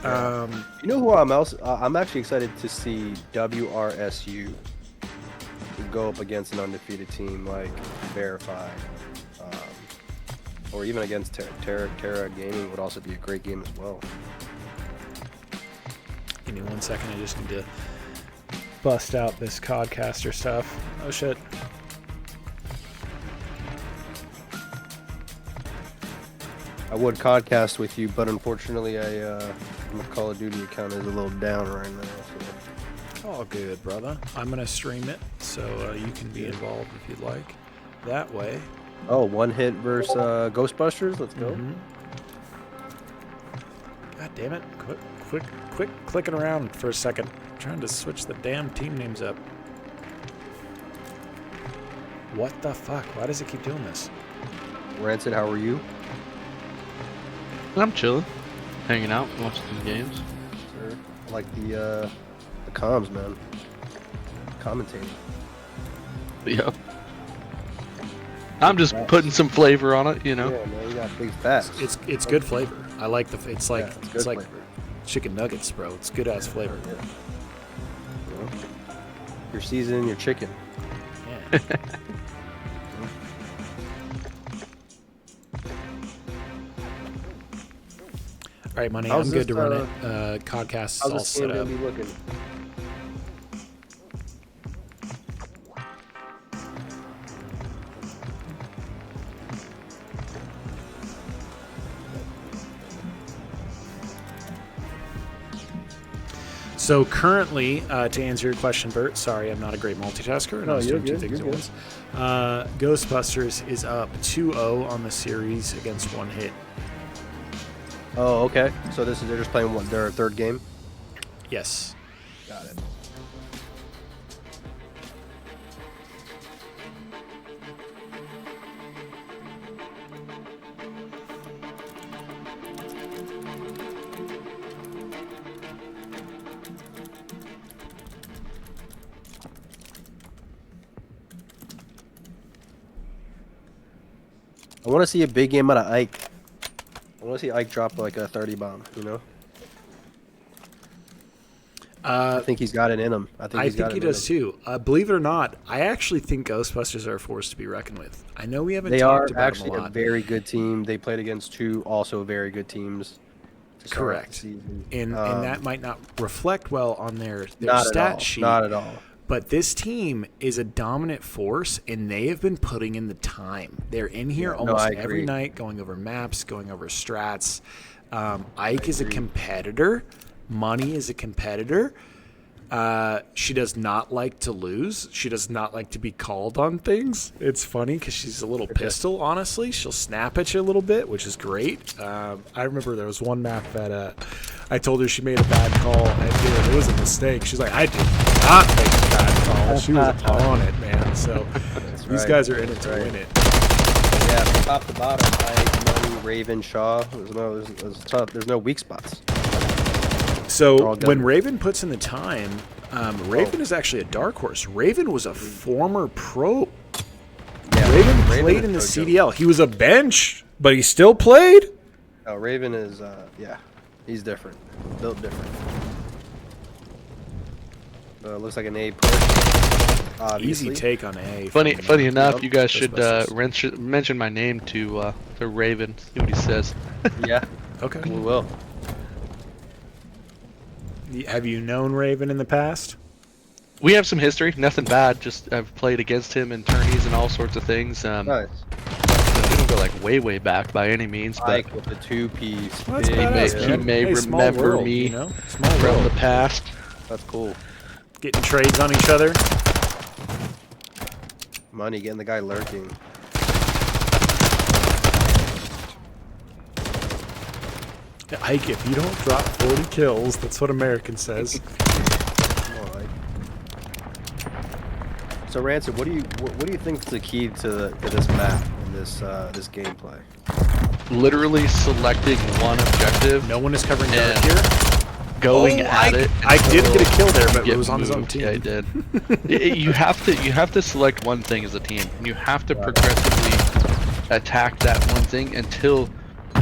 J: You know who I'm actually excited to see WRSU go up against an undefeated team like Verify, or even against Terra Gaming would also be a great game as well.
B: Give me 1 second. I just need to bust out this Codcaster stuff. Oh shit.
J: I would Codcast with you, but unfortunately, my Call of Duty account is a little down right now. So.
B: All good, brother. I'm gonna stream it, so you can be involved if you'd like. That way.
J: Oh, one hit versus Ghostbusters. Let's go.
B: God damn it! Quick, clicking around for a second. I'm trying to switch the damn team names up. What the fuck? Why does it keep doing this?
J: Rancid, how are you?
C: I'm chilling, hanging out, watching some games.
J: Sure. I like the comms, man. Commentating.
C: Yep. I'm just putting some flavor on it, you know.
J: Yeah, man, you got big fat.
B: It's good flavor. I like the. It's like
J: it's
B: like
J: flavor.
B: chicken nuggets, bro. It's good ass flavor.
J: Yeah. Well, you're seasoning your chicken.
B: Yeah. All right, money. I'm good to run it. Codcast is all set up.
J: Looking?
B: So currently, to answer your question, Bert, sorry, I'm not a great multitasker, and I was doing two things at once. Ghostbusters is up 2-0 on the series against one hit.
J: Oh, okay. So they're just playing their third game.
B: Yes.
J: Got it. I want to see a big game out of Ike. I want to see Ike drop like a 30 bomb, you know? I think he's got it in him. I think
B: he does too. Believe it or not, I actually think Ghostbusters are a force to be reckoned with. I know we haven't talked about them a lot.
J: They are actually a very good team. They played against two also very good teams.
B: Correct. And that might not reflect well on their
J: not
B: stat sheet.
J: Not at all.
B: But this team is a dominant force, and they have been putting in the time. They're in here almost every night, going over maps, going over strats. Ike is a competitor. Money is a competitor. She does not like to lose. She does not like to be called on things. It's funny because she's a little pistol, honestly. She'll snap at you a little bit, which is great. I remember there was one map that I told her she made a bad call, and it was a mistake. She's like, I did not make a bad call. She was on it, man. So these guys are in it to win it.
J: Yeah, from top to bottom, Ike, Money, Raven, Shaw. There's tough. There's no weak spots.
B: So when Raven puts in the time, Raven is actually a dark horse. Raven was a former pro. Yeah, Raven played in the CDL. He was a bench, but he still played.
J: Oh, Raven is, he's different. Built different. Looks like an A push. Obviously.
B: Easy take on A.
C: Funny enough, you guys should mention my name to Raven. See what he says.
J: Yeah.
B: Okay.
J: We will.
B: Have you known Raven in the past?
C: We have some history. Nothing bad. Just I've played against him in tourneys and all sorts of things.
J: Nice.
C: We don't go like way back by any means, but
J: Ike with the 2-piece.
C: He may remember me
B: you know?
C: from the past.
J: That's cool.
B: Getting trades on each other.
J: Money, getting the guy lurking.
B: Ike, if you don't drop 40 kills, that's what American says.
J: So Rancid, what do you think is the key to this map and this gameplay?
C: Literally selecting one objective.
B: No one is covering dark here.
C: Going at it.
B: I did get a kill there, but it was on his own team.
C: Yeah, I did. you have to select one thing as a team. You have to progressively attack that one thing until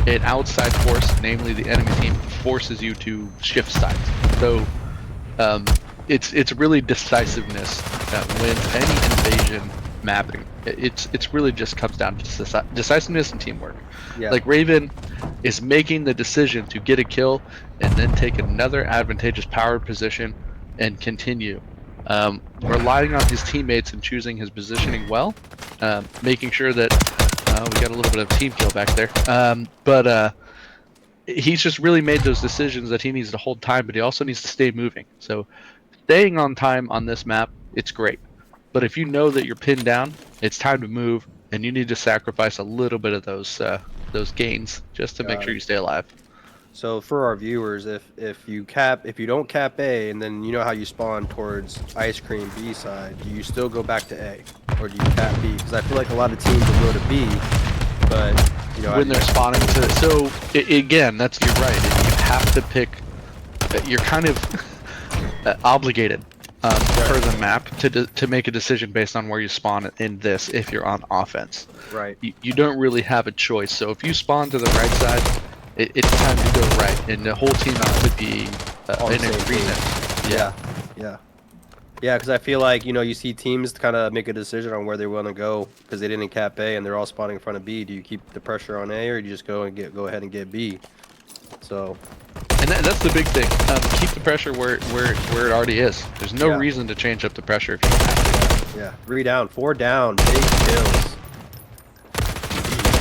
C: an outside force, namely the enemy team, forces you to shift sides. So it's really decisiveness that wins any invasion mapping. It's really just comes down to decisiveness and teamwork.
J: Yeah.
C: Like Raven is making the decision to get a kill and then take another advantageous power position and continue. Relying on his teammates and choosing his positioning well, making sure that we got a little bit of team kill back there. But he's just really made those decisions that he needs to hold time, but he also needs to stay moving. So staying on time on this map, it's great. But if you know that you're pinned down, it's time to move, and you need to sacrifice a little bit of those gains just to make sure you stay alive.
J: So for our viewers, if you don't cap A, and then you know how you spawn towards ice cream B side, do you still go back to A, or do you cap B? Because I feel like a lot of teams will go to B, but you know
C: when they're spawning to. So again, you're right. You have to pick. You're kind of obligated per the map to make a decision based on where you spawn in this. If you're on offense,
J: right,
C: you don't really have a choice. So if you spawn to the right side, it's time to go right, and the whole team could be in agreement.
J: Yeah, because I feel like, you know, you see teams kind of make a decision on where they want to go because they didn't cap A and they're all spawning in front of B. Do you keep the pressure on A, or do you just go ahead and get B? So,
C: and that's the big thing. Keep the pressure where it already is. There's no reason to change up the pressure if you don't have to.
J: Yeah, 3 down, 4 down, big kills.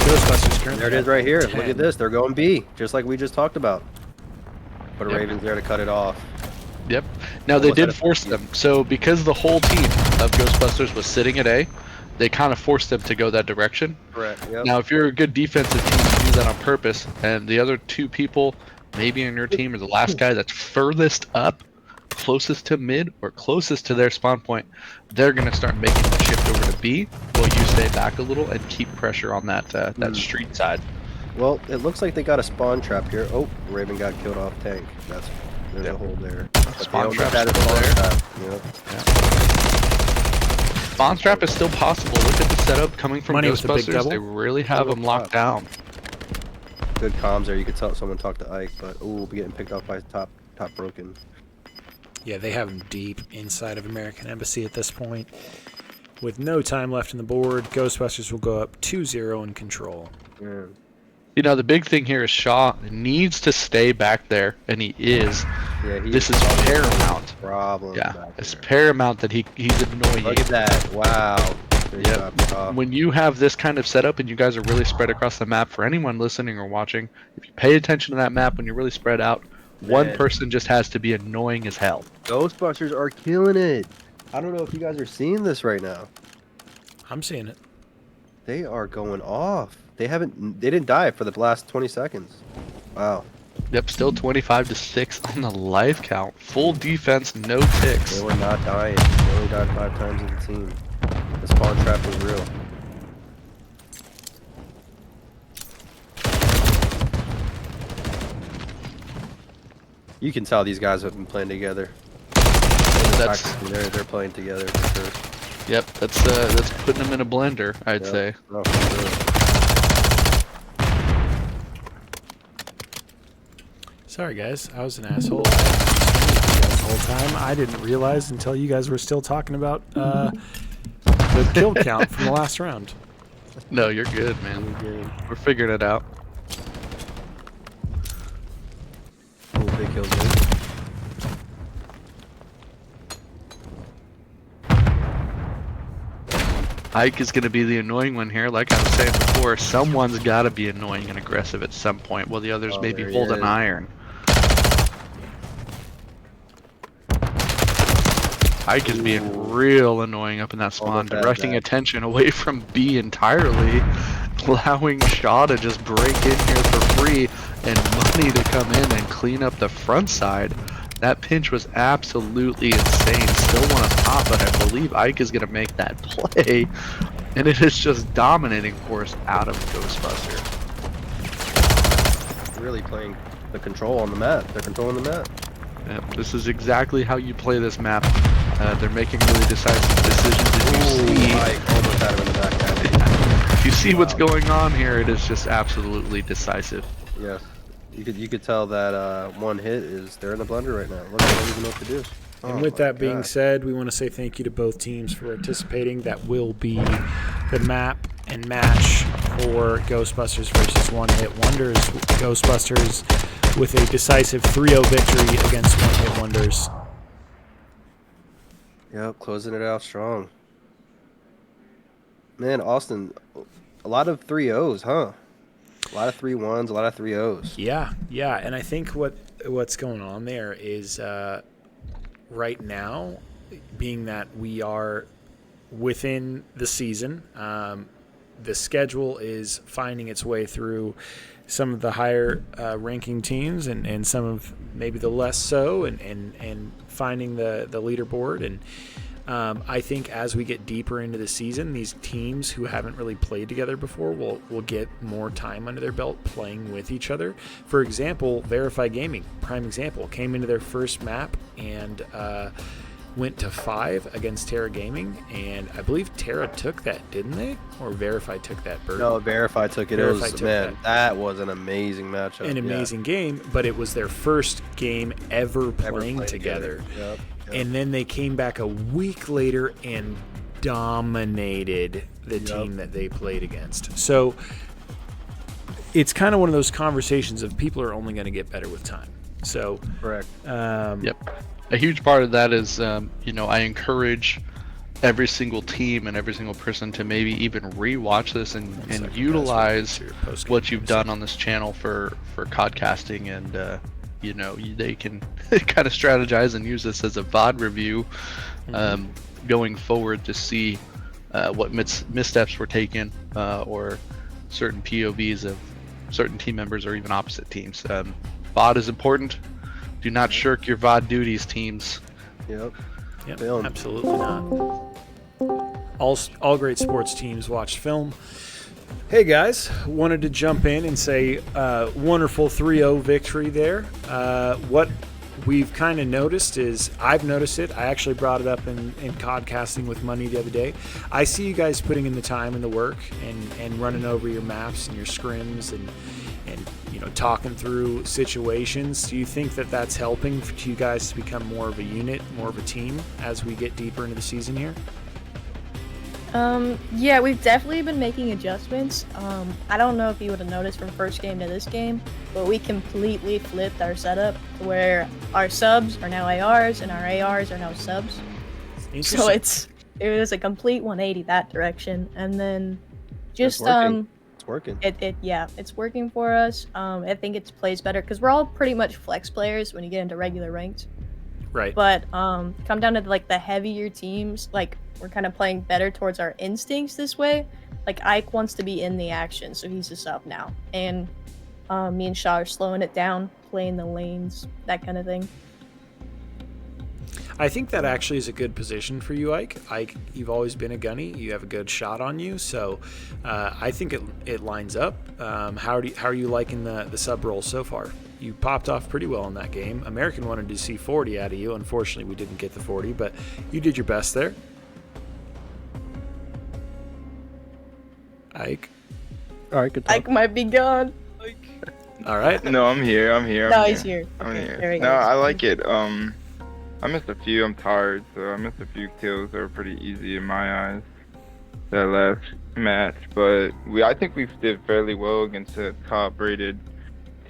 B: Ghostbusters.
J: There it is right here. 10. Look at this. They're going B, just like we just talked about. But Raven's there to cut it off.
C: Yep. Now they did force them. So because the whole team of Ghostbusters was sitting at A, they kind of forced them to go that direction.
J: Correct. Yep.
C: Now if you're a good defensive team, you do that on purpose, and the other 2 people maybe on your team, or the last guy that's furthest up, closest to mid or closest to their spawn point, they're going to start making the shift over to B while you stay back a little and keep pressure on that that street side.
J: Well, it looks like they got a spawn trap here. Oh, Raven got killed off tank. There's a hole there.
C: Spawn trap is still there.
J: Yep.
C: Spawn trap is still possible. Look at the setup coming from
B: Money with the big
C: Ghostbusters.
B: double.
C: They really have them locked down.
J: Good comms there. You could tell someone talk to Ike, but we'll be getting picked off by top broken.
B: Yeah, they have him deep inside of American Embassy at this point. With no time left in the board, Ghostbusters will go up 2-0 in control.
J: Yeah.
C: You know, the big thing here is Shaw needs to stay back there, and he is.
J: Yeah,
C: this is paramount.
J: Problem.
C: Yeah, it's paramount that he's annoying.
J: Look at that! Wow.
C: Yep. When you have this kind of setup and you guys are really spread across the map, for anyone listening or watching, if you pay attention to that map when you're really spread out, one person just has to be annoying as hell.
J: Ghostbusters are killing it. I don't know if you guys are seeing this right now.
B: I'm seeing it.
J: They are going off. They didn't die for the last 20 seconds. Wow.
C: Yep, still 25-6 on the life count. Full defense, no ticks.
J: They were not dying. They only died 5 times as a team. The spawn trap was real. You can tell these guys have been playing together. They're playing together for sure.
C: Yep, that's putting them in a blender, I'd say.
J: Oh, for sure.
B: Sorry guys, I was an asshole. I the whole time. I didn't realize until you guys were still talking about the kill count from the last round.
C: No, you're good, man. We're figuring it out.
J: Cool, big kills.
C: Ike is going to be the annoying one here. Like I was saying before, someone's got to be annoying and aggressive at some point, while the others maybe hold an iron. Ike is being real annoying up in that spawn, directing attention away from B entirely, allowing Shaw to just break in here for free and money to come in and clean up the front side. That pinch was absolutely insane. Still one on top, but I believe Ike is going to make that play. And it is just dominating course out of Ghostbuster.
J: Really playing the control on the map. They're controlling the map.
C: Yep, this is exactly how you play this map. They're making really decisive decisions. If you see,
J: Ike almost had him in the back.
C: If you see what's going on here, it is just absolutely decisive.
J: Yeah, you could tell that one hit is they're in the blender right now. Look, I don't even know what to do.
B: And
J: Oh
B: with
J: my
B: that being
J: God.
B: said, we want to say thank you to both teams for participating. That will be the map and match for Ghostbusters versus One Hit Wonders. Ghostbusters with a decisive 3-0 victory against One Hit Wonders.
J: Yep, closing it out strong. Man, Austin, a lot of 3-0s, huh? A lot of 3-1s, a lot of 3-0s.
B: Yeah, and I think what's going on there is right now, being that we are within the season, the schedule is finding its way through some of the higher ranking teams and some of maybe the less so, and finding the leaderboard. And I think as we get deeper into the season, these teams who haven't really played together before will get more time under their belt playing with each other. For example, Verify Gaming, prime example, came into their first map and went to 5 against Terra Gaming, and I believe Terra took that, didn't they? Or Verify took that bird?
J: No, Verify took it.
B: Verify
J: It was,
B: took
J: man, that was an amazing matchup.
B: An amazing game, but it was their first game ever playing
J: played
B: together.
J: Yep.
B: And then they came back a week later and dominated the team that they played against. So it's kind of one of those conversations of people are only going to get better with time. So
J: Correct.
C: Yep. A huge part of that is, I encourage every single team and every single person to maybe even rewatch this and utilize what you've done on this channel for codcasting, and they can kind of strategize and use this as a VOD review going forward to see what missteps were taken or certain POVs of certain team members or even opposite teams. VOD is important. Do not shirk your VOD duties, teams.
J: Yep.
B: Film. Absolutely not. All great sports teams watch film. Hey guys, wanted to jump in and say wonderful 3-0 victory there. What we've kind of noticed is, I've noticed it, I actually brought it up in codcasting with Money the other day. I see you guys putting in the time and the work and running over your maps and your scrims and talking through situations. Do you think that that's helping for you guys to become more of a unit, more of a team as we get deeper into the season here?
H: Yeah, we've definitely been making adjustments. I don't know if you would have noticed from first game to this game, but we completely flipped our setup to where our subs are now ARs and our ARs are now subs. So it was a complete 180 that direction, and then just
J: It's working.
H: It's working for us. I think it plays better because we're all pretty much flex players when you get into regular ranked.
B: Right.
H: But come down to like the heavier teams, like we're kind of playing better towards our instincts this way. Like Ike wants to be in the action, so he's a sub now, and me and Shaw are slowing it down, playing the lanes, that kind of thing.
B: I think that actually is a good position for you, Ike. Ike, you've always been a gunny. You have a good shot on you, so I think it lines up. How are you liking the sub role so far? You popped off pretty well in that game. American wanted to see 40 out of you. Unfortunately, we didn't get the 40, but you did your best there. Ike.
J: All right, good talk.
H: Ike might be gone.
B: All right.
I: No, I'm here.
H: No, he's here.
I: I'm
H: Okay,
I: here.
H: there he
I: No,
H: goes.
I: I like it. I missed a few. I'm tired, so I missed a few kills that were pretty easy in my eyes that last match. But I think we did fairly well against a top-rated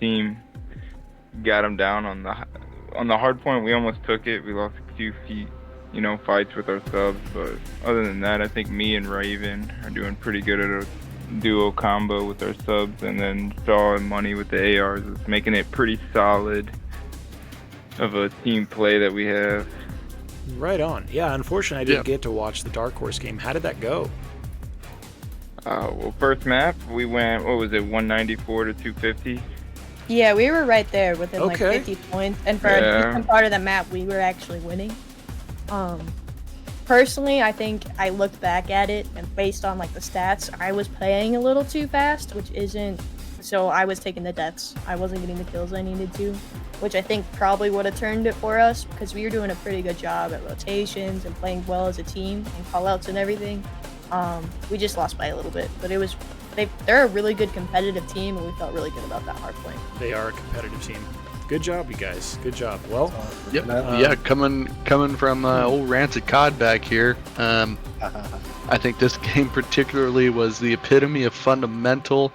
I: team. Got them down on the hard point. We almost took it. We lost a few fights with our subs. But other than that, I think me and Raven are doing pretty good at a duo combo with our subs, and then Shaw and Money with the ARs is making it pretty solid of a team play that we have.
B: Right on. Yeah, unfortunately, I didn't get to watch the Dark Horse game. How did that go?
I: Well, first map, we went, 194 to 250?
H: Yeah, we were right there within like
B: Okay.
H: 50 points, and for a decent part of the map, we were actually winning. Personally, I think I looked back at it, and based on like the stats, I was playing a little too fast, which isn't. So I was taking the deaths. I wasn't getting the kills I needed to, which I think probably would have turned it for us because we were doing a pretty good job at rotations and playing well as a team and callouts and everything. We just lost by a little bit, but they're a really good competitive team, and we felt really good about that hard point.
B: They are a competitive team. Good job, you guys. Good job. Well,
C: Yep. Yeah, coming from old Rancid Cod back here. I think this game particularly was the epitome of fundamental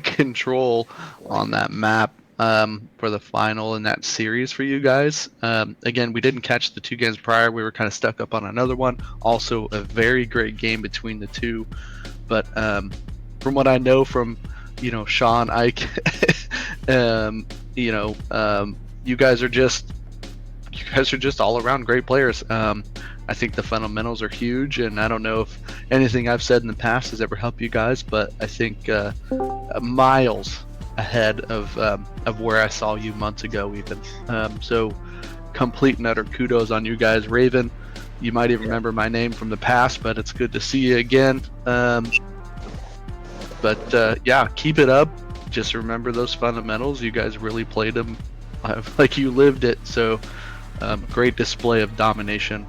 C: control on that map for the final in that series for you guys. Again, we didn't catch the 2 games prior. We were kind of stuck up on another one. Also, a very great game between the two. But from what I know from, Sean, Ike, you guys are just all around great players. I think the fundamentals are huge, and I don't know if anything I've said in the past has ever helped you guys, but I think miles ahead of where I saw you months ago even. So complete and utter kudos on you guys. Raven, you might even remember my name from the past, but it's good to see you again. Yeah, keep it up. Just remember those fundamentals. You guys really played them like you lived it. So great display of domination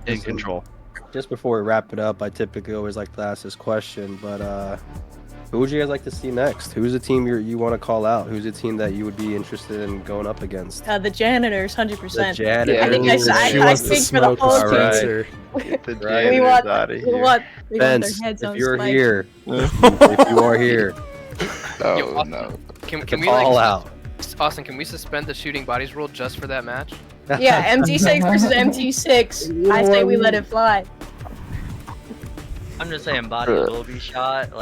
C: in control.
J: Just before we wrap it up, I typically always like to ask this question, but who would you guys like to see next? Who's a team you want to call out? Who's a team that you would be interested in going up against?
H: The Janitors, 100%.
J: The Janitors.
H: I think I speak for the whole team.
I: Get the
J: Right.
H: We
I: janitors
H: want,
I: out of
H: we
I: here.
H: want, we want
J: Vince,
H: their heads
J: if
H: on
J: you're
H: spikes.
J: here, if you are here,
I: Oh, no.
K: Can we
J: call
K: like,
J: out.
K: Austin, can we suspend the shooting bodies rule just for that match?
H: Yeah, MT6 versus MT6. I say we let it fly.
L: I'm just saying bodies will be shot.
B: The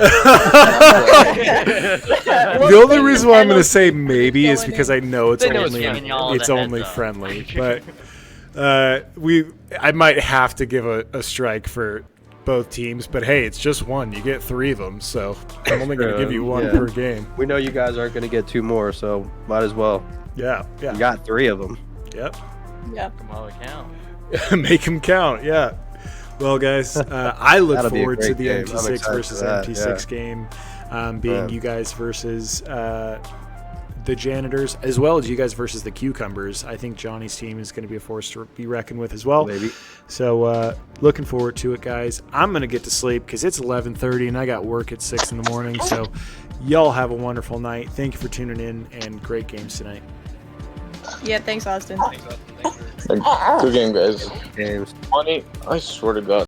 B: only reason why I'm going to say maybe is because I know it's
K: They know
B: it's only friendly, but I might have to give a strike for both teams. But hey, it's just one. You get 3 of them, so I'm only going to give you 1 per game.
J: We know you guys aren't going to get 2 more, so might as well.
B: Yeah.
J: You got 3 of them.
B: Yep.
H: Yep.
L: Come on, count.
B: Make them count. Yeah. Well, guys, I look
J: That'll be a
B: forward to
J: great
B: the
J: game. I'm
B: MT6
J: excited
B: versus
J: for that,
B: MT6 game, being you guys versus the Janitors, as well as you guys versus the Cucumbers. I think Johnny's team is going to be a force to be reckoned with as well.
J: Maybe.
B: So looking forward to it, guys. I'm going to get to sleep because it's 11:30 and I got work at 6 in the morning. So y'all have a wonderful night. Thank you for tuning in, and great games tonight.
H: Yeah, thanks, Austin.
I: Good game, guys.
J: Games.
I: Funny, I swear to God.